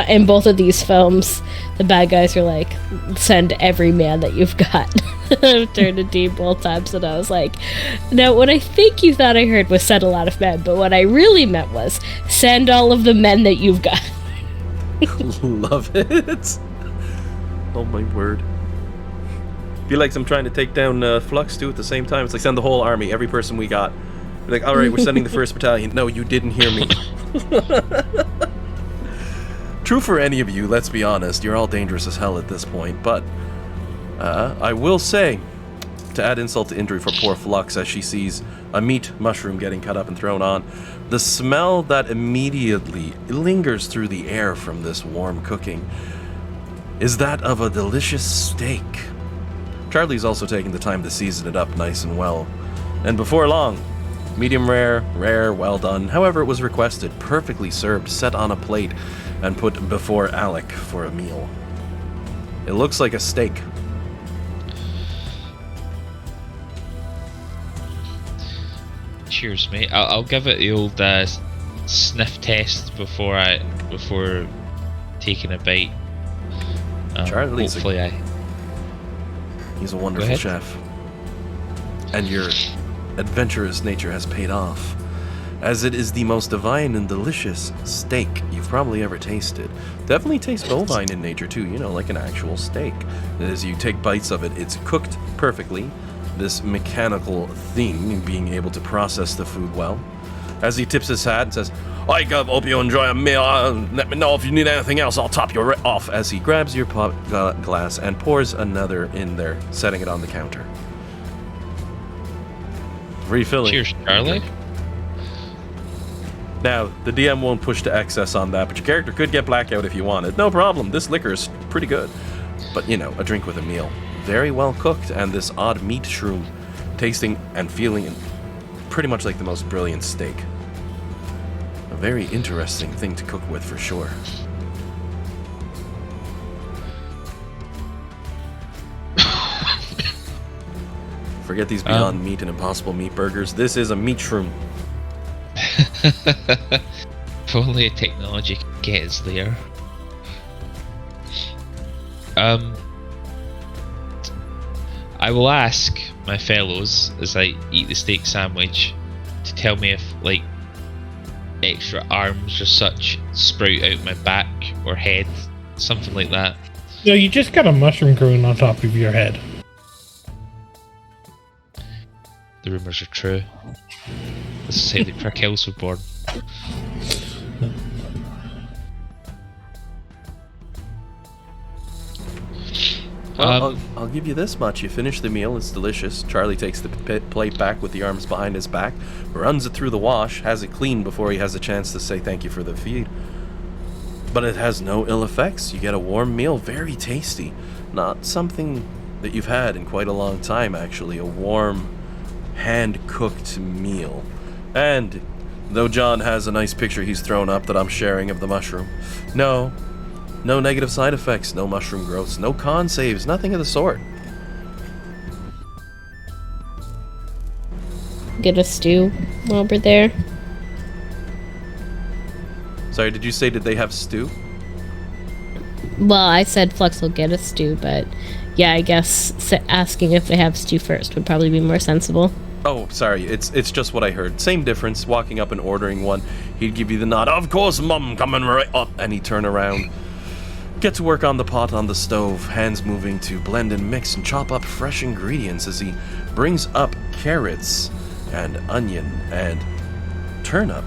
in both of these films, the bad guys are like, send every man that you've got. Turned to Dean both times, and I was like, no, what I think you thought I heard was send a lot of men, but what I really meant was send all of the men that you've got. Love it. Oh my word. Feel like I'm trying to take down Flux too at the same time. It's like send the whole army, every person we got. We're like, all right, we're sending the 1st battalion. No, you didn't hear me. True for any of you, let's be honest. You're all dangerous as hell at this point, but I will say, to add insult to injury for poor Flux as she sees a meat mushroom getting cut up and thrown on, the smell that immediately lingers through the air from this warm cooking is that of a delicious steak. Charlie's also taking the time to season it up nice and well. And before long, medium rare, well done, however it was requested, perfectly served, set on a plate, and put before Alec for a meal. It looks like a steak. Cheers, mate. I'll give it the old sniff test before taking a bite. Charlie's hopefully he's a wonderful chef, and your adventurous nature has paid off, as it is the most divine and delicious steak you've probably ever tasted. Definitely tastes bovine in nature too, you know, like an actual steak. As you take bites of it, it's cooked perfectly. This mechanical thing being able to process the food well. As he tips his hat and says, I hope you enjoy a meal. Let me know if you need anything else. I'll top you off. As he grabs your glass and pours another in there, setting it on the counter. Refilling. Cheers, Charlie. Now, the DM won't push to excess on that, but your character could get blackout if you wanted. No problem. This liquor is pretty good. But, you know, a drink with a meal. Very well cooked, and this odd meat shroom tasting and feeling pretty much like the most brilliant steak. A very interesting thing to cook with for sure. Forget these Beyond Meat and Impossible Meat burgers. This is a meat shroom. If only technology could get us there. I will ask my fellows as I eat the steak sandwich to tell me if, like, extra arms or such sprout out my back or head, something like that. No, you just got a mushroom growing on top of your head. The rumours are true. Let's say that Krakel's were born. Well, I'll give you this much. You finish the meal, it's delicious. Charlie takes the plate back with the arms behind his back, runs it through the wash, has it cleaned before he has a chance to say thank you for the feed. But it has no ill effects. You get a warm meal, very tasty. Not something that you've had in quite a long time, actually. A warm, hand-cooked meal. And though John has a nice picture he's thrown up that I'm sharing of the mushroom, no negative side effects, no mushroom growths, no con saves, nothing of the sort. Get a stew while we're there. Sorry, did you say did they have stew? Well, I said Flux will get a stew, but yeah, I guess asking if they have stew first would probably be more sensible. Oh, sorry, it's just what I heard. Same difference, walking up and ordering one. He'd give you the nod, of course, Mum, coming right up, and he'd turn around. Get to work on the pot on the stove, hands moving to blend and mix and chop up fresh ingredients as he brings up carrots and onion and turnip,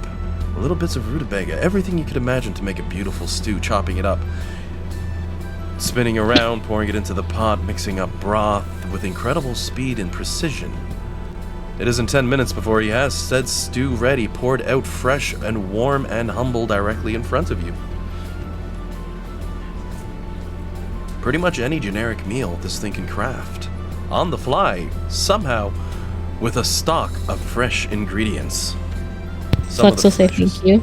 little bits of rutabaga, everything you could imagine to make a beautiful stew, chopping it up, spinning around, pouring it into the pot, mixing up broth with incredible speed and precision. It isn't 10 minutes before he has said stew ready, poured out fresh and warm and humble directly in front of you. Pretty much any generic meal this thing can craft. On the fly, somehow, with a stock of fresh ingredients. Flux will say thank you.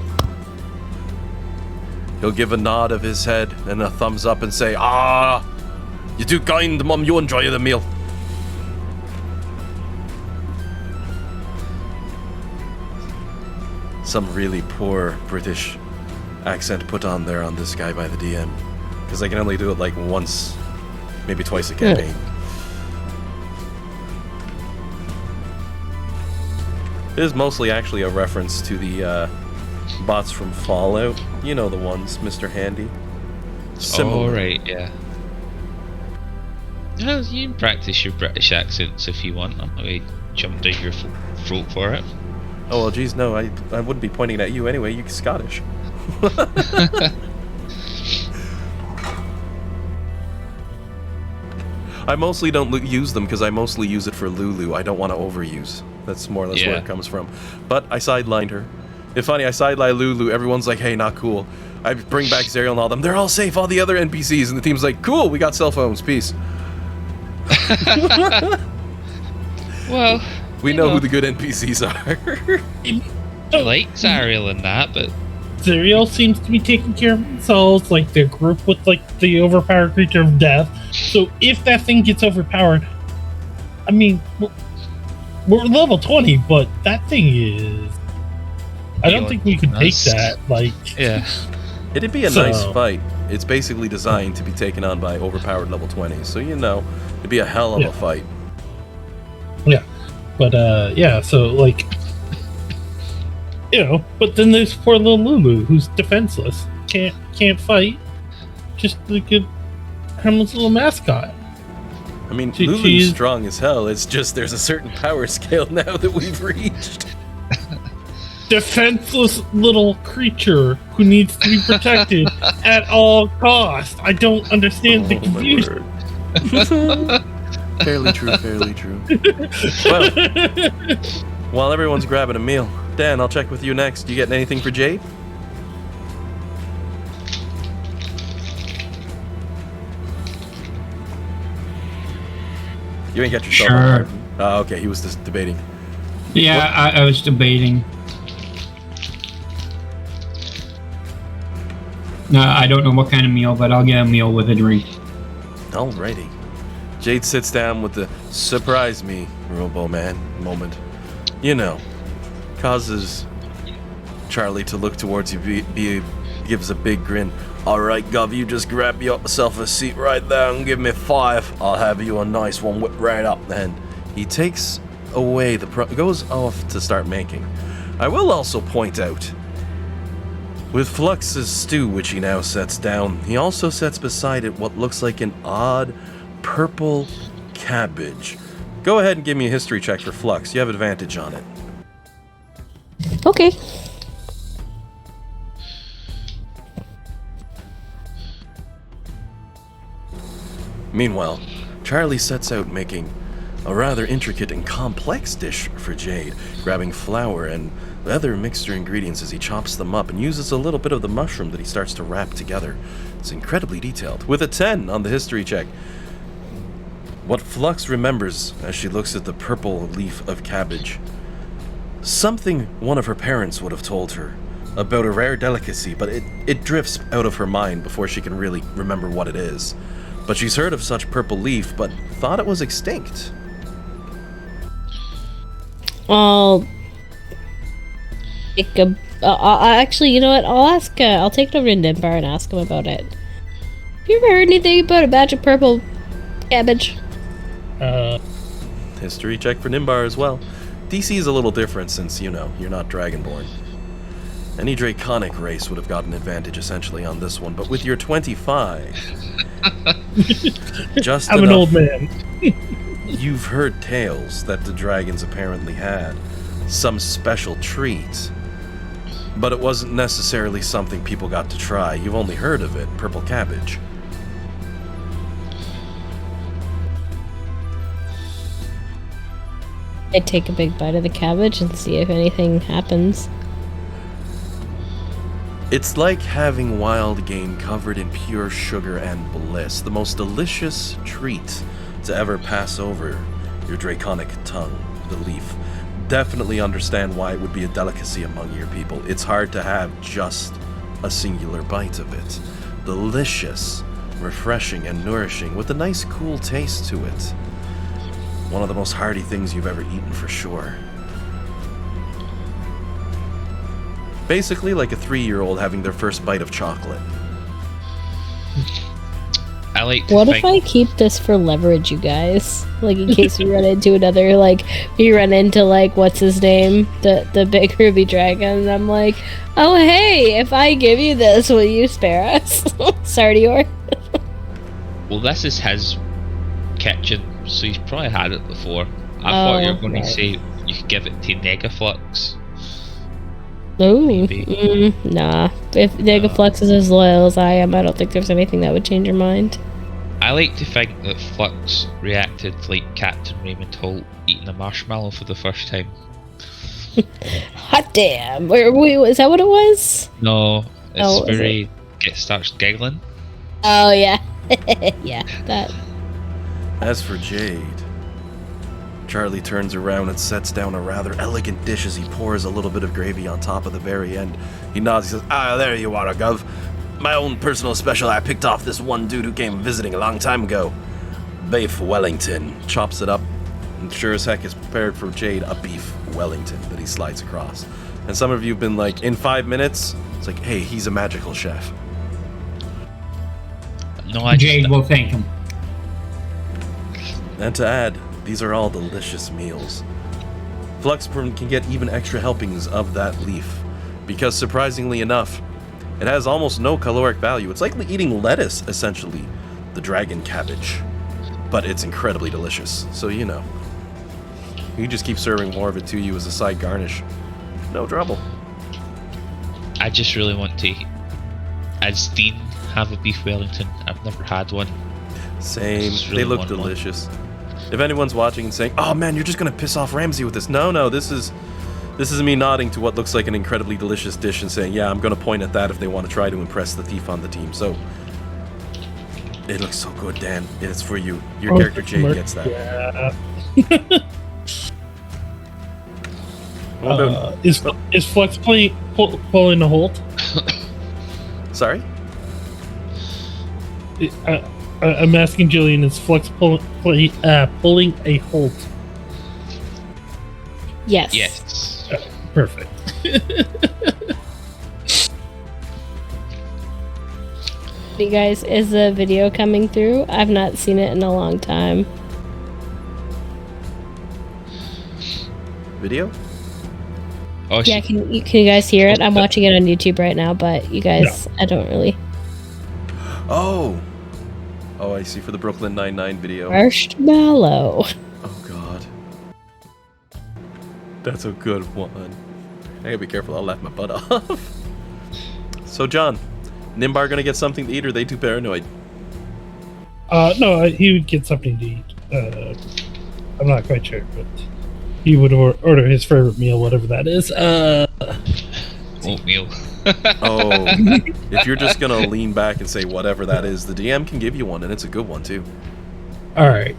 He'll give a nod of his head and a thumbs up and say, "Ah, you're too kind, Mum. You enjoy the meal." Some really poor British accent put on there on this guy by the DM, because I can only do it like once, maybe twice a campaign. It is mostly actually a reference to the bots from Fallout. You know the ones, Mr. Handy. Similar. Oh, right, yeah. No, you can practice your British accents if you want. I'm not going to jump down your throat for it. Oh, well, geez, no, I wouldn't be pointing at you anyway. You're Scottish. I mostly don't use them because I mostly use it for Lulu. I don't want to overuse. That's more or less where it comes from. But I sidelined her. It's funny, I sideline Lulu. Everyone's like, "Hey, not cool." I bring back Zerial and all them. They're all safe, all the other NPCs. And the team's like, "Cool, we got cell phones. Peace." Well, we know who the good NPCs are. I like Zariel and that, but Zerial seems to be taking care of themselves, like the group with like the overpowered creature of death. So if that thing gets overpowered, I mean, we're level 20, but that thing is... I don't think we could take that, like... Yeah. It'd be a nice fight. It's basically designed to be taken on by overpowered level 20s, so you know, it'd be a hell of a fight. Yeah. But, yeah, so, like... You know, but then there's poor little Lulu, who's defenseless. Can't fight. Just like a harmless little mascot. I mean, Lulu's strong as hell. It's just there's a certain power scale now that we've reached. Defenseless little creature who needs to be protected at all costs. I don't understand the confusion. Fairly true, fairly true. Well, while everyone's grabbing a meal, Dan, I'll check with you next. You getting anything for Jade? You ain't got yourself Sure. Oh, okay, he was just debating. Yeah, I was debating. No, I don't know what kind of meal, but I'll get a meal with a drink. Alrighty. Jade sits down with the surprise me, Robo Man moment. You know, causes Charlie to look towards you, gives a big grin. "Alright, Gov, you just grab yourself a seat right there and give me 5. I'll have you a nice one whipped right up then." He takes away goes off to start making. I will also point out, with Flux's stew, which he now sets down, he also sets beside it what looks like an odd purple cabbage. Go ahead and give me a history check for Flux. You have advantage on it. Okay. Meanwhile, Charlie sets out making a rather intricate and complex dish for Jade, grabbing flour and other mixture ingredients as he chops them up and uses a little bit of the mushroom that he starts to wrap together. It's incredibly detailed, with a 10 on the history check. What Flux remembers as she looks at the purple leaf of cabbage. Something one of her parents would have told her about a rare delicacy, but it drifts out of her mind before she can really remember what it is. But she's heard of such purple leaf, but thought it was extinct. I'll take a... actually, you know what? I'll take it over to Nimbar and ask him about it. Have you ever heard anything about a magic purple cabbage? History check for Nimbar as well. DC is a little different since, you know, you're not Dragonborn. Any Draconic race would have got an advantage essentially on this one, but with your 25, just I'm an old man. You've heard tales that the dragons apparently had some special treat, but it wasn't necessarily something people got to try. You've only heard of it, purple cabbage. I take a big bite of the cabbage and see if anything happens. It's like having wild game covered in pure sugar and bliss, the most delicious treat to ever pass over your draconic tongue, the leaf. Definitely understand why it would be a delicacy among your people. It's hard to have just a singular bite of it. Delicious, refreshing, and nourishing, with a nice cool taste to it. One of the most hearty things you've ever eaten for sure. Basically like a 3-year-old having their first bite of chocolate. I like to What think... if I keep this for leverage, you guys? Like, in case we run into another, like, we run into, like, what's his name? The big ruby dragon, and I'm like, oh, hey, if I give you this, will you spare us? Sardior? Well, this is his kitchen, so he's probably had it before. I thought you were going to say you could give it to Negaflux. Ooh, Maybe. nah. If Negaflux is as loyal as I am, I don't think there's anything that would change your mind. I like to think that Flux reacted like Captain Raymond Holt eating a marshmallow for the first time. Hot damn! Wait, is that what it was? No, it's Oh, is very... It starts giggling. Oh, yeah. Yeah, that. As for Jade, Charlie turns around and sets down a rather elegant dish as he pours a little bit of gravy on top of the very end. He nods, he says, there you are, Gov. My own personal special I picked off this one dude who came visiting a long time ago. Beef Wellington. Chops it up, and sure as heck is prepared for Jade a beef Wellington that he slides across. And some of you have been like, in 5 minutes, it's like, hey, he's a magical chef. No, I Jade just... will thank him. And to add, these are all delicious meals. Flux can get even extra helpings of that leaf, because surprisingly enough, it has almost no caloric value. It's like eating lettuce, essentially, the dragon cabbage. But it's incredibly delicious, so you know. You just keep serving more of it to you as a side garnish. No trouble. I just really want to, as Dean, have a beef Wellington. I've never had one. Same. Just really They look want one. delicious. If anyone's watching and saying, "Oh man, you're just gonna piss off Ramsey with this," no, this is me nodding to what looks like an incredibly delicious dish and saying, "Yeah, I'm gonna point at that if they want to try to impress the thief on the team." So it looks so good, Dan. It's for you. Your character Jade gets that. Yeah. What about? Is Flux pulling a Holt? Sorry. I'm asking Jillian, is Flux pulling a Holt? Yes. Yes. Perfect. You guys, is the video coming through? I've not seen it in a long time. Video? Oh, Yeah, can you guys hear it? I'm watching it on YouTube right now, but you guys, I don't really. Oh, I see. For the Brooklyn Nine-Nine video. Marshmallow. Oh god, that's a good one. I gotta be careful. I'll laugh my butt off. So, John, Nimbar gonna get something to eat, or are they too paranoid? No, he would get something to eat. I'm not quite sure, but he would order his favorite meal, whatever that is. Oatmeal. Oh, if you're just gonna lean back and say whatever that is, the DM can give you one, and it's a good one too. All right.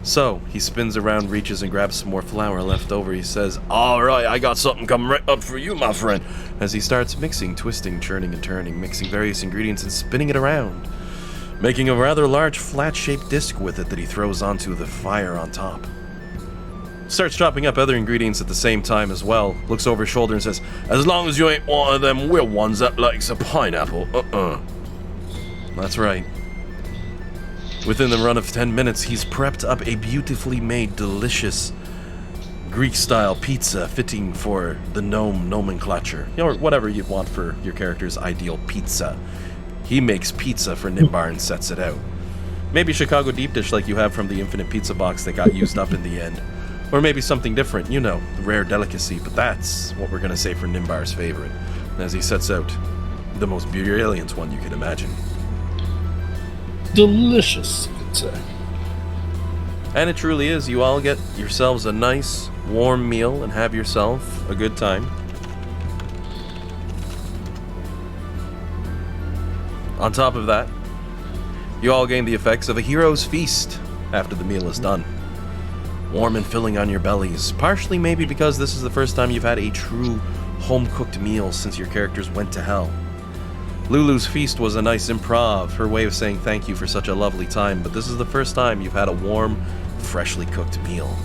So he spins around, reaches and grabs some more flour left over. He says, "All right, I got something coming right up for you, my friend." As he starts mixing, twisting, churning and turning, mixing various ingredients and spinning it around, making a rather large flat-shaped disc with it that he throws onto the fire on top. Starts chopping up other ingredients at the same time as well. Looks over his shoulder and says, "As long as you ain't one of them weird ones that likes a pineapple, That's right. Within the run of 10 minutes, he's prepped up a beautifully made, delicious Greek-style pizza fitting for the gnome nomenclature, or whatever you'd want for your character's ideal pizza. He makes pizza for Nimbar and sets it out. Maybe Chicago deep dish like you have from the Infinite Pizza box that got used up in the end. Or maybe something different, you know, the rare delicacy, but that's what we're gonna say for Nimbar's favorite, as he sets out the most brilliant one you can imagine. Delicious, you could say. And it truly is. You all get yourselves a nice, warm meal and have yourself a good time. On top of that, you all gain the effects of a hero's feast after the meal is done. Warm and filling on your bellies, partially maybe because this is the first time you've had a true home-cooked meal since your characters went to hell. Lulu's feast was a nice improv, her way of saying thank you for such a lovely time, but this is the first time you've had a warm, freshly cooked meal.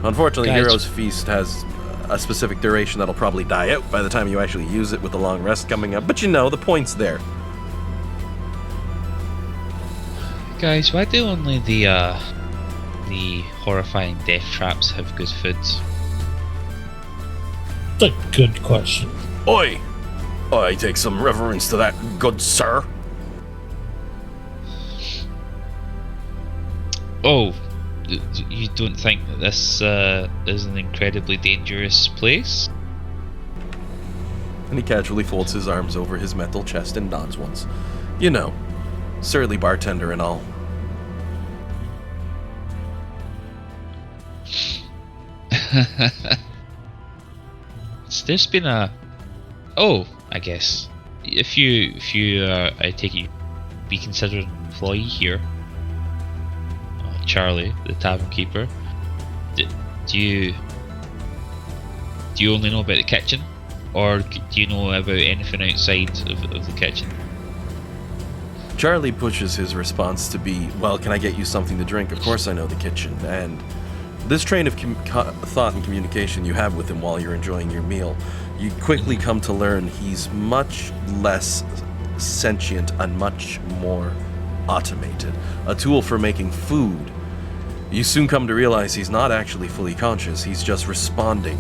Unfortunately, Guys. Hero's Feast has a specific duration that'll probably die out by the time you actually use it with the long rest coming up, but you know, the point's there. Guys, why do only the horrifying death traps have good foods? That's a good question. Oi! I take some reverence to that, good sir. Oh, you don't think that this is an incredibly dangerous place? And he casually folds his arms over his metal chest and nods once. You know, surly bartender and all. There's been a... Oh, I guess. If you I take it, be considered an employee here. Charlie, the tavern keeper. Do you only know about the kitchen? Or do you know about anything outside of the kitchen? Charlie pushes his response to be, well, can I get you something to drink? Of course I know the kitchen. And this train of thought and communication you have with him while you're enjoying your meal, you quickly come to learn he's much less sentient and much more automated. A tool for making food. You soon come to realize he's not actually fully conscious, he's just responding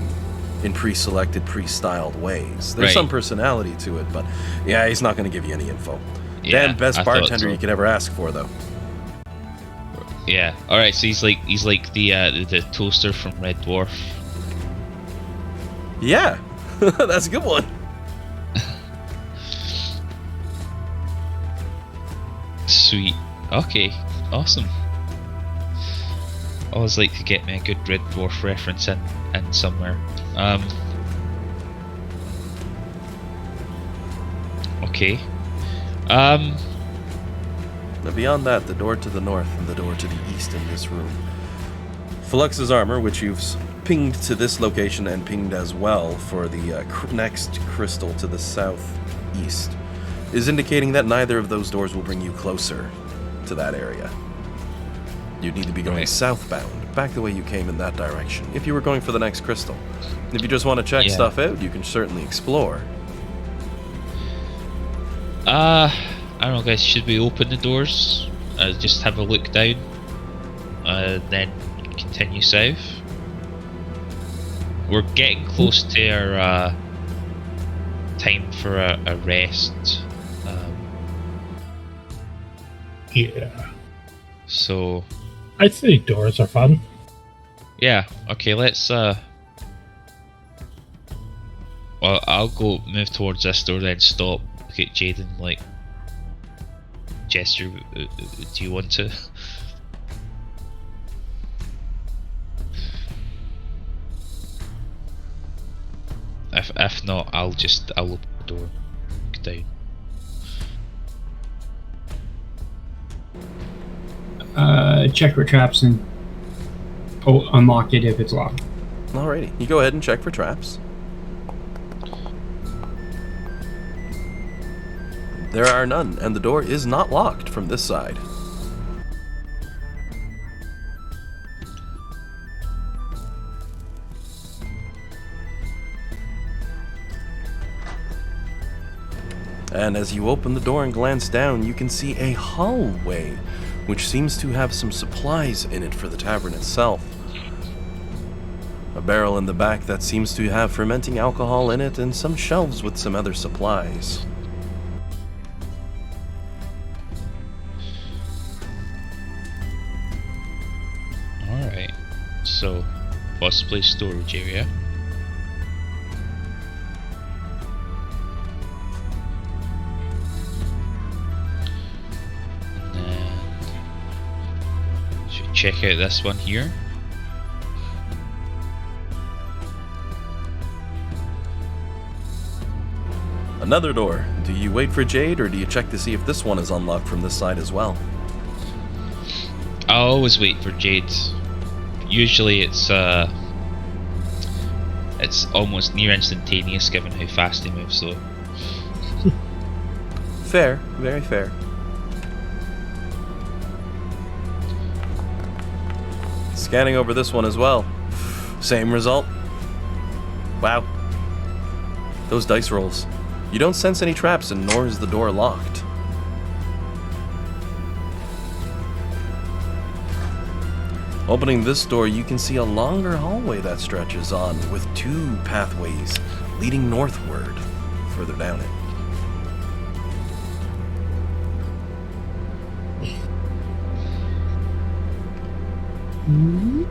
in pre-selected, pre-styled ways. There's Right. some personality to it, but yeah, he's not going to give you any info. Yeah, Damn best I thought bartender so. you could ever ask for, though. Yeah. All right. So he's like the toaster from Red Dwarf. Yeah, that's a good one. Sweet. Okay. Awesome. Always like to get me a good Red Dwarf reference in somewhere. Okay. But beyond that, the door to the north and the door to the east in this room. Flux's armor, which you've pinged to this location and pinged as well for the next crystal to the southeast, is indicating that neither of those doors will bring you closer to that area. You'd need to be going Right. southbound, back the way you came in that direction, if you were going for the next crystal. If you just want to check Yeah. stuff out, you can certainly explore. I don't know, guys. Should we open the doors? Just have a look down, then continue south. We're getting close to our time for a rest. Yeah. So I think doors are fun. yeah, okay. Let's. Well, I'll go move towards this door, then stop. Look at Jaden, like gesture. Do you want to? If not, I'll open the door, look down. Check for traps and unlock it if it's locked. Alrighty, you go ahead and check for traps. There are none, and the door is not locked from this side. And as you open the door and glance down, you can see a hallway, which seems to have some supplies in it for the tavern itself. A barrel in the back that seems to have fermenting alcohol in it, and some shelves with some other supplies. Alright, so possibly storage area. And then should check out this one here. Another door. Do you wait for Jade, or do you check to see if this one is unlocked from this side as well? I always wait for Jade. Usually it's almost near instantaneous given how fast he moves, so Fair, very fair. Scanning over this one as well. Same result. Wow. Those dice rolls. You don't sense any traps, and nor is the door locked. Opening this door, you can see a longer hallway that stretches on, with 2 pathways leading northward, further down it.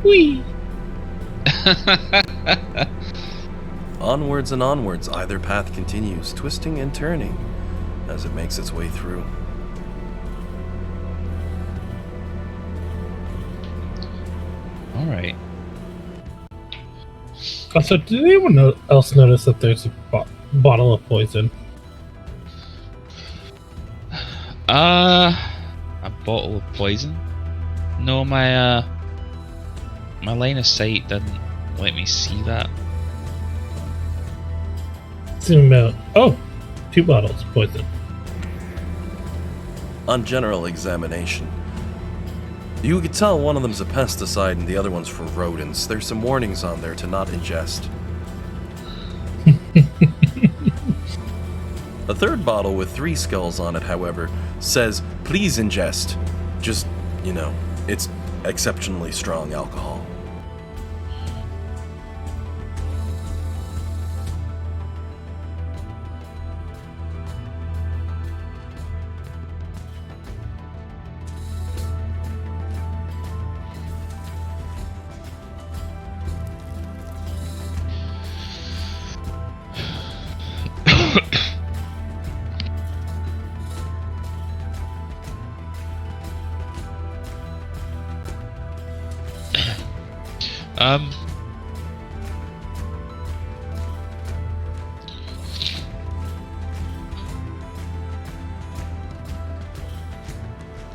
Whee! Onwards and onwards, either path continues, twisting and turning as it makes its way through. Alright. Also, did anyone else notice that there's a bottle of poison? A bottle of poison? No, my line of sight didn't let me see that. Zoom out. Oh, 2 bottles of poison. On general examination, you could tell one of them's a pesticide and the other one's for rodents. There's some warnings on there to not ingest. A third bottle with 3 skulls on it, however, says, please ingest. Just, it's exceptionally strong alcohol.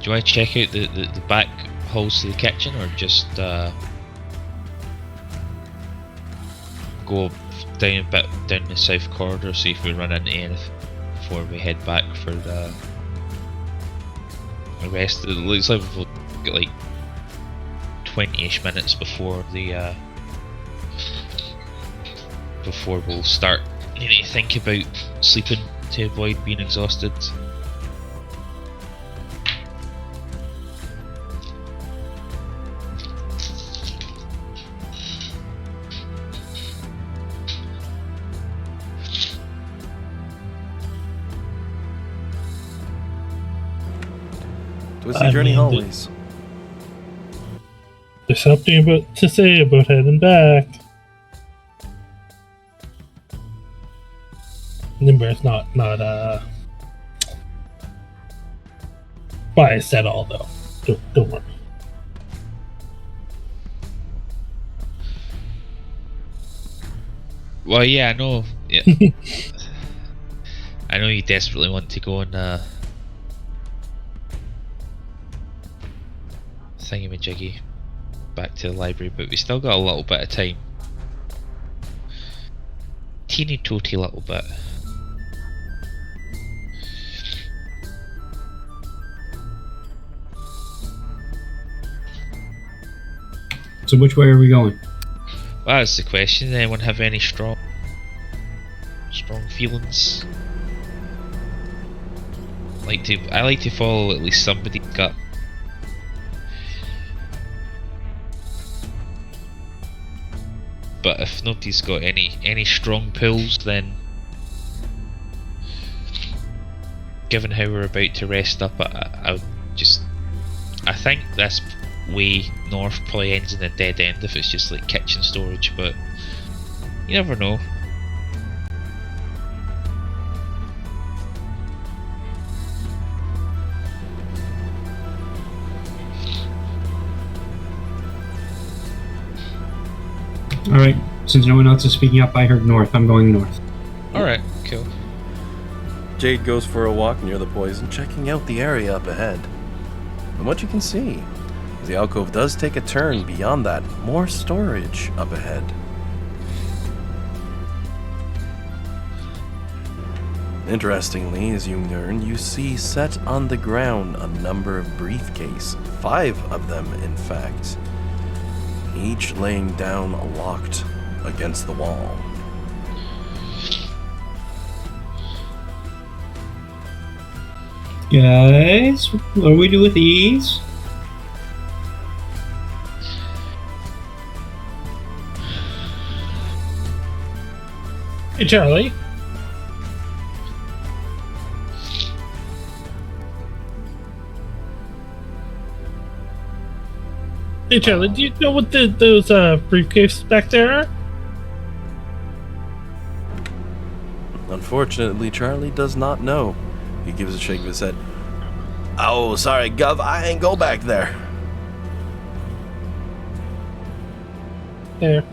Do I check out the back halls to the kitchen, or just go down a bit down the south corridor, see if we run into anything before we head back for the rest? It looks like we've got like 20-ish minutes before the before we'll start needing to think about sleeping to avoid being exhausted. Twisty Journey hallways. There's something to say about heading back. Nimber's not biased at all, though. Don't worry. Well, yeah, I know. Yeah. I know you desperately want to go and thingamajiggy back to the library, but we still got a little bit of time. Teeny toty little bit. So which way are we going? Well, that's the question. Anyone have any strong feelings? I like to follow at least somebody's gut. But if nobody's got any strong pulls, then given how we're about to rest up, I think this way north probably ends in a dead end if it's just like kitchen storage, but you never know. Alright, since no one else is speaking up, I heard north. I'm going north. Alright, cool. Jade goes for a walk near the poison, checking out the area up ahead. And what you can see is the alcove does take a turn beyond that. More storage up ahead. Interestingly, as you learn, you see set on the ground a number of briefcases, 5 of them in fact, each laying down locked against the wall. Guys, what do we do with these? Hey, Charlie. Hey, Charlie, do you know what those briefcases back there are? Unfortunately, Charlie does not know. He gives a shake of his head. Oh, sorry, Gov, I ain't go back there. There.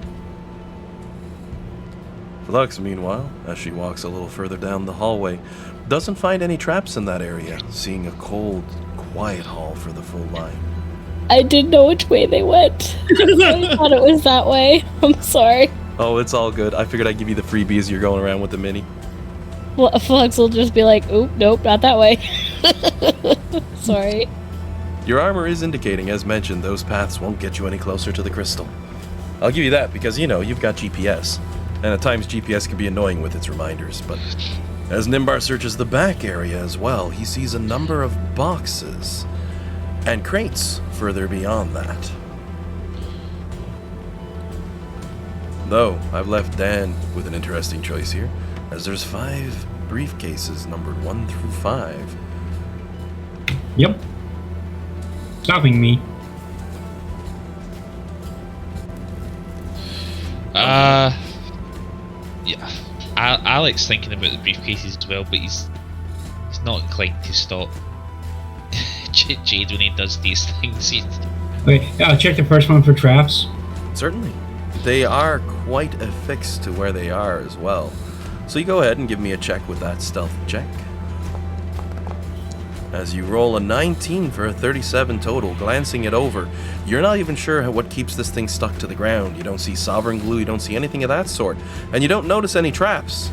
Flux, meanwhile, as she walks a little further down the hallway, doesn't find any traps in that area, seeing a cold, quiet hall for the full line. I didn't know which way they went. I thought it was that way. I'm sorry. Oh, it's all good. I figured I'd give you the freebies. You're going around with the mini. Flux will just be like, oop, nope, not that way. Sorry. Your armor is indicating, as mentioned, those paths won't get you any closer to the crystal. I'll give you that because, you know, you've got GPS. And at times GPS can be annoying with its reminders, but as Nimbar searches the back area as well, he sees a number of boxes and crates further beyond that. Though, I've left Dan with an interesting choice here, as there's 5 briefcases numbered 1 through 5. Yep. Stopping me. Yeah. Alex thinking about the briefcases as well, but he's not inclined to stop Jade when he does these things. Okay, I'll check the first one for traps. Certainly. They are quite affixed to where they are as well. So you go ahead and give me a check with that stealth check. As you roll a 19 for a 37 total, glancing it over, you're not even sure what keeps this thing stuck to the ground. You don't see sovereign glue, you don't see anything of that sort, and you don't notice any traps.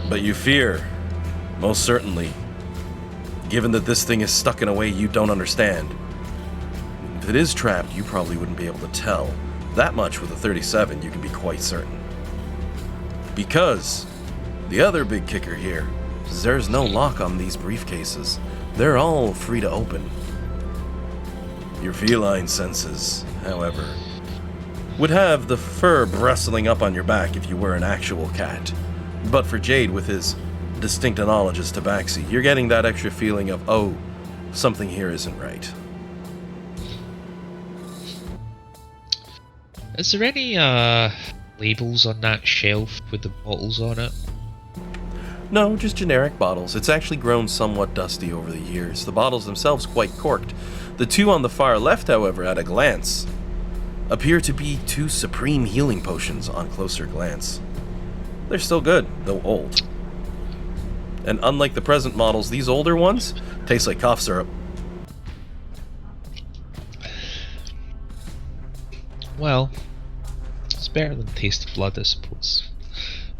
But you fear, most certainly, given that this thing is stuck in a way you don't understand. If it is trapped, you probably wouldn't be able to tell. That much with a 37, you can be quite certain. Because the other big kicker here is there's no lock on these briefcases. They're all free to open. Your feline senses, however, would have the fur bristling up on your back if you were an actual cat. But for Jade, with his distinct knowledge as tabaxi, you're getting that extra feeling of, oh, something here isn't right. Is there any labels on that shelf with the bottles on it? No, just generic bottles. It's actually grown somewhat dusty over the years. The bottles themselves quite corked. The 2 on the far left, however, at a glance, appear to be 2 supreme healing potions on closer glance. They're still good, though old. And unlike the present models, these older ones taste like cough syrup. Well, it's better than taste of blood, I suppose.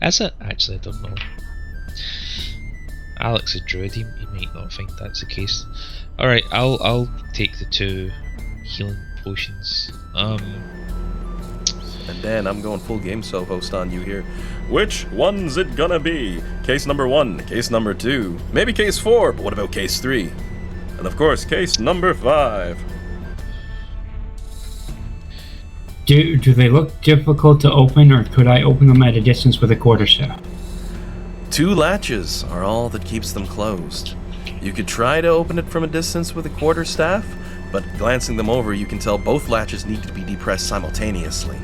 Is it? Actually, I don't know. Alex is druid, he might not think that's the case. Alright, I'll take the 2 healing potions. And Dan, I'm going full game so host on you here. Which one's it gonna be? Case number 1, case number 2, maybe case 4, but what about case 3? And of course, case number 5. Do they look difficult to open, or could I open them at a distance with a quarterstaff? 2 latches are all that keeps them closed. You could try to open it from a distance with a quarterstaff, but glancing them over, you can tell both latches need to be depressed simultaneously.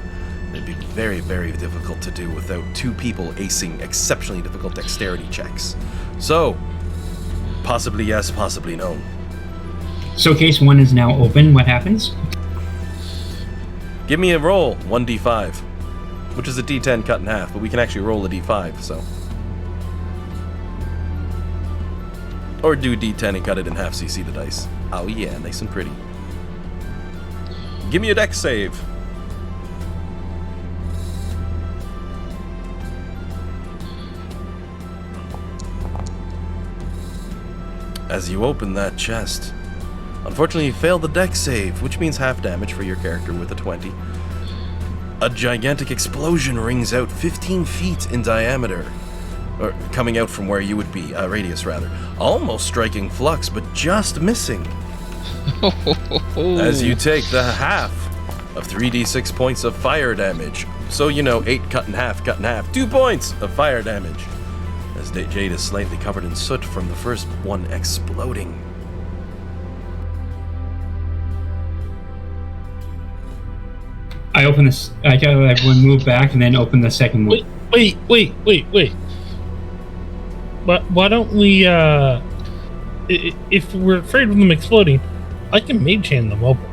It'd be very, very difficult to do without 2 people acing exceptionally difficult dexterity checks. So, possibly yes, possibly no. So case 1 is now open. What happens? Give me a roll, 1d5, which is a d10 cut in half, but we can actually roll a d5, so. Or do d10 and cut it in half, CC the dice. Oh yeah, nice and pretty. Give me a dex save. as you open that chest. Unfortunately, you failed the dex save, which means half damage for your character with a 20. A gigantic explosion rings out 15 feet in diameter, or coming out from where you would be, radius rather, almost striking Flux, but just missing. As you take the half of 3d6 points of fire damage. So, 8 cut in half, 2 points of fire damage. As Jade is slightly covered in soot from the first one exploding. I open this. I tell everyone move back and then open the second one. Wait. Why don't we, if we're afraid of them exploding, I can mage hand them open.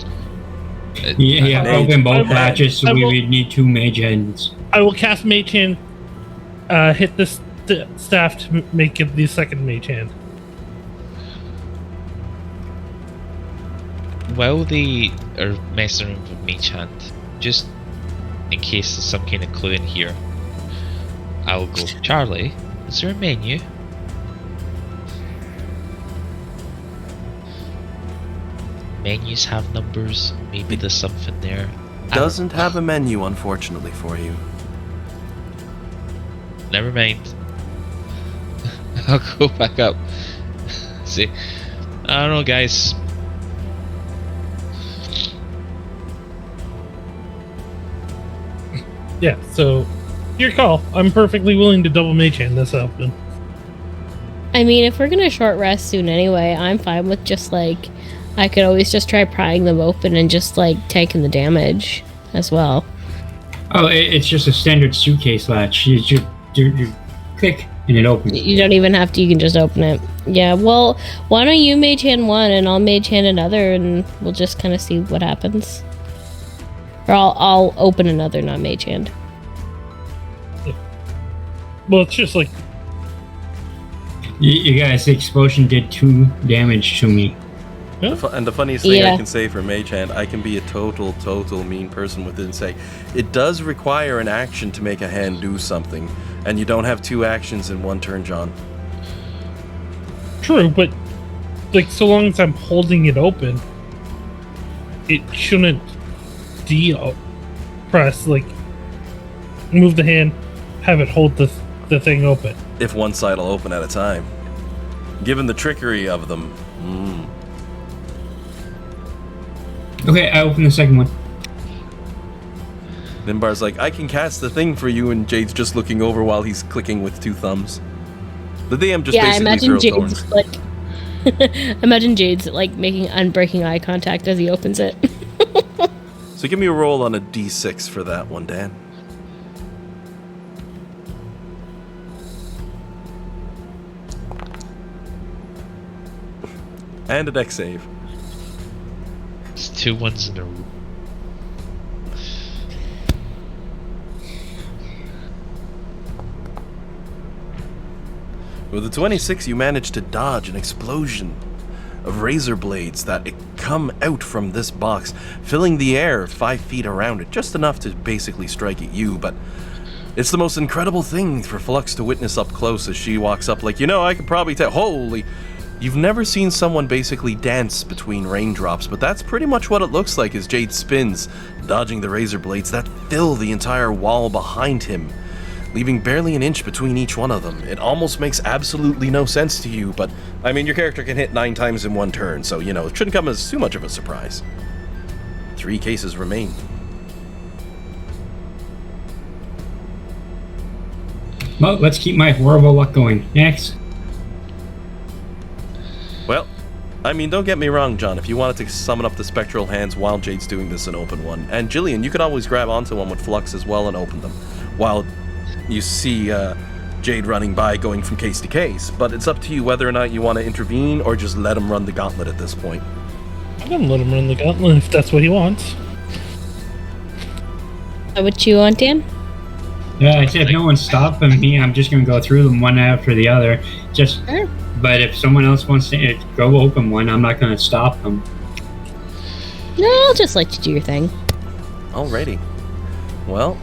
Yeah, open both will- hatches, so I we will- would need 2 mage hands. I will cast mage hand, hit the staff to make it the second mage hand. While they are messing around with Mage Hand, just in case there's some kind of clue in here, I'll go, Charlie, is there a menu? Menus have numbers, maybe there's something there. Doesn't have a menu, unfortunately, for you. Never mind. I'll go back up. See, I don't know, guys. Yeah, so your call. I'm perfectly willing to double mage hand this open. I mean, if we're gonna short rest soon anyway, I'm fine with just like, I could always just try prying them open and just like taking the damage as well. Oh, it's just a standard suitcase latch. You click and it opens. You don't even have to, you can just open it. Yeah, well, why don't you mage hand one and I'll mage hand another and we'll just kind of see what happens. Or I'll open another, not mage hand. Well, it's just like, You guys, the explosion did 2 damage to me. And the funniest thing I Yeah. can say for Mage Hand, I can be a total mean person within say, it does require an action to make a hand do something, and you don't have 2 actions in one turn, John. true, but like, so long as I'm holding it open, it shouldn't press, like, move the hand, have it hold the thing open. If one side will open at a time. Given the trickery of them. Okay, I open the second one. Nimbar's like, I can cast the thing for you, and Jade's just looking over while he's clicking with 2 thumbs. The DM just Yeah, I basically imagine throws Jade's thorns. like, imagine Jade's like making unbreaking eye contact as he opens it. So give me a roll on a d6 for that one, Dan. And a dex save. It's 2 ones in a row. With a 26, you manage to dodge an explosion of razor blades that come out from this box, filling the air 5 feet around it, just enough to basically strike at you, but it's the most incredible thing for Flux to witness up close as she walks up like, I could probably tell, holy... You've never seen someone basically dance between raindrops, but that's pretty much what it looks like as Jade spins, dodging the razor blades that fill the entire wall behind him, leaving barely an inch between each one of them. It almost makes absolutely no sense to you, but, I mean, your character can hit 9 times in one turn, so, it shouldn't come as too much of a surprise. 3 cases remain. Well, let's keep my horrible luck going. Next. Well, I mean, don't get me wrong, John. If you wanted to summon up the spectral hands while Jade's doing this and open one, and Jillian, you could always grab onto one with Flux as well and open them, while you see Jade running by going from case to case. But it's up to you whether or not you want to intervene or just let him run the gauntlet at this point. I'm gonna let him run the gauntlet if that's what he wants. What you want, Dan? Yeah, I said if no one's stopping me, I'm just gonna go through them one after the other. Sure. But if someone else wants to go open one, I'm not gonna stop them. No, I'll just let you do your thing. Alrighty. Well,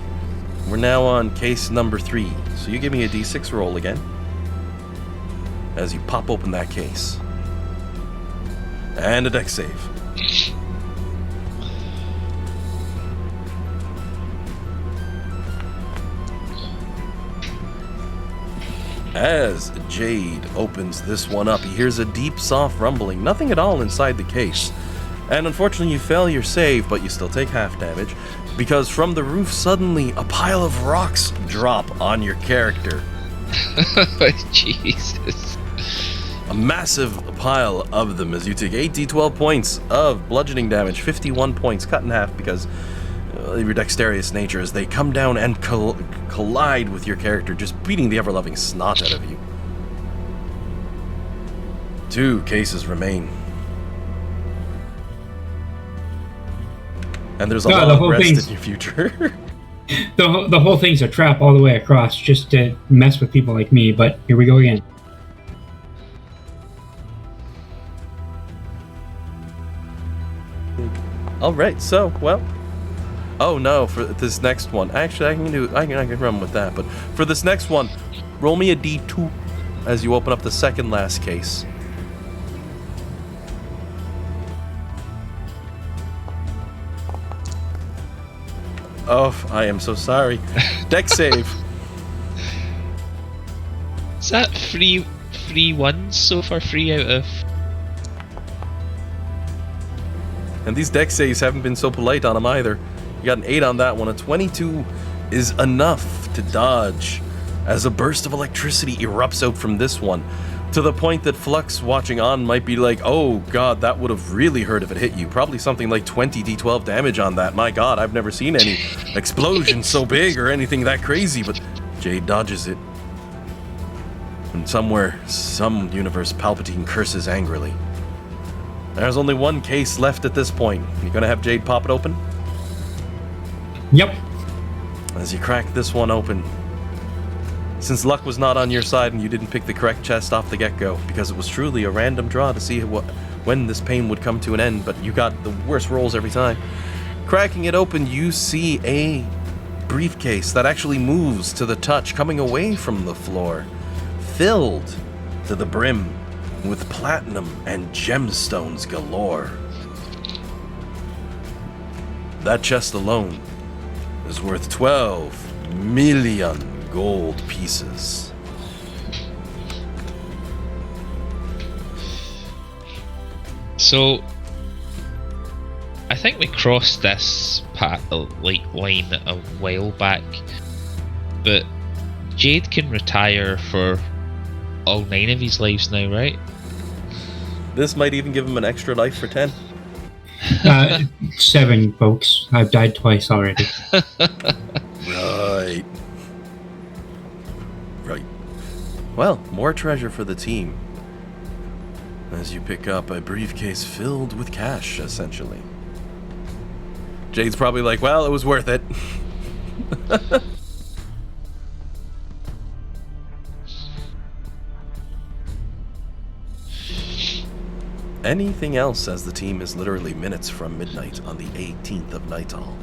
we're now on case number 3. So you give me a d6 roll again as you pop open that case. And a dex save. As Jade opens this one up, he hears a deep, soft rumbling. Nothing at all inside the case. And unfortunately, you fail your save, but you still take half damage, because from the roof, suddenly, a pile of rocks drop on your character. Jesus. A massive pile of them as you take 8d12 points of bludgeoning damage, 51 points cut in half because of your dexterous nature as they come down and collide with your character, just beating the ever-loving snot out of you. 2 cases remain. And there's a long rest in your future. The whole thing's a trap all the way across just to mess with people like me, but here we go again. Alright, so, well... Oh no, for this next one. Actually, I can run with that, but for this next one, roll me a d2 as you open up the second last case. Oh, I am so sorry. Dex save. Is that three ones so far? 3 out of... And these dex saves haven't been so polite on them either. You got an 8 on that one. A 22 is enough to dodge as a burst of electricity erupts out from this one, to the point that Flux watching on might be like, oh god, that would have really hurt if it hit you. Probably something like 20 d12 damage on that. My god, I've never seen any explosion so big or anything that crazy, but Jade dodges it. And somewhere, some universe, Palpatine curses angrily. There's only one case left at this point. You gonna have Jade pop it open? Yep. As you crack this one open, since luck was not on your side and you didn't pick the correct chest off the get-go, because it was truly a random draw to see when this pain would come to an end, but you got the worst rolls every time. Cracking it open, you see a briefcase that actually moves to the touch, coming away from the floor, filled to the brim with platinum and gemstones galore. That chest alone is worth 12 million gold pieces. So, I think we crossed this line a while back, but Jade can retire for all 9 of his lives now, right? This might even give him an extra life for 10. 7, folks. I've died twice already. Right. Well, more treasure for the team as you pick up a briefcase filled with cash, essentially. Jade's probably like, well, it was worth it. Anything else, as the team is literally minutes from midnight on the 18th of Nightal?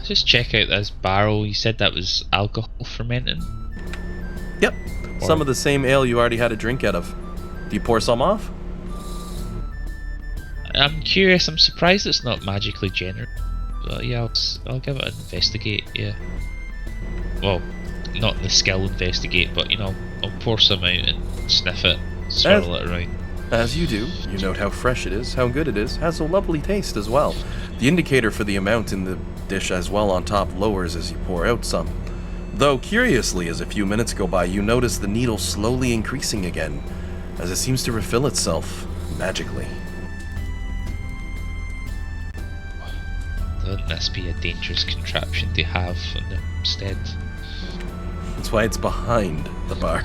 Just check out this barrel. You said that was alcohol fermenting? Yep. Some of the same ale you already had a drink out of. Do you pour some off? I'm curious. I'm surprised it's not magically generated. But yeah, I'll give it an investigate, yeah. Well, not the skill investigate, but, you know, I'll pour some out and sniff it, swirl it around. As you do, you note how fresh it is, how good it is, has a lovely taste as well. The indicator for the amount in the dish as well on top lowers as you pour out some. Though, curiously, as a few minutes go by, you notice the needle slowly increasing again, as it seems to refill itself magically. Wouldn't this be a dangerous contraption to have instead? That's why it's behind the bar.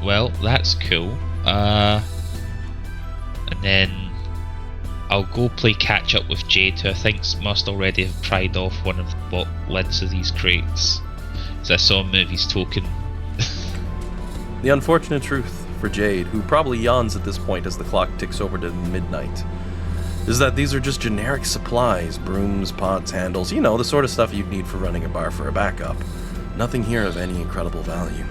Well, that's cool. And then I'll go play catch up with Jade, who I think must already have pried off one of the lids of these crates. So I saw him move his token. The unfortunate truth for Jade, who probably yawns at this point as the clock ticks over to midnight, is that these are just generic supplies, brooms, pots, handles, you know, the sort of stuff you'd need for running a bar for a backup. Nothing here of any incredible value.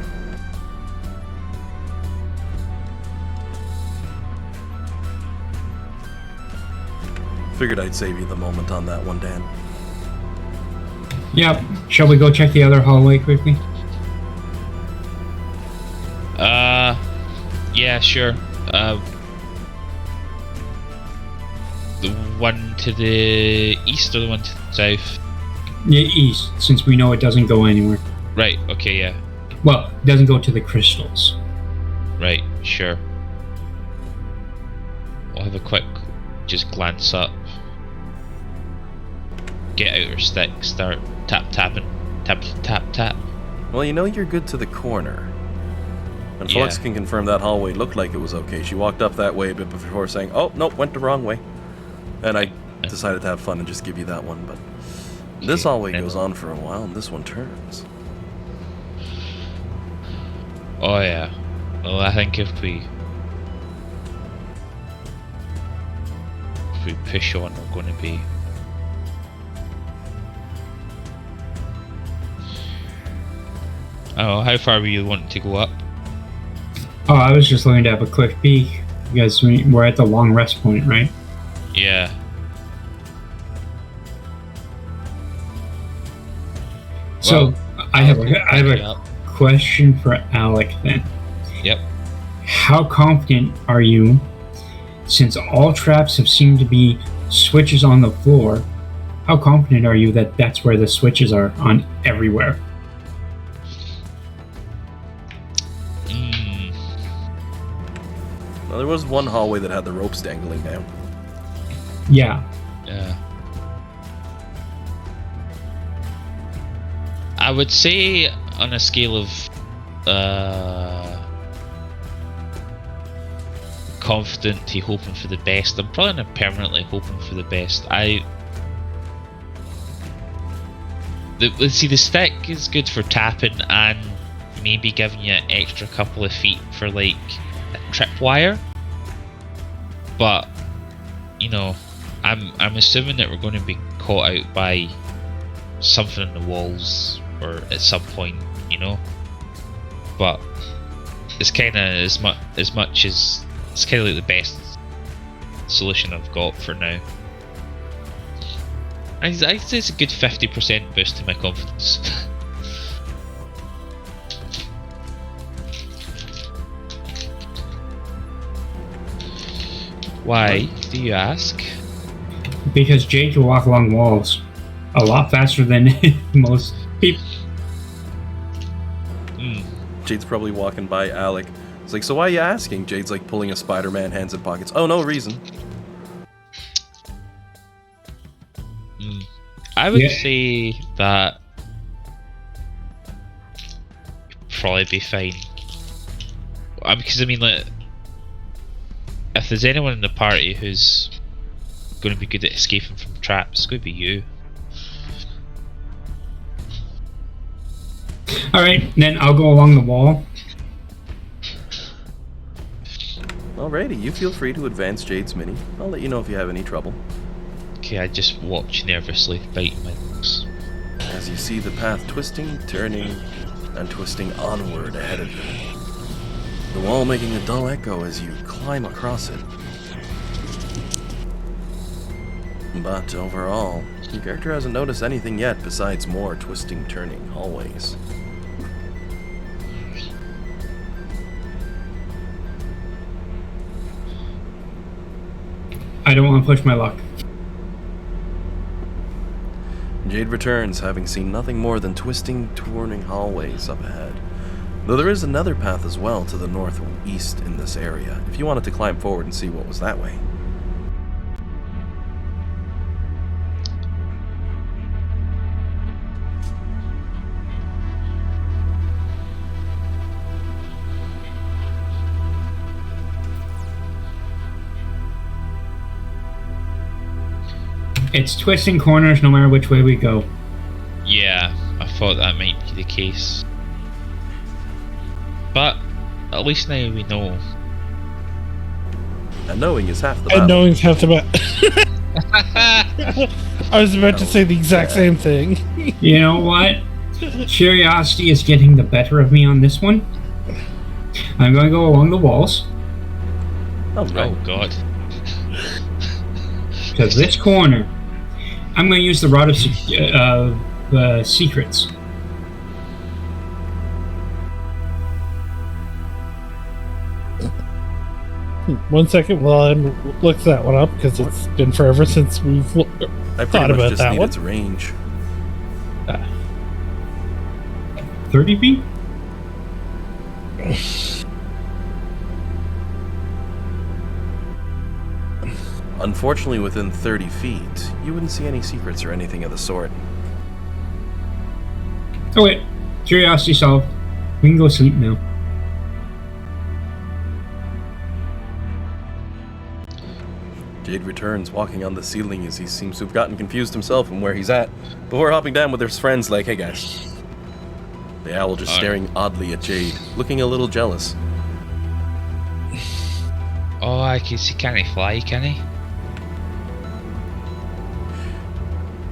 Figured I'd save you the moment on that one, Dan. Yep. Shall we go check the other hallway quickly? Yeah, sure. The one to the east or the one to the south? Yeah, east, since we know it doesn't go anywhere. Right, okay, yeah. Well, it doesn't go to the crystals. Right, sure. We'll have a quick just glance up. Get out our stick, start tapping. Tap. Well, you know you're good to the corner. And Flux can confirm that hallway looked like it was okay. She walked up that way a bit before saying, oh, nope, went the wrong way. And I decided to have fun and just give you that one, but this hallway goes on for a while and this one turns. Oh yeah. Well, I think if we push on, we're going to be... Oh, how far were you wanting to go up? Oh, I was just looking to have a quick peek. You guys, we're at the long rest point, right? Yeah. So, Well, I have a question for Alec then. Yep. How confident are you, since all traps have seemed to be switches on the floor, how confident are you that that's where the switches are on everywhere? Well, there was one hallway that had the ropes dangling down. Yeah. Yeah. I would say on a scale of confident to hoping for the best, I'm probably not permanently hoping for the best. The stick is good for tapping and maybe giving you an extra couple of feet for like a tripwire. But you know, I'm assuming that we're going to be caught out by something in the walls or at some point, you know. But it's kind of as much as it's kind of like the best solution I've got for now. I'd say it's a good 50% boost to my confidence. Why do you ask? Because Jade can walk along walls a lot faster than most people. Jade's probably walking by Alec. It's like, so why are you asking? Jade's like pulling a Spider-Man, hands in pockets. Oh, no reason. I would say that you'd probably be fine. Because I mean, like, if there's anyone in the party who's going to be good at escaping from traps, it's going to be you. Alright, then I'll go along the wall. Alrighty, you feel free to advance Jade's mini. I'll let you know if you have any trouble. Okay, I just watch nervously, biting my lips. As you see the path twisting, turning, and twisting onward ahead of you. The wall making a dull echo as you climb across it. But overall, your character hasn't noticed anything yet besides more twisting, turning hallways. I don't want to push my luck. Jade returns, having seen nothing more than twisting, turning hallways up ahead. Though there is another path as well to the northeast in this area, if you wanted to climb forward and see what was that way. It's twisting corners no matter which way we go. Yeah, I thought that might be the case. But at least now we know. And knowing is half the And battle. knowing's half the battle. I was about to say the exact same thing. You know what? Curiosity is getting the better of me on this one. I'm going to go along the walls All right. Oh god. to this corner. I'm going to use the Rod of Secrets. One second while I look that one up, because it's been forever since we've I thought pretty much about just that need one. its range. 30 feet? Unfortunately, within 30 feet, you wouldn't see any secrets or anything of the sort. Okay, curiosity solved. We can go sleep now. Jade returns, walking on the ceiling as he seems to have gotten confused himself and where he's at, before hopping down with his friends like, hey guys. The owl just staring oddly at Jade, looking a little jealous. Oh, I can see. Can he fly? Can he?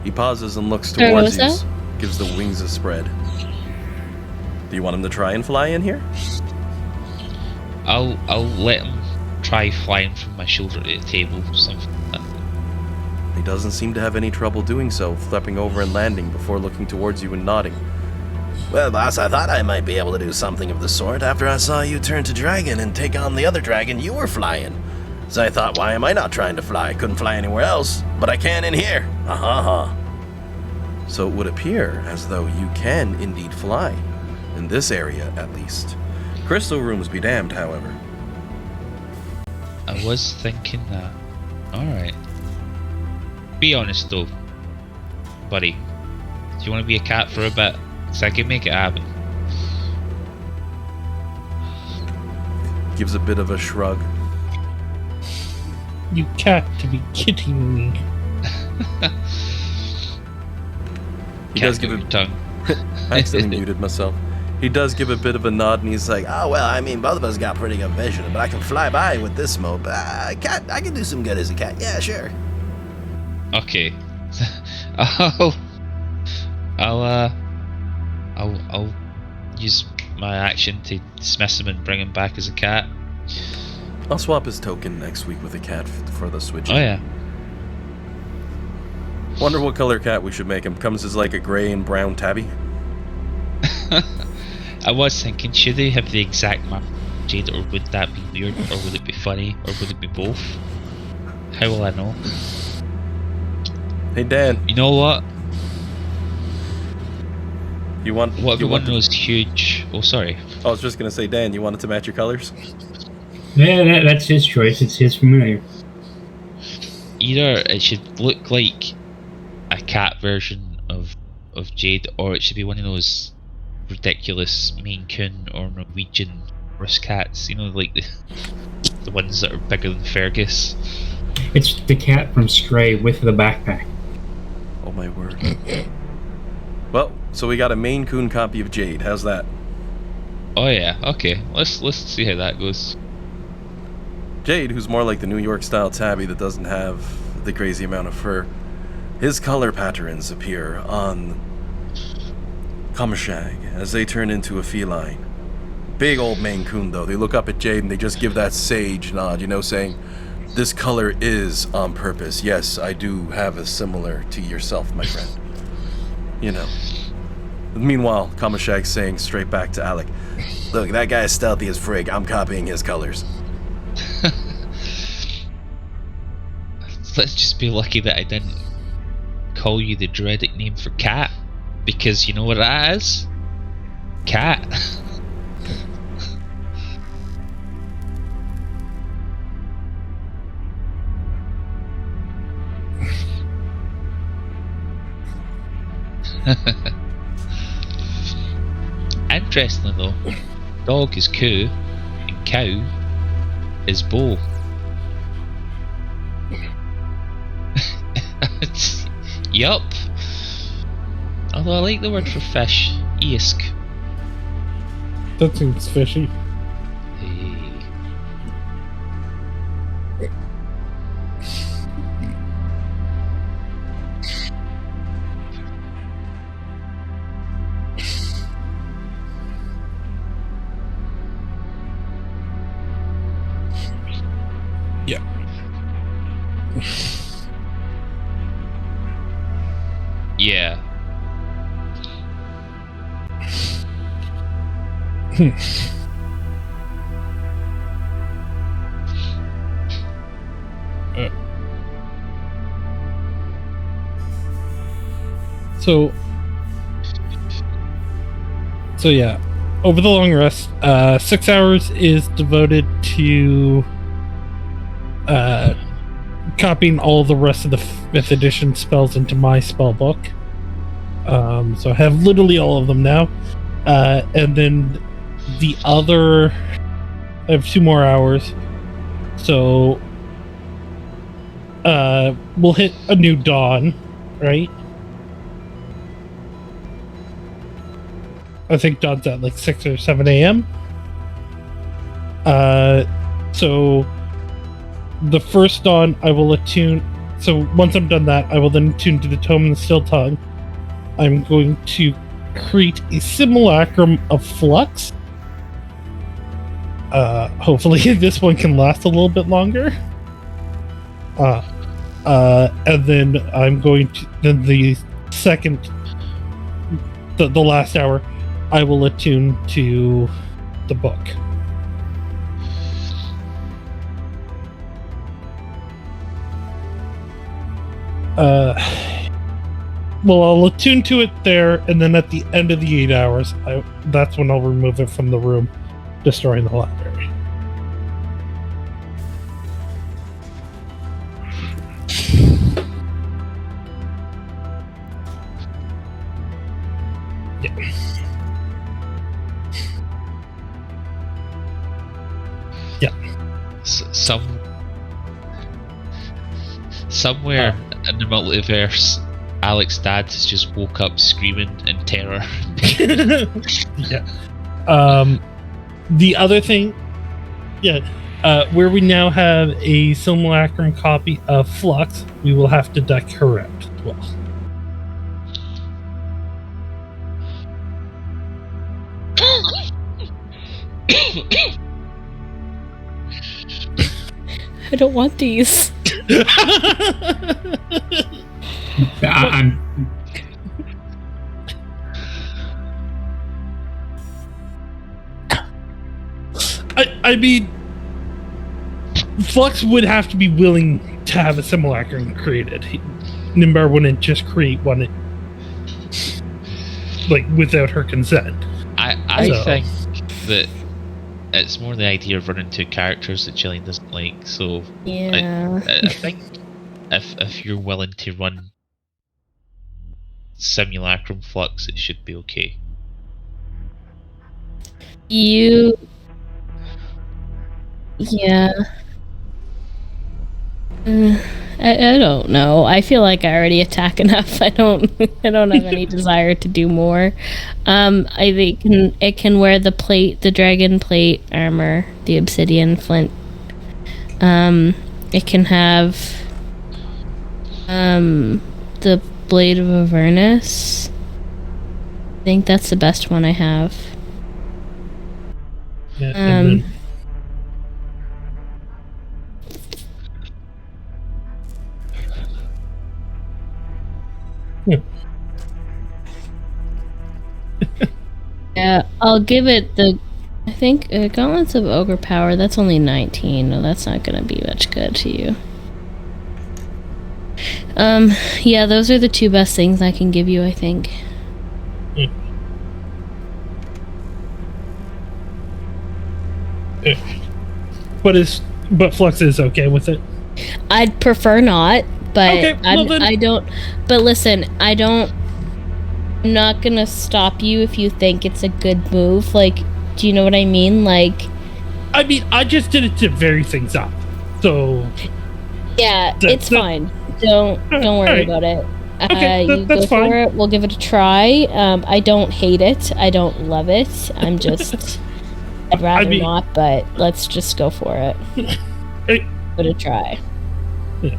He pauses and looks Sorry, what towards was you, gives the wings a spread. Do you want him to try and fly in here? I'll let him try flying from my shoulder to the table, something like that. He doesn't seem to have any trouble doing so, flipping over and landing before looking towards you and nodding. Well, boss, I thought I might be able to do something of the sort after I saw you turn to dragon and take on the other dragon you were flying. So I thought, why am I not trying to fly? I couldn't fly anywhere else, but I can in here. Ha. So it would appear as though you can indeed fly. In this area, at least. Crystal rooms be damned, however. I was thinking that. Alright. Be honest though, buddy. Do you want to be a cat for a bit? Because I can make it happen. Gives a bit of a shrug. You cat to be kidding me. He does give Cat, a tongue. I accidentally muted myself. He does give a bit of a nod and he's like, oh, well, I mean, both of us got pretty good vision, but I can fly by with this mode. I can do some good as a cat. Yeah, sure. Okay. I'll use my action to dismiss him and bring him back as a cat. I'll swap his token next week with a cat for the switch. Oh yeah. Wonder what color cat we should make him. Comes as like a gray and brown tabby. I was thinking, should they have the exact map Jade, or would that be weird, or would it be funny, or would it be both? How will I know? Hey, Dan. You know what? You want... What if you one want of those huge... Oh, sorry. I was just going to say, Dan, you want it to match your colors? Yeah, that's his choice. It's his familiar. Either it should look like a cat version of Jade, or it should be one of those ridiculous Maine Coon or Norwegian Russ cats, you know, like the ones that are bigger than Fergus. It's the cat from Stray with the backpack. Oh, my word. Well, so we got a Maine Coon copy of Jade. How's that? Oh yeah, okay. Let's see how that goes. Jade, who's more like the New York style tabby that doesn't have the crazy amount of fur, his color patterns appear on Kamashag as they turn into a feline. Big old Maine Coon, though. They look up at Jade and they just give that sage nod, you know, saying, this color is on purpose. Yes, I do have a similar to yourself, my friend. You know. Meanwhile, Kamashag's saying straight back to Alec, look, that guy's stealthy as frig. I'm copying his colors. Let's just be lucky that I didn't call you the dreaded name for cat, because you know what that is? Cat. Interestingly though, dog is coo and cow is bow. Yup. Although I like the word for fish, Isk. That seems fishy. Hey. So yeah, over the long rest, 6 hours is devoted to copying all the rest of the 5th edition spells into my spell book. So I have literally all of them now. And then the other, I have 2 more hours. So we'll hit a new dawn, right? I think dawn's at like 6 or 7 a.m. So the first dawn I will attune. So once I'm done that, I will then attune to the Tome and the Still Tongue. I'm going to create a simulacrum of flux. Hopefully this one can last a little bit longer. And then I'm going to, then the second, the last hour, I will attune to the book. Well, I'll attune to it there, and then at the end of the 8 hours, that's when I'll remove it from the room, destroying the library. Somewhere in the multiverse, Alex's dad has just woke up screaming in terror. Yeah. The other thing, where we now have a simulacrum copy of Flux, we will have to deck correct as well. I don't want these. I mean, Flux would have to be willing to have a simulacrum created. Nimbar wouldn't just create one, like, without her consent. I think that it's more the idea of running 2 characters that Jillian doesn't like, so Yeah. I think if you're willing to run Simulacrum Flux, it should be okay. Yeah. I don't know. I feel like I already attack enough. I don't have any desire to do more. I think it can wear the plate, the dragon plate armor, the obsidian flint. It can have the blade of Avernus. I think that's the best one I have. Yeah, Yeah, I'll give it the. I think Gauntlets of Ogre Power. That's only 19. No, that's not gonna be much good to you. Yeah, those are the 2 best things I can give you, I think. But Flux is okay with it. I'd prefer not, but Okay, well then. I don't. But listen, I don't. I'm not gonna stop you if you think it's a good move. Like, do you know what I mean? Like, I mean, I just did it to vary things up. So yeah, it's fine. Don't worry right. about it. Okay, You that's go fine. for it. We'll give it a try. I don't hate it. I don't love it. I'm just. I'd rather not, but let's just go for it. Hey. Give it a try. Yeah.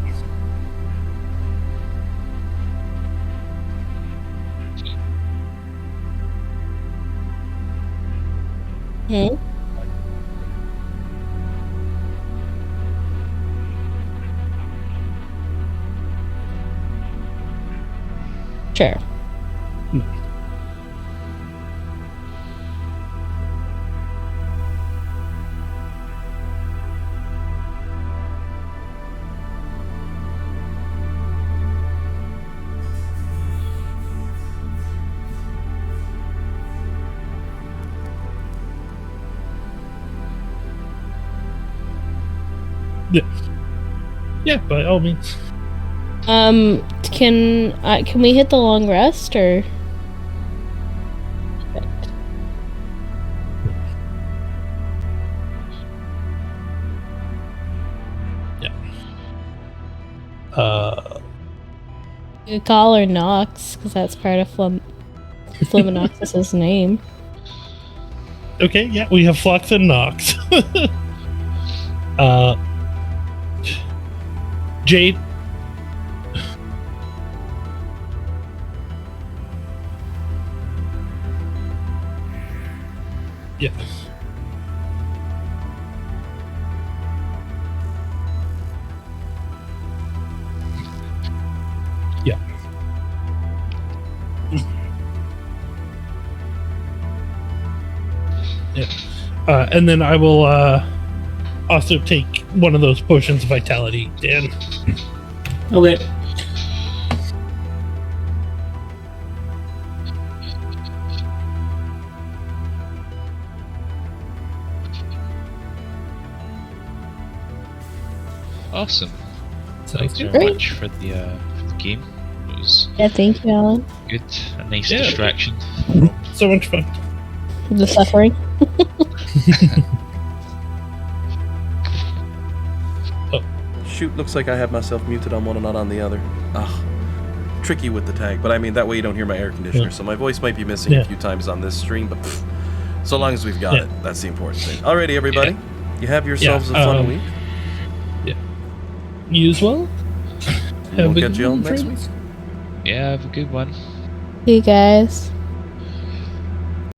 Hmm? Sure. Yeah, by all means. Can we hit the long rest or? You could call her Nox, because that's part of Fliminoxus's name. Okay, yeah, we have Flux and Nox. Jade. Yeah. Yeah. Yeah. And then I will also take one of those potions of vitality, Dan. Okay. Awesome. Thanks very Great. much for the game. It was Yeah, thank you, Alan. good, a nice Yeah. distraction. So much fun. The suffering. Shoot, looks like I have myself muted on one and not on the other. Ugh. Tricky with the tag, but I mean, that way you don't hear my air conditioner, Yeah. so my voice might be missing a few times on this stream, but so long as we've got it, that's the important thing. Alrighty, everybody. You have yourselves a fun week. You as well? We'll catch you all next week. Yeah, have a good one. You guys.